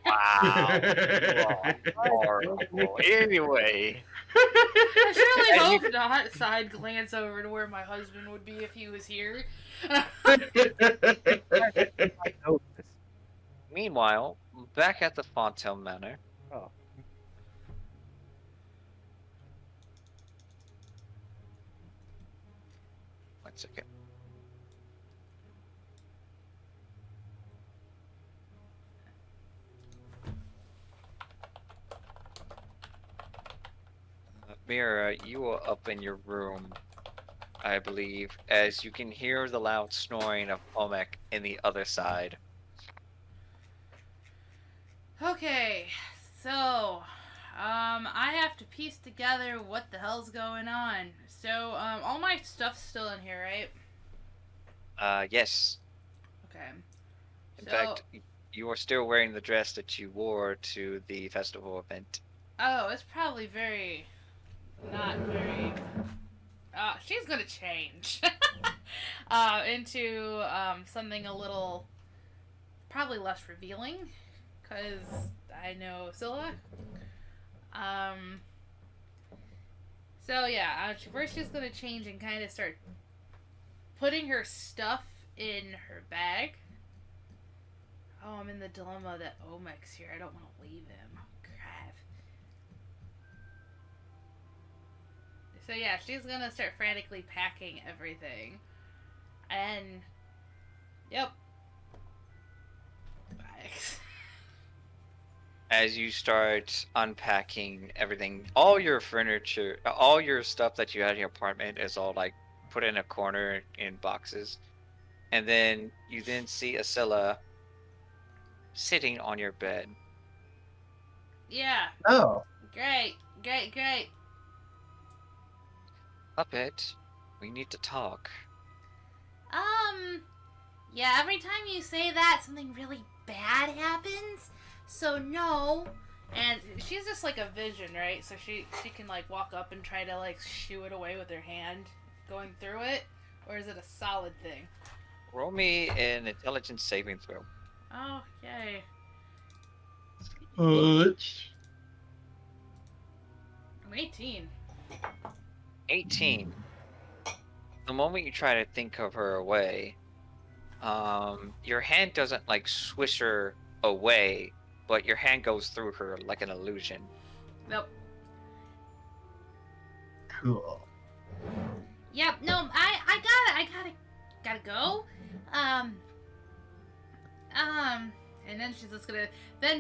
Wow. Horrible. Anyway, I surely And you- hope not. Side glance over to where my husband would be if he was here. I know this. meanwhile, back at the Fontaine Manor. Oh. One second. Mira, you are up in your room, I believe, as you can hear the loud snoring of Omek in the other side. Okay, so, I have to piece together what the hell's going on. So, all my stuff's still in here, right? Yes. Okay. In So- fact, you are still wearing the dress that you wore to the festival event. Oh, it's probably very, not very. She's gonna change into something a little, probably less revealing, cause I know Scylla. So yeah, first she's gonna change and kind of start putting her stuff in her bag. Oh, I'm in the dilemma that Omek's here. I don't want to leave him. Crap. So yeah, she's gonna start frantically packing everything. And yep. As you start unpacking everything, all your furniture, all your stuff that you had in your apartment is all like put in a corner in boxes. And then you then see Asilla sitting on your bed. Yeah, Oh, great. Puppet, we need to talk. Yeah, every time you say that, something really bad happens. So no. And she's just like a vision, right? So she can like walk up and try to like shoo it away with her hand going through it, or is it a solid thing? Roll me an intelligence saving throw. Oh, yay. Uh, I'm 18. 18. The moment you try to think of her away, your hand doesn't like swish her away, but your hand goes through her like an illusion. Nope. Cool. Yep, no, I gotta go. And then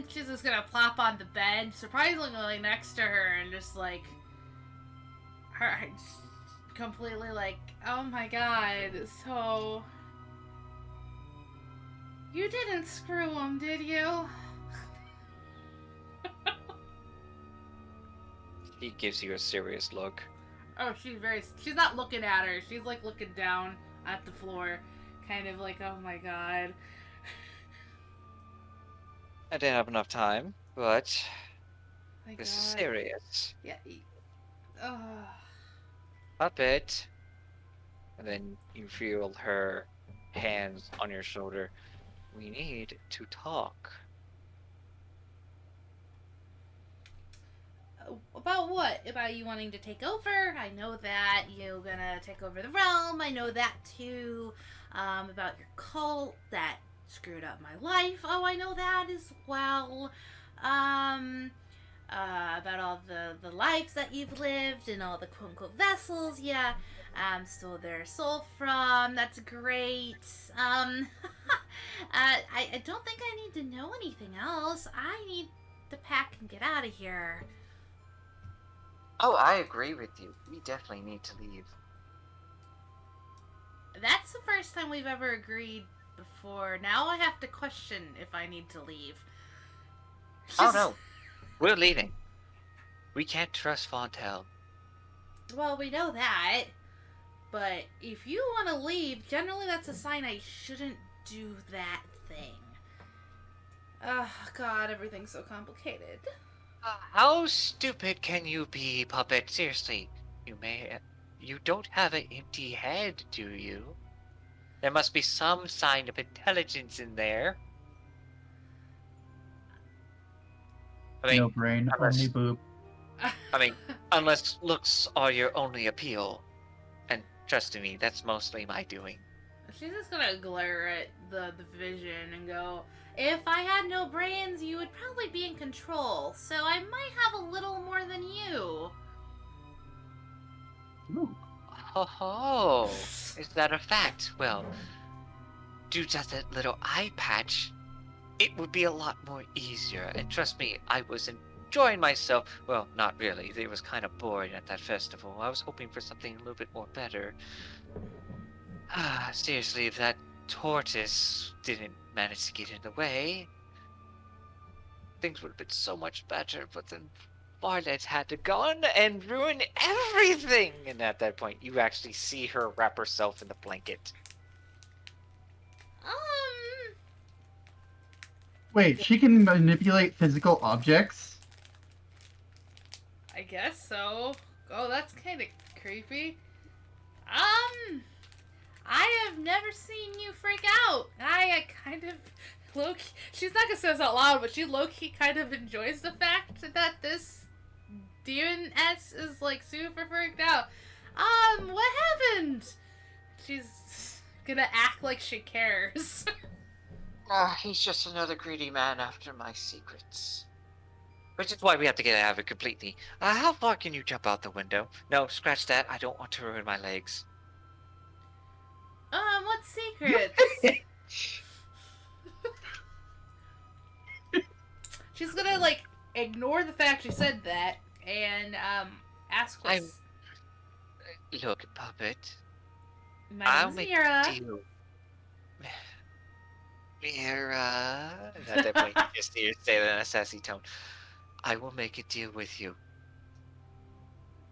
she's just gonna plop on the bed, surprisingly like next to her, and just like her just completely like, oh my god, so you didn't screw him, did you? He gives you a serious look. Oh, she's not looking at her. She's like looking down at the floor, kind of like, oh my god. I didn't have enough time, but My this god. is serious. Yeah. Oh. Puppet. And then you feel her hands on your shoulder. We need to talk. About what? About you wanting to take over? I know that you're gonna take over the realm. I know that too. About your cult that screwed up my life. Oh, I know that as well. About all the lives that you've lived and all the quote unquote vessels. Yeah, stole their soul from. That's great. I don't think I need to know anything else. I need to pack and get out of here. Oh, I agree with you. We definitely need to leave. That's the first time we've ever agreed before. Now I have to question if I need to leave. Oh no, we're leaving. We can't trust Fontel. Well, we know that. But if you want to leave, generally that's a sign I shouldn't do that thing. Oh, God, everything's so complicated. How stupid can you be, Puppet? Seriously, you don't have an empty head, do you? There must be some sign of intelligence in there. I mean, No brain, unless- only boob. unless looks are your only appeal. And trust me, that's mostly my doing. She's just gonna glare at the vision and go, if I had no brains, you would probably be in control, so I might have a little more than you. Ooh. Oh, is that a fact? Well, due to that little eye patch, it would be a lot more easier. And trust me, I was enjoying myself. Well, not really. It was kind of boring at that festival. I was hoping for something a little bit more better. Seriously, if that tortoise didn't manage to get in the way, things would have been so much better. But then Barlet had to go on and ruin everything. And at that point, you actually see her wrap herself in the blanket. Wait, she can manipulate physical objects? I guess so. Oh, that's kind of creepy. I have never seen you freak out. I kind of low-key, she's not gonna say this out loud, but she low-key kind of enjoys the fact that this Jyinxx is like super freaked out. What happened? She's gonna act like she cares. He's just another greedy man after my secrets. Which is why we have to get out of it completely. How far can you jump out the window? No, scratch that. I don't want to ruin my legs. What secrets? She's gonna like ignore the fact she said that and ask what's... Look, Puppet. My name's Mira. Deal. Mira. At that point, you just hear say it in a sassy tone. I will make a deal with you.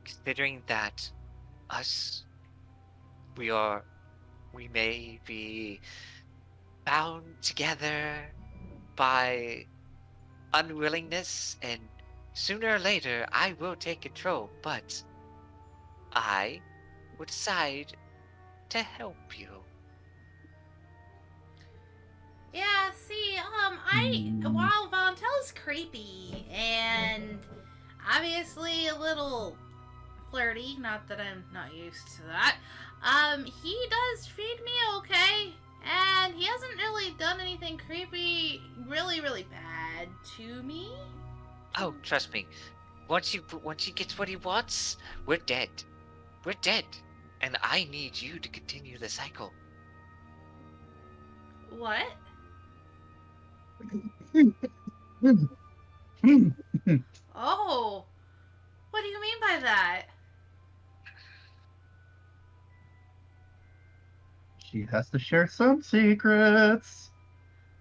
Considering that we may be bound together by unwillingness, and sooner or later I will take control, but I will decide to help you. Yeah, see, while Vontel's creepy and obviously a little flirty, not that I'm not used to that, he does treat me okay, and he hasn't really done anything creepy really, really bad to me. Oh, trust me. Once he gets what he wants, we're dead. We're dead. And I need you to continue the cycle. What? Oh, what do you mean by that? She has to share some secrets.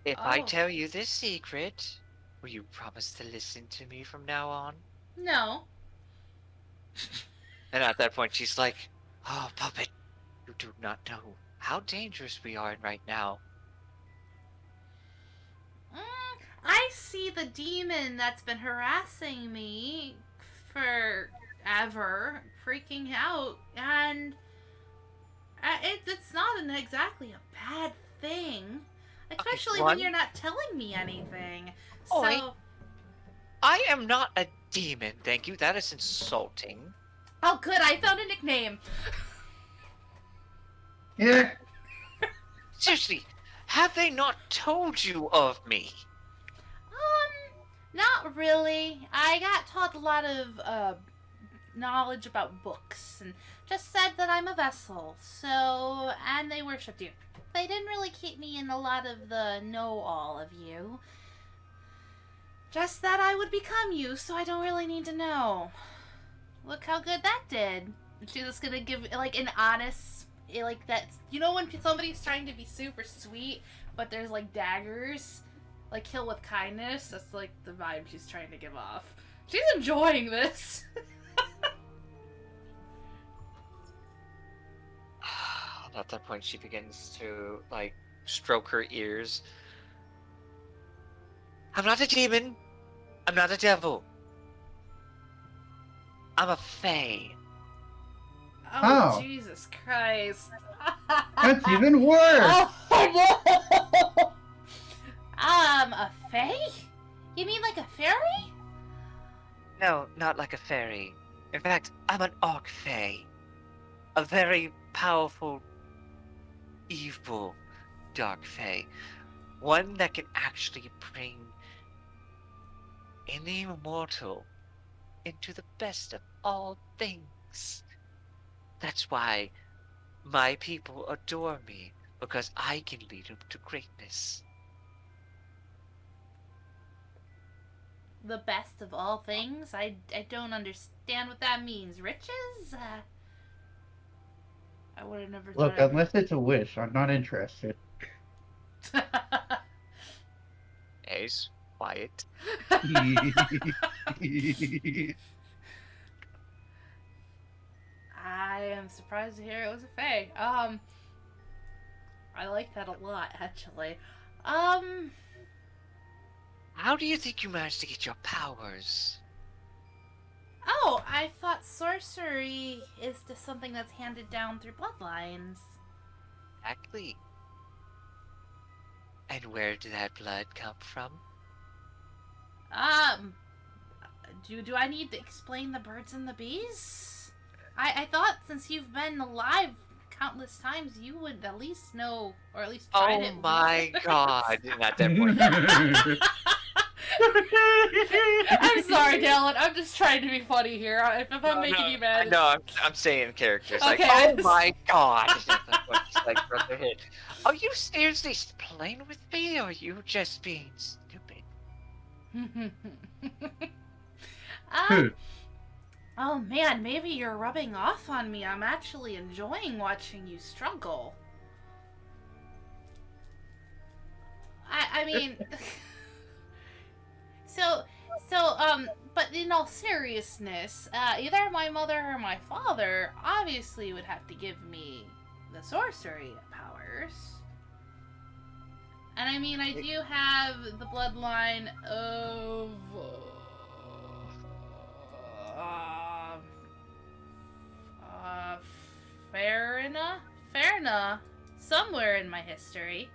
If I Oh. tell you this secret, will you promise to listen to me from now on? No. And at that point, she's like, "Oh, puppet, you do not know how dangerous we are right now." I see the demon that's been harassing me forever freaking out, and it's not exactly a bad thing. Especially when you're not telling me anything. Oi. So. I am not a demon, thank you. That is insulting. Oh, good, I found a nickname. Yeah. Seriously, have they not told you of me? Not really. I got taught a lot of knowledge about books and just said that I'm a vessel. So, and they worshipped you. They didn't really keep me in a lot of the know-all of you. Just that I would become you, so I don't really need to know. Look how good that did. She's just gonna give, like, an honest, like, that's, you know when somebody's trying to be super sweet, but there's, like, daggers? Like, kill with kindness? That's, like, the vibe she's trying to give off. She's enjoying this. At that point, she begins to, like, stroke her ears. I'm not a demon. I'm not a devil. I'm a fae. Oh, Oh. Jesus Christ. That's even worse. Oh, no! A fae? You mean like a fairy? No, not like a fairy. In fact, I'm an arc fae. A very powerful, evil, dark fae. One that can actually bring any immortal into the best of all things. That's why my people adore me, because I can lead them to greatness. The best of all things? I don't understand what that means. Riches? I would have never Look, thought. unless it's a wish, I'm not interested. Ace, quiet. I am surprised to hear it was a fae. I like that a lot, actually. How do you think you managed to get your powers? Oh, I thought sorcery is just something that's handed down through bloodlines. Exactly. And where did that blood come from? Do I need to explain the birds and the bees? I thought since you've been alive countless times, you would at least know, or at least try to. Oh my god! At that point. I'm sorry, Dallin. I'm just trying to be funny here. If I'm making you mad. No, I'm saying characters. Okay, like, oh my god! Just like rub their head. Are you seriously playing with me, or are you just being stupid? Oh man, maybe you're rubbing off on me. I'm actually enjoying watching you struggle. I mean, but in all seriousness, either my mother or my father obviously would have to give me the sorcery powers. And I mean, I do have the bloodline of uh, Farina, somewhere in my history.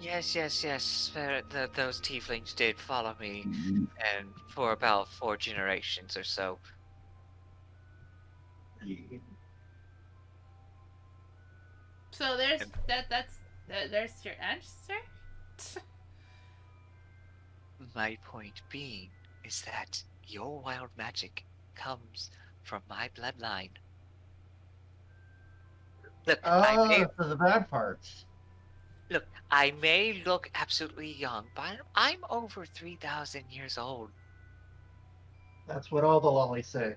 Yes, yes, yes. Those tieflings did follow me, and for about 4 generations or so. So there's And there's your ancestor. my point being is that your wild magic comes from my bloodline. Look, For the bad parts. I may look absolutely young, but I'm over 3,000 years old. That's what all the lollies say.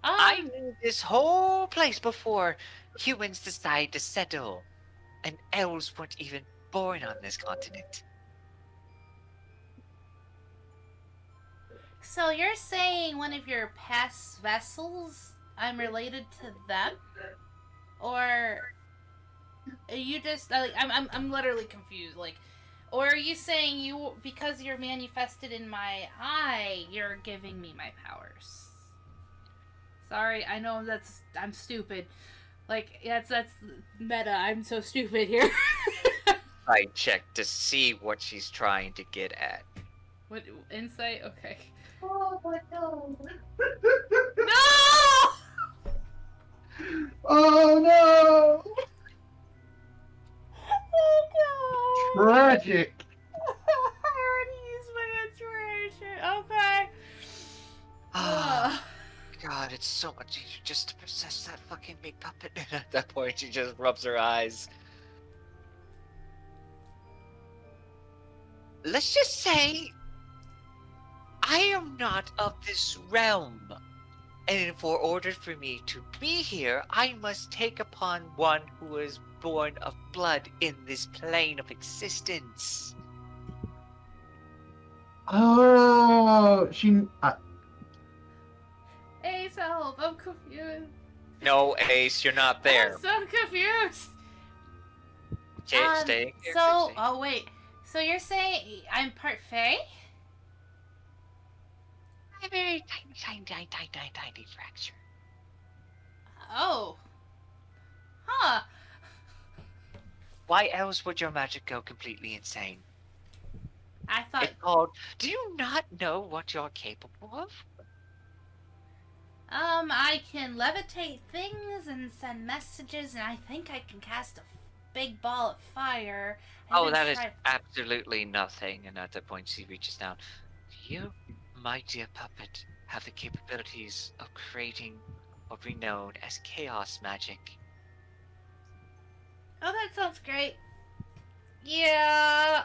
I knew this whole place before humans decided to settle, and elves weren't even born on this continent. So you're saying one of your past vessels, I'm related to them? Or are you just like I'm literally confused. Like, or are you saying you because you're manifested in my eye, you're giving me my powers? Sorry, I know I'm stupid. Like that's meta. I'm so stupid here. I checked to see what she's trying to get at. What insight? Okay. Oh my god. No! Oh no! Oh god! Tragic. I already used my inspiration. Okay. Ah, God, it's so much easier just to possess that fucking big puppet. And at that point, she just rubs her eyes. Let's just say, I am not of this realm. And for order for me to be here, I must take upon one who is born of blood in this plane of existence. Oh, Ace, help! I'm confused. No, Ace, you're not there. I'm so confused. Stay here. So, Stay. oh wait. So you're saying I'm part Fae? A very tiny fracture. Oh. Huh. Why else would your magic go completely insane? I thought It's called, do you not know what you're capable of? I can levitate things and send messages, and I think I can cast a big ball of fire. Oh, that is absolutely nothing. And at that point, she reaches down. You, my dear puppet, have the capabilities of creating what we know as chaos magic. Oh, that sounds great. Yeah,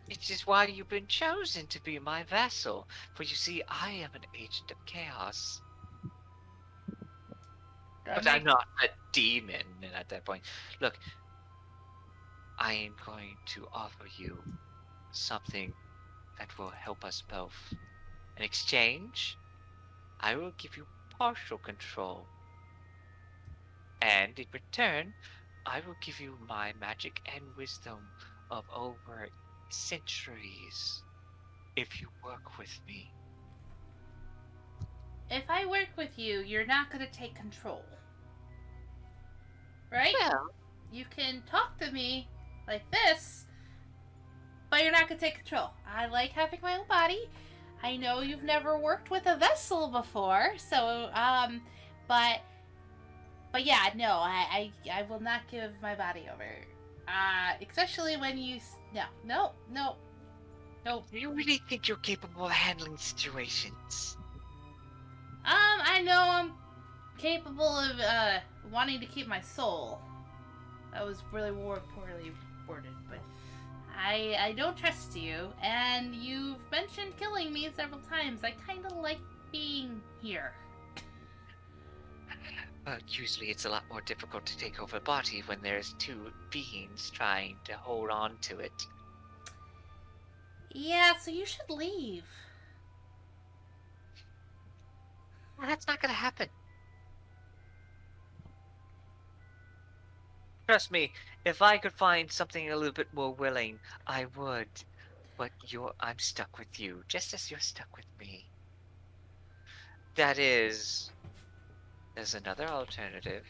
Which is why you've been chosen to be my vassal. For you see, I am an agent of chaos. But I'm not a demon. And at that point, look, I am going to offer you something that will help us both. In exchange, I will give you partial control. And in return, I will give you my magic and wisdom of over centuries if you work with me. if I work with you, you're not gonna take control. Right? Well, You can talk to me like this, but you're not gonna take control. I like having my own body. I know you've never worked with a vessel before, so but yeah, no, I will not give my body over. Especially when you no. do you really think you're capable of handling situations? I know I'm capable of wanting to keep my soul. That was really poorly worded, but I don't trust you, and you've mentioned killing me several times. I kind of like being here. Usually it's a lot more difficult to take over a body when there's two beings trying to hold on to it. Yeah, so you should leave. Well, that's not gonna happen. Trust me, if I could find something a little bit more willing, I would. But I'm stuck with you, just as you're stuck with me. That is, there's another alternative.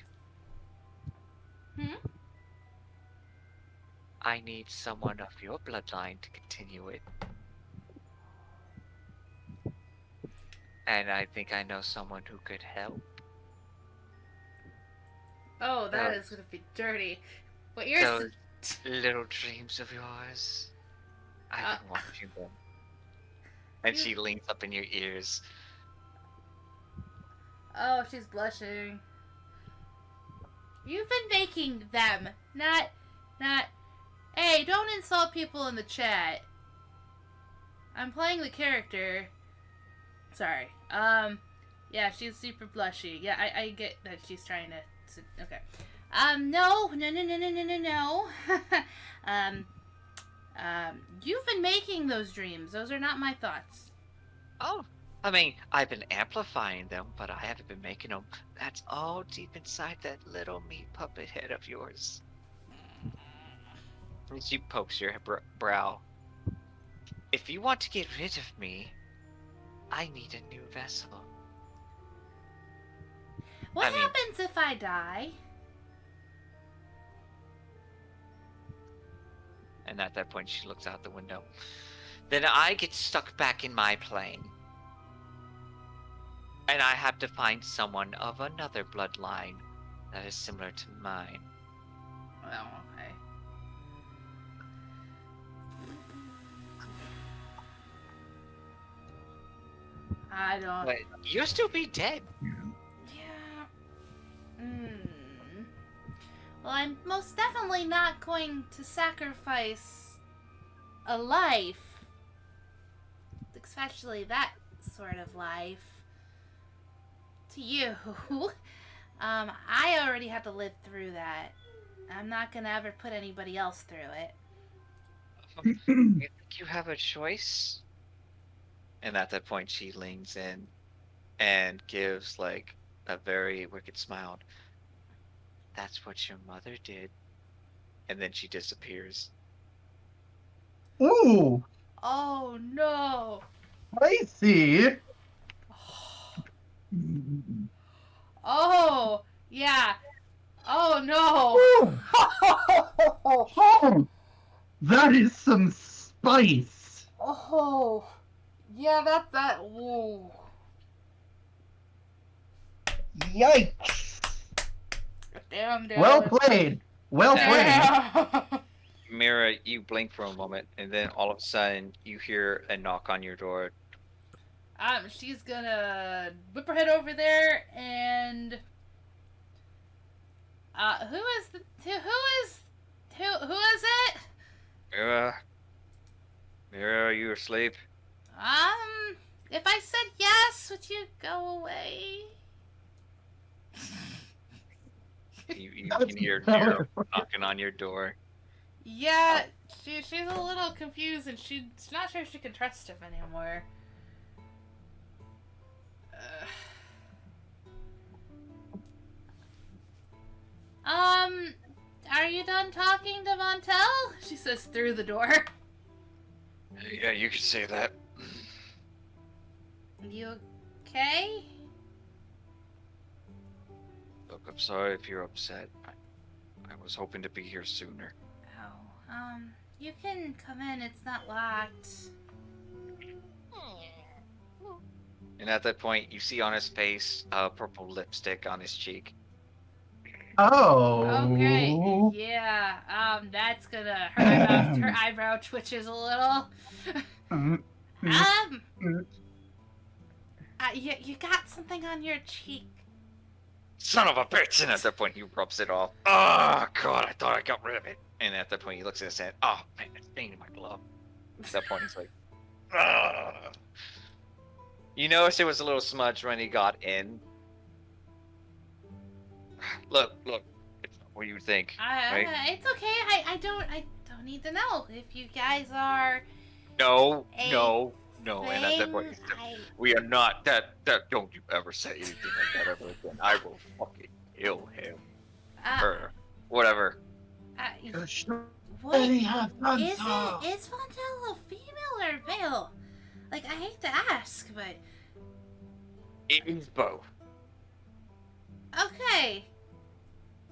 Hmm? I need someone of your bloodline to continue it. And I think I know someone who could help. Oh, that Those- is gonna be dirty. What you're Those little dreams of yours. I've been watching them. And she leans up in your ears. Oh, she's blushing. You've been making them, not. Hey, don't insult people in the chat. I'm playing the character. Sorry. Yeah, she's super blushy. Yeah, I get that she's trying to. Okay. No. You've been making those dreams. Those are not my thoughts. Oh, I mean, I've been amplifying them, but I haven't been making them. That's all deep inside that little meat puppet head of yours. And she pokes your brow. If you want to get rid of me, I need a new vessel. What happens if I die? And at that point, she looks out the window. Then I get stuck back in my plane. And I have to find someone of another bloodline that is similar to mine. Well, okay. I don't. But you'll still be dead. Yeah. Well, I'm most definitely not going to sacrifice a life. Especially that sort of life. To you. I already had to live through that. I'm not gonna ever put anybody else through it. You think you have a choice? And at that point, she leans in and gives like a very wicked smile. That's what your mother did. And then she disappears. Ooh, Oh no! I see. Oh yeah! Oh no! That is some spice. Oh yeah, that. Whoa! Yikes. Damn, damn. Well played. Well played. Damn. Mira, you blink for a moment, and then all of a sudden, you hear a knock on your door. She's gonna whip her head over there and who is it? Mira, are you asleep? If I said yes, would you go away? You can hear Mira knocking on your door. Yeah, she's a little confused and she's not sure she can trust him anymore. Are you done talking to Montel? She says through the door. Yeah, you could say that. You okay? Look, I'm sorry if you're upset. I was hoping to be here sooner. Oh, you can come in. It's not locked. And at that point, you see on his face purple lipstick on his cheek. Oh. Okay, yeah, that's gonna her eyebrow twitches a little. You got something on your cheek. Son of a bitch! And at that point, he rubs it off. Oh, God, I thought I got rid of it. And at that point, he looks at his hand. Oh, man, it's staying in my glove. At that point, he's like, ah. You notice it was a little smudge when he got in. Look, it's not what you think. Right? It's okay. I don't need to know if you guys are. No. Hey, And at that point, we are not. That. Don't you ever say anything like that ever again. I will fucking kill him. Or whatever. What They have done is so. it? Is Fontel a female or male? Like, I hate to ask, but It is both. okay.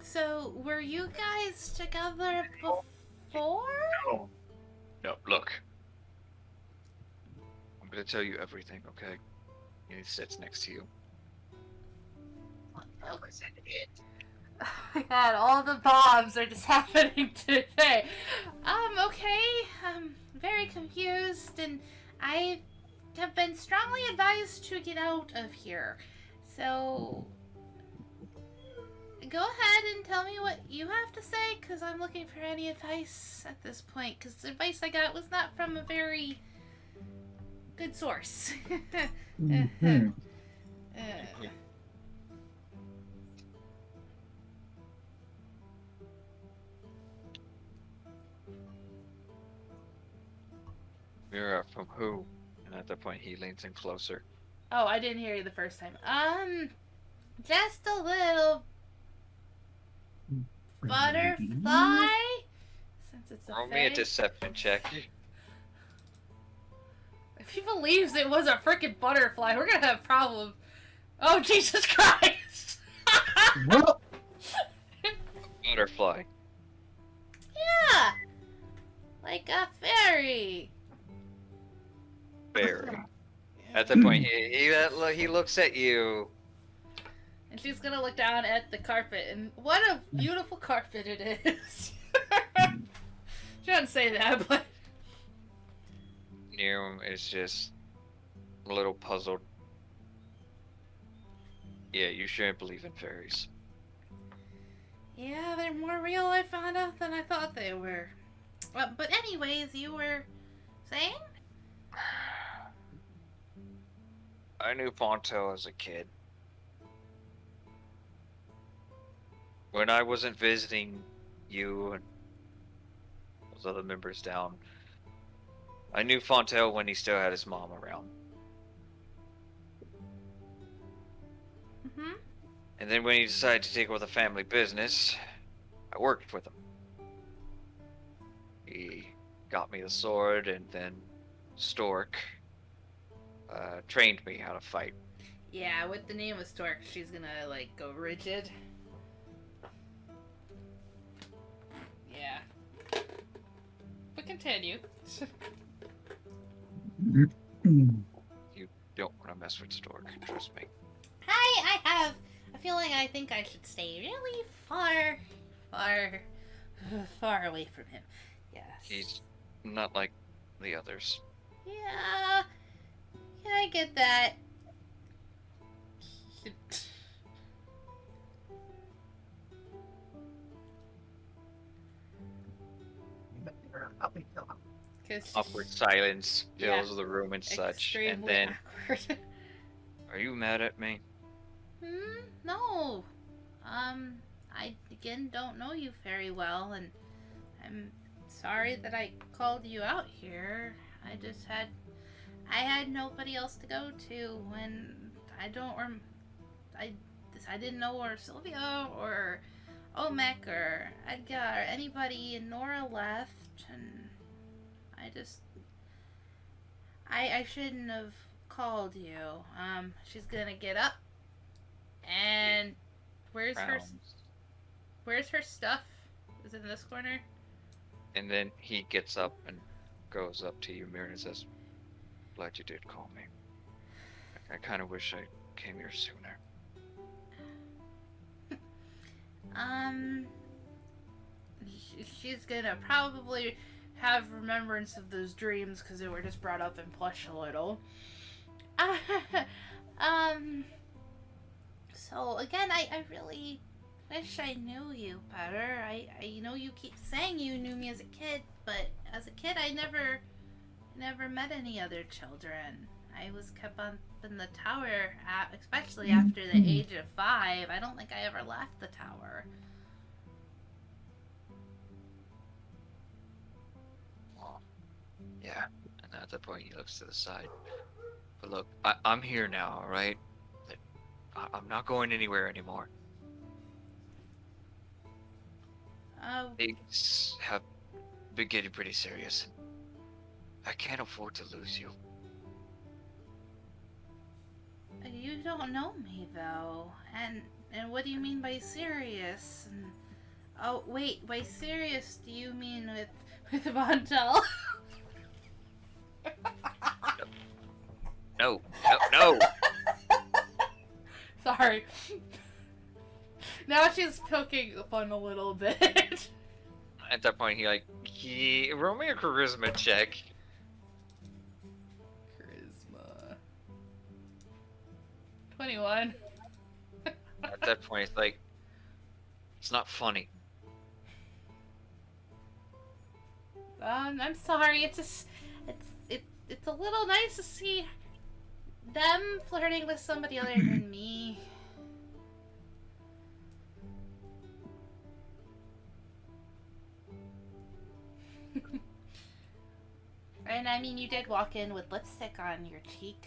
So, were you guys together before? No, look. I'm gonna tell you everything, okay? He sits next to you. Oh my god, all the bombs are just happening today. Okay. I'm very confused, and I have been strongly advised to get out of here. So, go ahead and tell me what you have to say, because I'm looking for any advice at this point, because the advice I got was not from a very good source. Mhm. You're from who? And at that point, he leans in closer. Oh, I didn't hear you the first time. Just a little butterfly? Since it's a Roll me a fae. deception check. If he believes it was a freaking butterfly, we're gonna have problems. Oh, Jesus Christ! What? Butterfly. Yeah! Like a fairy. Fairy. At that point, he looks at you. And she's gonna look down at the carpet, and what a beautiful carpet it is. She doesn't say that, but Near him is just a little puzzled. Yeah, you shouldn't believe in fairies. Yeah, they're more real, I found out, than I thought they were. But anyways, you were saying? I knew Fonto as a kid. When I wasn't visiting you and those other members down, I knew Fontel when he still had his mom around. Mm-hmm. And then when he decided to take over the family business, I worked with him. He got me the sword, and then Stork trained me how to fight. yeah, with the name of Stork, she's gonna like go rigid. Yeah. But continue. You don't want to mess with Stork, trust me. I have a feeling I think I should stay really far away from him. Yes. He's not like the others. Yeah, I get that. Awkward silence Yeah. fills the room and such. Extremely And then, awkward. are you mad at me? No. I again don't know you very well, and I'm sorry that I called you out here. I had nobody else to go to when I didn't know where Sylvia or Omek or Edgar or anybody and Nora left, and I shouldn't have called you. She's gonna get up, and where's her stuff? Is it in this corner? And then he gets up and goes up to you, Mirror, and says, "Glad you did call me. I kind of wish I came here sooner." She's gonna probably have remembrance of those dreams because they were just brought up in plush a little. So again, I really wish I knew you better. I know you keep saying you knew me as a kid, but as a kid, I never met any other children. I was kept up in the tower, especially after the age of 5. I don't think I ever left the tower. Well, yeah. And at that point, he looks to the side. But look, I'm here now, all right? I'm not going anywhere anymore. Things have been getting pretty serious. I can't afford to lose you. You don't know me though, and what do you mean by serious? And, oh wait, by serious do you mean with Vontel? No, no, no. Sorry. Now she's poking fun a little bit. At that point, roll me a charisma check. Charisma. 21. At that point, it's like, it's not funny. I'm sorry. It's just, it's a little nice to see them flirting with somebody other than me. And I mean, you did walk in with lipstick on your cheek.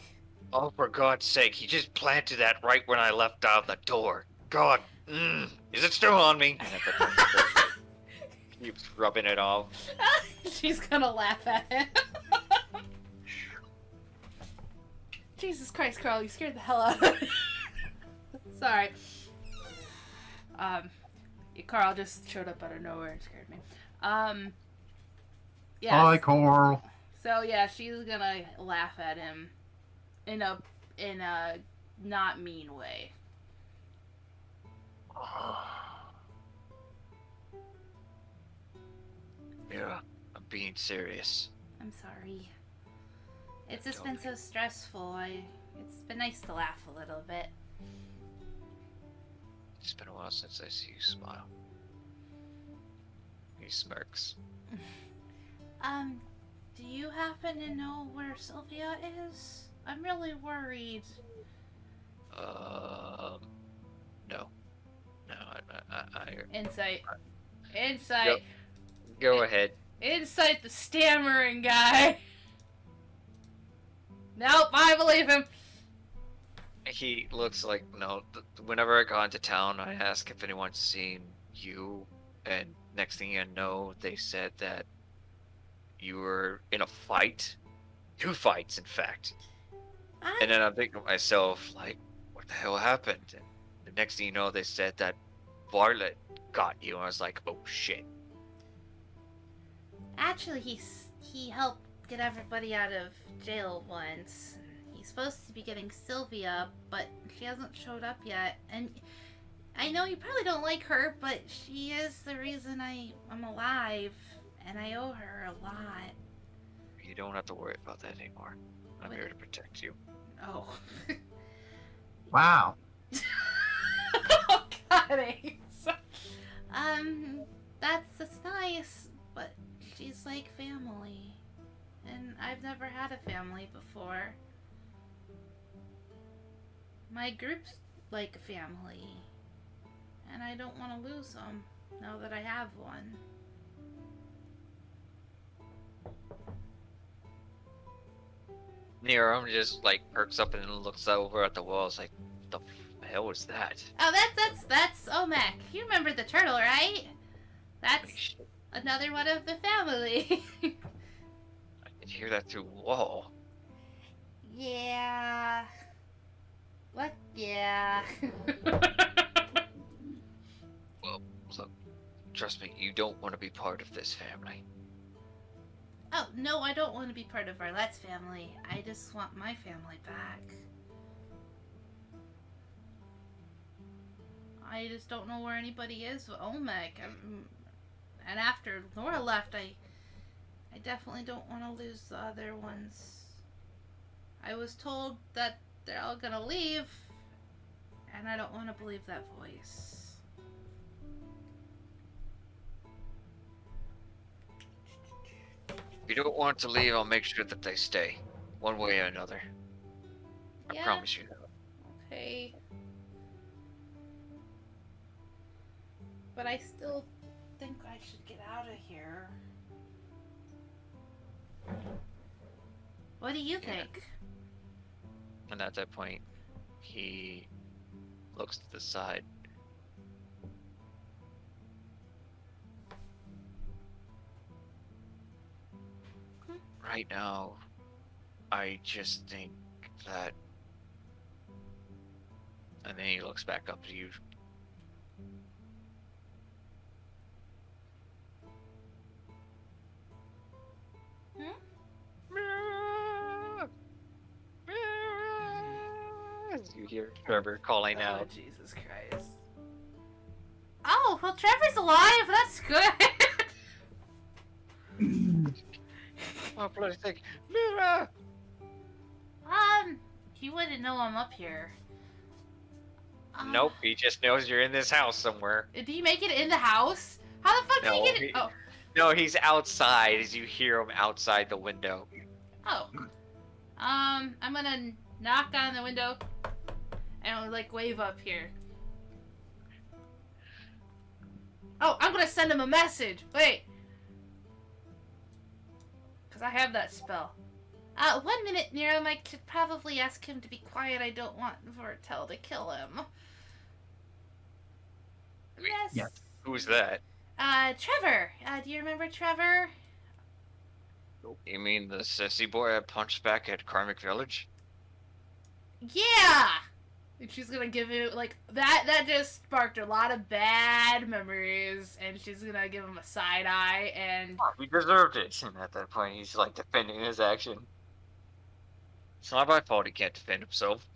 Oh, for God's sake, he just planted that right when I left out the door. God, is it still on me? And at that point, he keeps rubbing it off. She's gonna laugh at him. Jesus Christ, Carl, you scared the hell out of me. Sorry. Carl just showed up out of nowhere and scared me. Yeah. Hi, Carl. So yeah, she's gonna laugh at him in a not mean way. Yeah, I'm being serious. I'm sorry. It's just been so stressful. It's been nice to laugh a little bit. It's been a while since I see you smile. He smirks. Do you happen to know where Sylvia is? I'm really worried. No. No, I Insight. Insight. Go ahead. Insight the stammering guy. Nope, I believe him. He looks like, no, whenever I got into town, I asked if anyone's seen you, and next thing you know, they said that you were in a fight. 2 fights, in fact. And then I'm thinking to myself, like, what the hell happened? And the next thing you know, they said that Varlet got you, and I was like, oh shit. Actually, he helped get everybody out of jail once. He's supposed to be getting Sylvia, but she hasn't showed up yet. And I know you probably don't like her, but she is the reason I'm alive, and I owe her a lot. You don't have to worry about that anymore. I'm here to protect you. Oh. Wow. Oh, God, Ace. That's nice, but she's like family. And I've never had a family before. My group's like a family. And I don't want to lose them now that I have one. Nero just like perks up and looks over at the walls like, the hell was that? Oh, that's Omek. You remember the turtle, right? That's Shit. another one of the family. I can hear that through the wall. Yeah. What? Yeah. Well, look, trust me, you don't want to be part of this family. Oh, no, I don't want to be part of Arlette's family. I just want my family back. I just don't know where anybody is with Olmec. And after Laura left, I definitely don't want to lose the other ones. I was told that they're all gonna leave, and I don't want to believe that voice. If you don't want to leave, I'll make sure that they stay. One way or another. I Yeah. promise you that. Okay. But I still think I should get out of here. What do you think? And at that point, he looks to the side. right now, I just think that. And then he looks back up to you. You hear Trevor calling Oh, out. Jesus Christ. Oh, well, Trevor's alive. That's good. Oh, bloody thing. Mira! He wouldn't know I'm up here. Nope, he just knows you're in this house somewhere. Did he make it in the house? How the fuck did No, he get it? Oh. No, he's outside as you hear him outside the window. Oh. I'm gonna knock on the window and like wave up here. Oh, I'm gonna send him a message. Wait. Cause I have that spell. 1 minute, Nero. I should probably ask him to be quiet. I don't want Vortel to kill him. Yes. Yes. Who's that? Trevor. Do you remember Trevor? You mean the sissy boy I punched back at Karmic Village? Yeah! And she's gonna give him, like, that just sparked a lot of bad memories, and she's gonna give him a side eye, and... Oh, he deserved it. And at that point, he's like defending his action. It's not my fault he can't defend himself.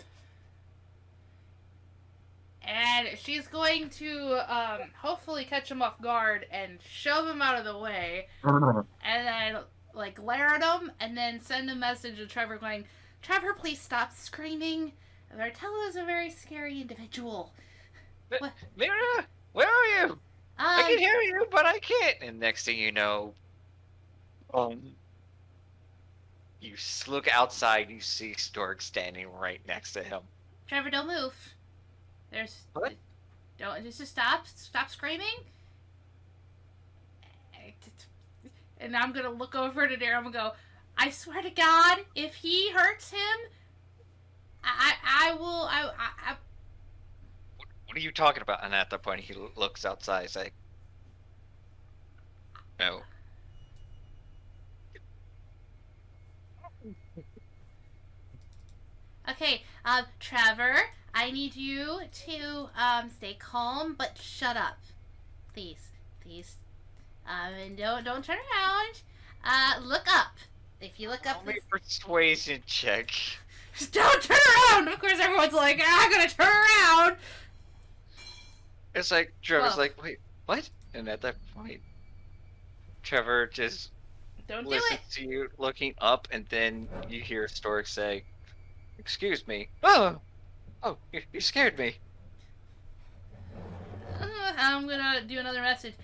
And she's going to, hopefully catch him off guard and shove him out of the way, and then, like, glare at him, and then send a message to Trevor going, Trevor, please stop screaming. Vartella is a very scary individual. Mira, where are you? I can hear you, but I can't. And next thing you know, you look outside and you see Stork standing right next to him. Trevor, don't move. There's... What? Don't... Just stop screaming. And I'm gonna look over to Daryl and go, I swear to God, if he hurts him, I will... What are you talking about? And at that point, he looks outside. He's like, no. Okay, Trevor, I need you to, stay calm, but shut up. Please. Please. And don't turn around. Look up. If you look up... Roll me a persuasion check. Don't turn around! Of course everyone's like, I'm gonna turn around! It's like, Trevor's Whoa. like, wait, what? And at that point, Trevor just Don't do listens it! to you looking up, and then you hear Stork say, excuse me. Oh, you scared me. I'm gonna do another message.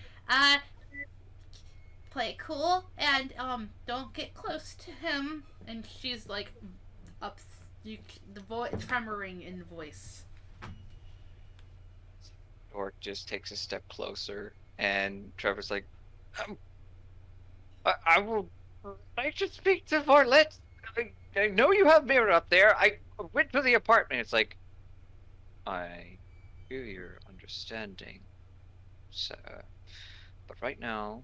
Play it cool, and, don't get close to him. And she's like, the voice, tremoring in voice. Stork just takes a step closer, and Trevor's like, I should speak to Varlet. I know you have Mirror up there. I went to the apartment. It's like, I hear your understanding, sir. But right now,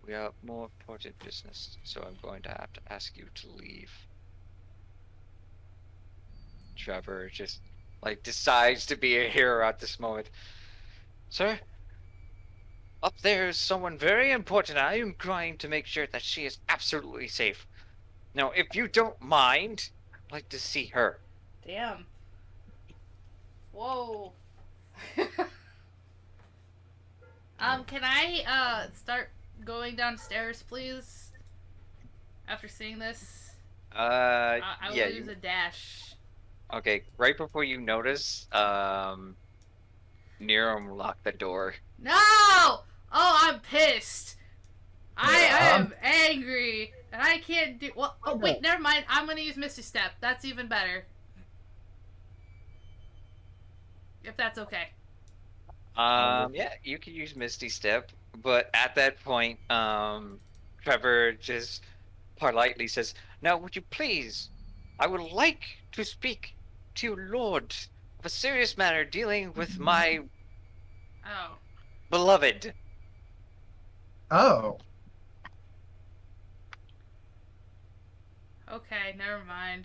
we have more important business, so I'm going to have to ask you to leave. Trevor just, like, decides to be a hero at this moment. Sir, up there is someone very important. I am trying to make sure that she is absolutely safe. Now, if you don't mind, I'd like to see her. Damn. Whoa. Can I, start going downstairs, please? After seeing this? I will yeah. use a dash. Okay, right before you notice, Nero locked the door. No! Oh, I'm pissed. I Yeah. am angry. And I can't do... Well, oh, wait, never mind. I'm gonna use Misty Step. That's even better. If that's okay. Yeah, you can use Misty Step, but at that point, Trevor just politely says, now, would you please, I would like to speak to your lord of a serious matter dealing with my Oh. beloved. Oh. Okay, never mind.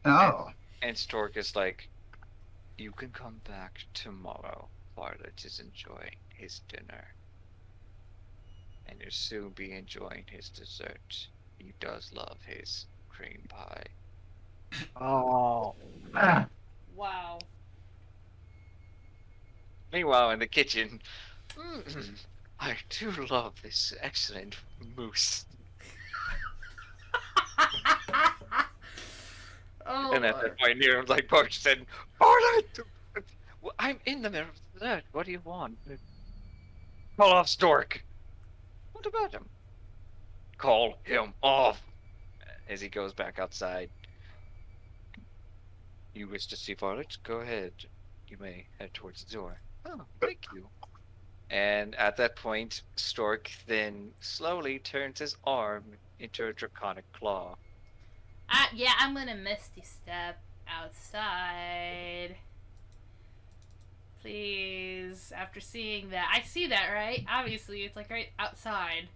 Oh. And Stork is like, you can come back tomorrow. Violet is enjoying his dinner. And you'll soon be enjoying his dessert. He does love his cream pie. Oh. Ah. Wow. Meanwhile, in the kitchen, I do love this excellent mousse. Oh, And at Lord. that point, Nero's like, Barch said, Violet! I'm in the middle of the dessert. What do you want? Call off Stork. What about him? Call him off. As he goes back outside. You wish to see Violet? Go ahead. You may head towards the door. Oh, thank you. And at that point, Stork then slowly turns his arm into a draconic claw. Yeah, I'm gonna Misty Step outside. Please, after seeing that. I see that, right? Obviously, it's like right outside.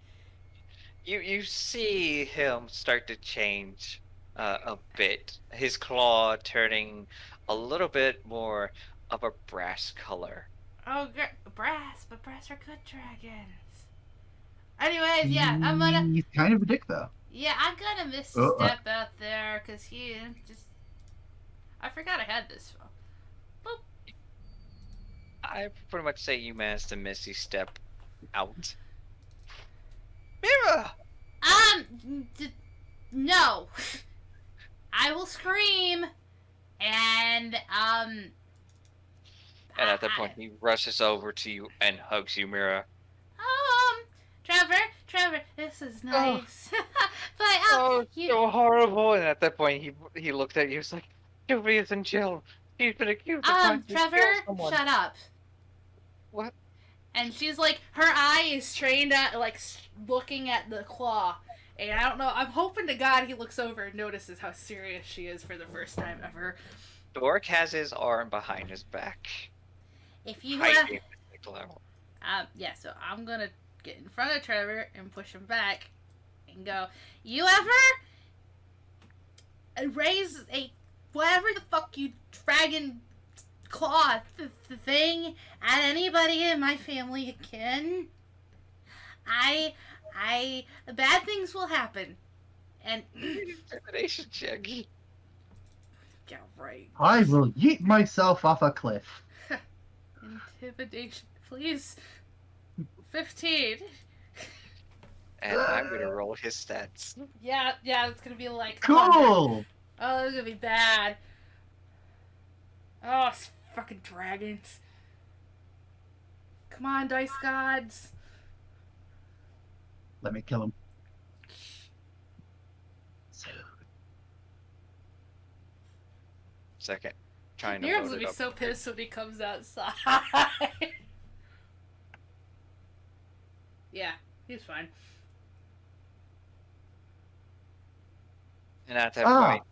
You see him start to change a bit. His claw turning a little bit more of a brass color. Oh, brass, but brass are good dragons. Anyways, yeah, I'm gonna. He's kind of a dick, though. Yeah, I'm gonna Misty Uh-oh. Step out there, because he just. I forgot I had this phone. I pretty much say you managed to Misty Step out. Mira! No. I will scream, and And at that point, he rushes over to you and hugs you, Mira. Trevor, this is nice. But So horrible! And at that point, he looked at you. He's like, "Sylvie isn't chill. She's been accused of trying to kill Trevor, someone." shut up. What? And she's like, her eye is trained at, like, looking at the claw. And I don't know, I'm hoping to God he looks over and notices how serious she is for the first time ever. Dork has his arm behind his back. If you Hiding the glow. Yeah, so I'm gonna get in front of Trevor and push him back and go, you ever raise a whatever the fuck you dragon claw thing at anybody in my family again, I bad things will happen. And Intimidation check. yeah, right. I will yeet myself off a cliff. Intimidation, please. 15. And I'm gonna roll his stats. Yeah, it's gonna be like 100. Cool! Oh, this is gonna be bad. Oh, it's fucking dragons. Come on, dice gods. Let me kill him. So, Second. Trying to Nero's load gonna it be up. so pissed when he comes outside. Yeah, he's fine. And at that Ah. point,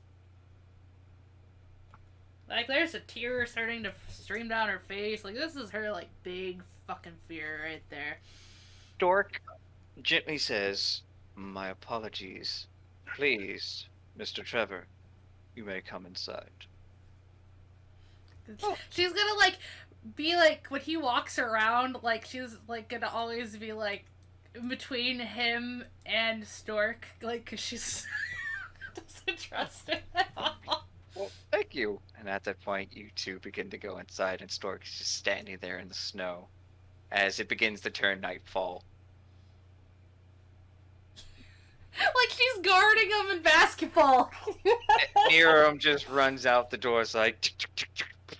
Like, there's a tear starting to stream down her face. Like, this is her, like, big fucking fear right there. Dork gently says, "My apologies. Please, Mr. Trevor, you may come inside." She's gonna, like, be like, when he walks around, like, she's, like, gonna always be, like, in between him and Stork, like, because she's doesn't trust him at all. Well, thank you. And at that point, you two begin to go inside, and Stork is just standing there in the snow as it begins to turn nightfall. Like, she's guarding him in basketball. Niram just runs out the door, it's like, "Tick, tick, tick, tick."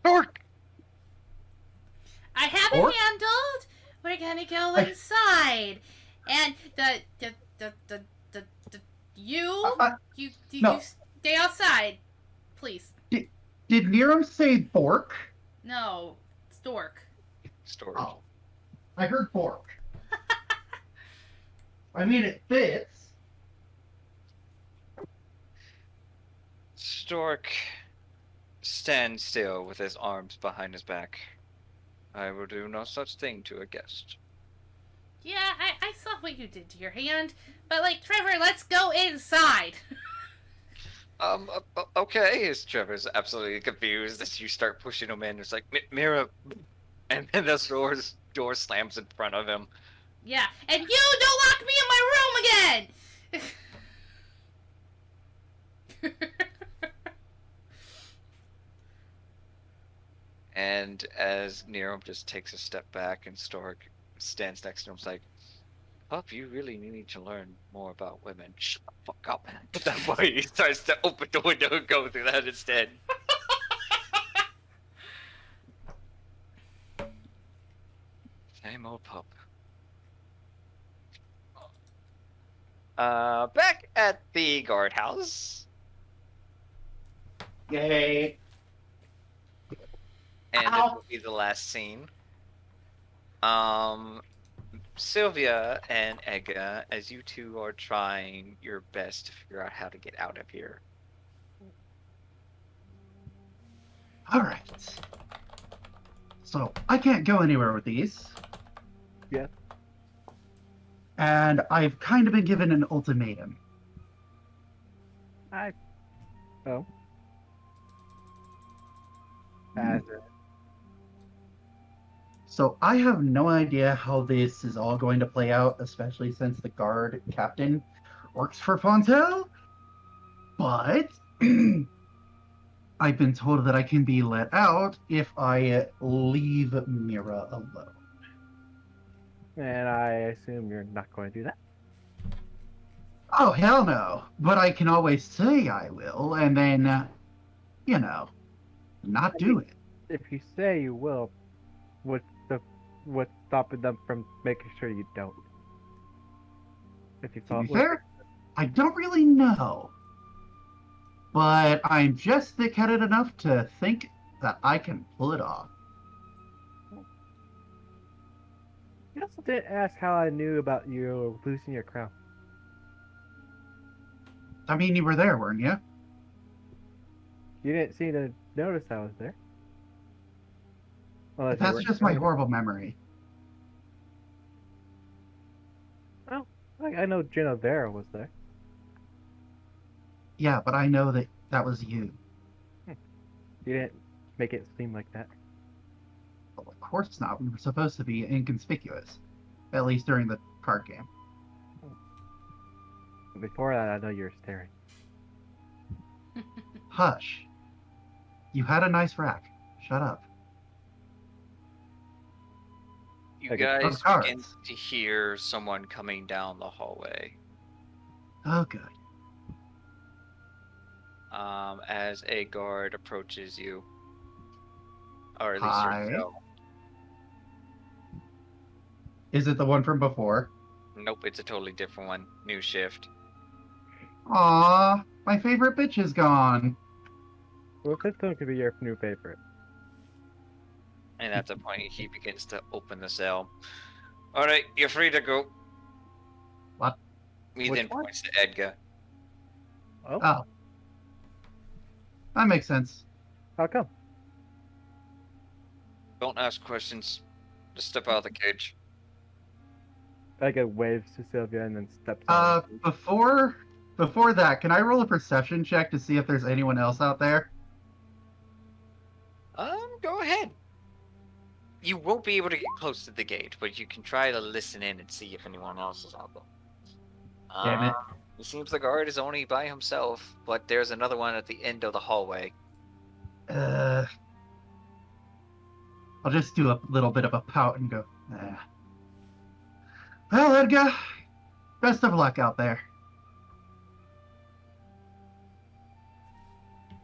Stork! I have it handled. We're gonna go inside, and you No. stay outside, please. did Niram say Bork? No, Stork. Stork. Oh. I heard Bork. I mean, it fits. Stork stands still with his arms behind his back. I will do no such thing to a guest. Yeah, I saw what you did to your hand. But, like, Trevor, let's go inside. Okay. As Trevor's absolutely confused as you start pushing him in, it's like, Mira, and then the door slams in front of him. Yeah, and you don't lock me in my room again! And as Nero just takes a step back and Stork stands next to him, it's like, Pup, you really need to learn more about women. Shut the fuck up. At that point, he starts to open the window and go through that instead. Same old pup. Back at the guardhouse. Yay. And this Ow. will be the last scene. Sylvia and Edga, as you two are trying your best to figure out how to get out of here. All right. So I can't go anywhere with these. Yeah. And I've kind of been given an ultimatum. Oh. As So I have no idea how this is all going to play out, especially since the guard captain works for Fontel. But I've been told that I can be let out if I leave Mira alone. and I assume you're not going to do that. Oh, hell no. But I can always say I will, and then, not do it. If you say you will, what's stopping them from making sure you don't? If you To thought be fair, I don't really know. But I'm just thick-headed enough to think that I can pull it off. you also didn't ask how I knew about you losing your crown. I mean, you were there, weren't you? You didn't seem to notice I was there. Unless you That's weren't just my there. horrible memory. I know Genovera was there. Yeah, but I know that that was you. You didn't make it seem like that. Well, of course not. We were supposed to be inconspicuous. At least during the card game. Before that, I know you were staring. Hush. You had a nice rack. Shut up. You Okay. guys Oh, begin cards. to hear someone coming down the hallway. Oh, good. As a guard approaches you. Or at least Hi. yourself. Is it the one from before? Nope, it's a totally different one. New shift. Aw, my favorite bitch is gone. Well, this one could be your new favorite. And at the point, he begins to open the cell. Alright, you're free to go. What? He Which then one? points to Edgar. Oh, Oh. That makes sense. how come? Don't ask questions. Just step out of the cage. Edgar waves to Sylvia and then steps out. Before that, can I roll a perception check to see if there's anyone else out there? Go ahead. You won't be able to get close to the gate, but you can try to listen in and see if anyone else is out there. Damn it. It seems the guard is only by himself, but there's another one at the end of the hallway. I'll just do a little bit of a pout and go, Well, Edgar, best of luck out there.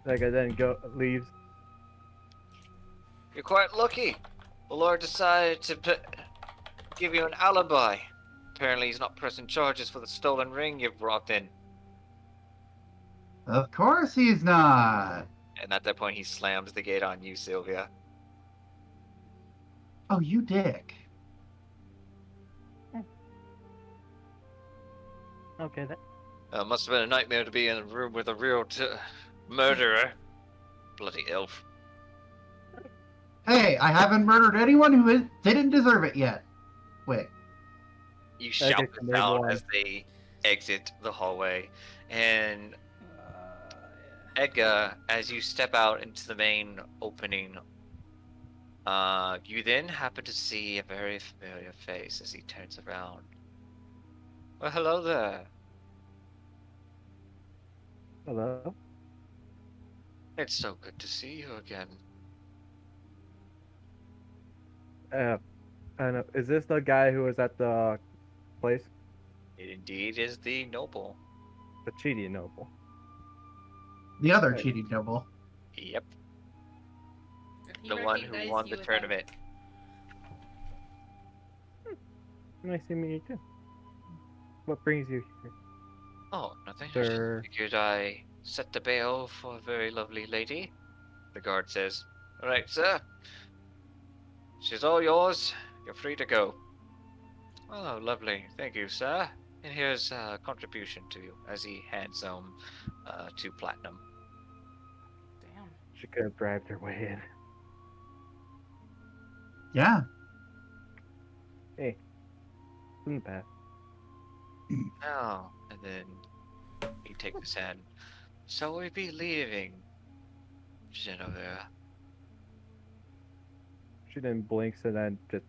Edgar then leaves. You're quite lucky. The Lord decided to give you an alibi. Apparently he's not pressing charges for the stolen ring you brought in. Of course he's not. And at that point he slams the gate on you, Sylvia. Oh, you dick. Okay, then. Must have been a nightmare to be in a room with a real murderer. Bloody elf. Hey, I haven't murdered anyone who didn't deserve it yet. Wait. You shout Okay, this name out one. as they exit the hallway, and Yeah. Edgar, as you step out into the main opening, you then happen to see a very familiar face as he turns around. Well, hello there. Hello? It's so good to see you again. And is this the guy who was at the place? It indeed is the noble. The cheating noble. The other Right. cheating noble. Yep, He the one who recognized won you the without- tournament. Nice to meet you too. What brings you here? Oh, nothing. I Sir. just figured I set the bail for a very lovely lady. The guard says, "All right, sir. She's all yours. You're free to go." Oh, lovely. Thank you, sir. And here's a contribution to you, as he hands 2 platinum. Damn. She could have bribed her way in. Yeah. Hey. Isn't bad. Oh, and then he takes his hand. So we be leaving, Genevieve. She then blinks and then just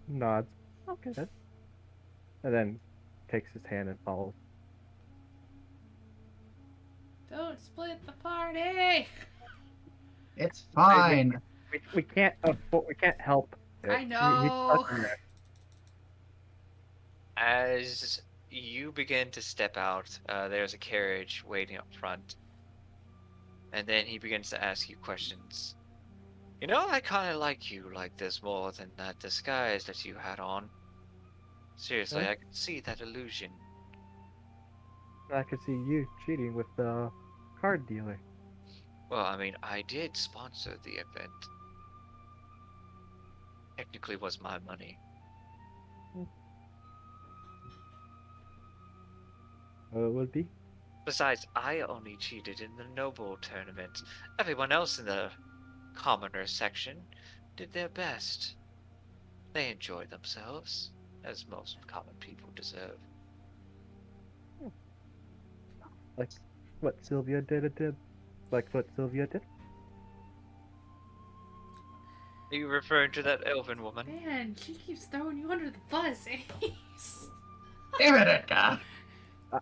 nods. Okay then. And then takes his hand and follows. Don't split the party. It's fine. We can't afford, we can't help it. I know. As you begin to step out, there's a carriage waiting up front. And then he begins to ask you questions. You know, I kind of like you like this more than that disguise that you had on. Seriously, Huh? I can see that illusion. I could see you cheating with the card dealer. Well, I mean, I did sponsor the event. Technically was my money. Oh, it would be? Besides, I only cheated in the noble tournament. Everyone else in the commoner section did their best. They enjoyed themselves, as most common people deserve. Like what Sylvia did? Like what Sylvia did? Are you referring to that elven woman? Man, she keeps throwing you under the bus. Damn it, Edgar.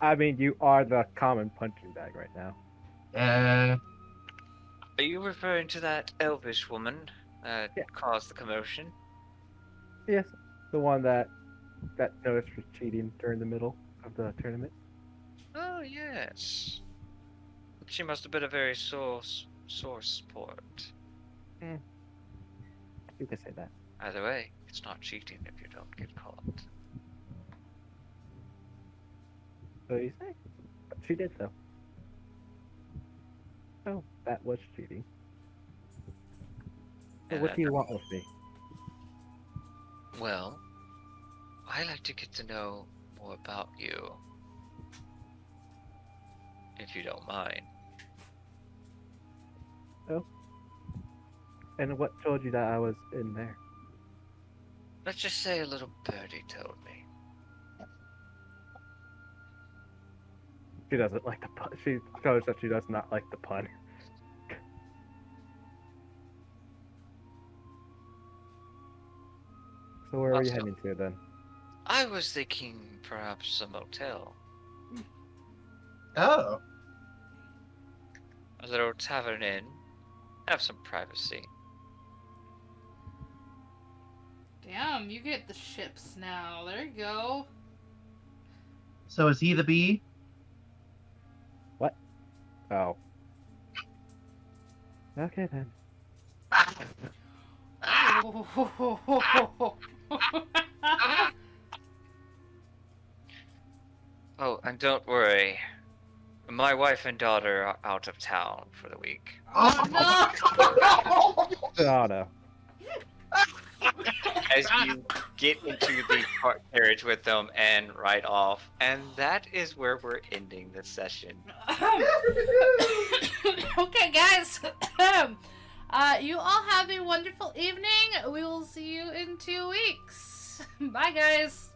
I mean, you are the common punching bag right now. Are you referring to that elvish woman that Yeah. caused the commotion? Yes, the one that noticed was cheating during the middle of the tournament. Oh, yes. She must have been a very sore sport. You can say that. Either way, it's not cheating if you don't get caught. So you say? But she did though. Oh, that was cheating. So And what do you want with me? Well, I like to get to know more about you. If you don't mind. And what told you that I was in there? Let's just say a little birdie told me. She doesn't like the pun. She shows that she does not like the pun. So where are you Awesome. heading to then? I was thinking perhaps a motel. Oh. A little tavern inn. Have some privacy. Damn, you get the ships now. There you go. So is he the bee? Oh. Okay then. Oh, and don't worry. My wife and daughter are out of town for the week. Oh, no! Oh no. As you get into the carriage with them and ride off, and that is where we're ending this session. Okay, guys. You all have a wonderful evening. We will see you in 2 weeks. Bye, guys.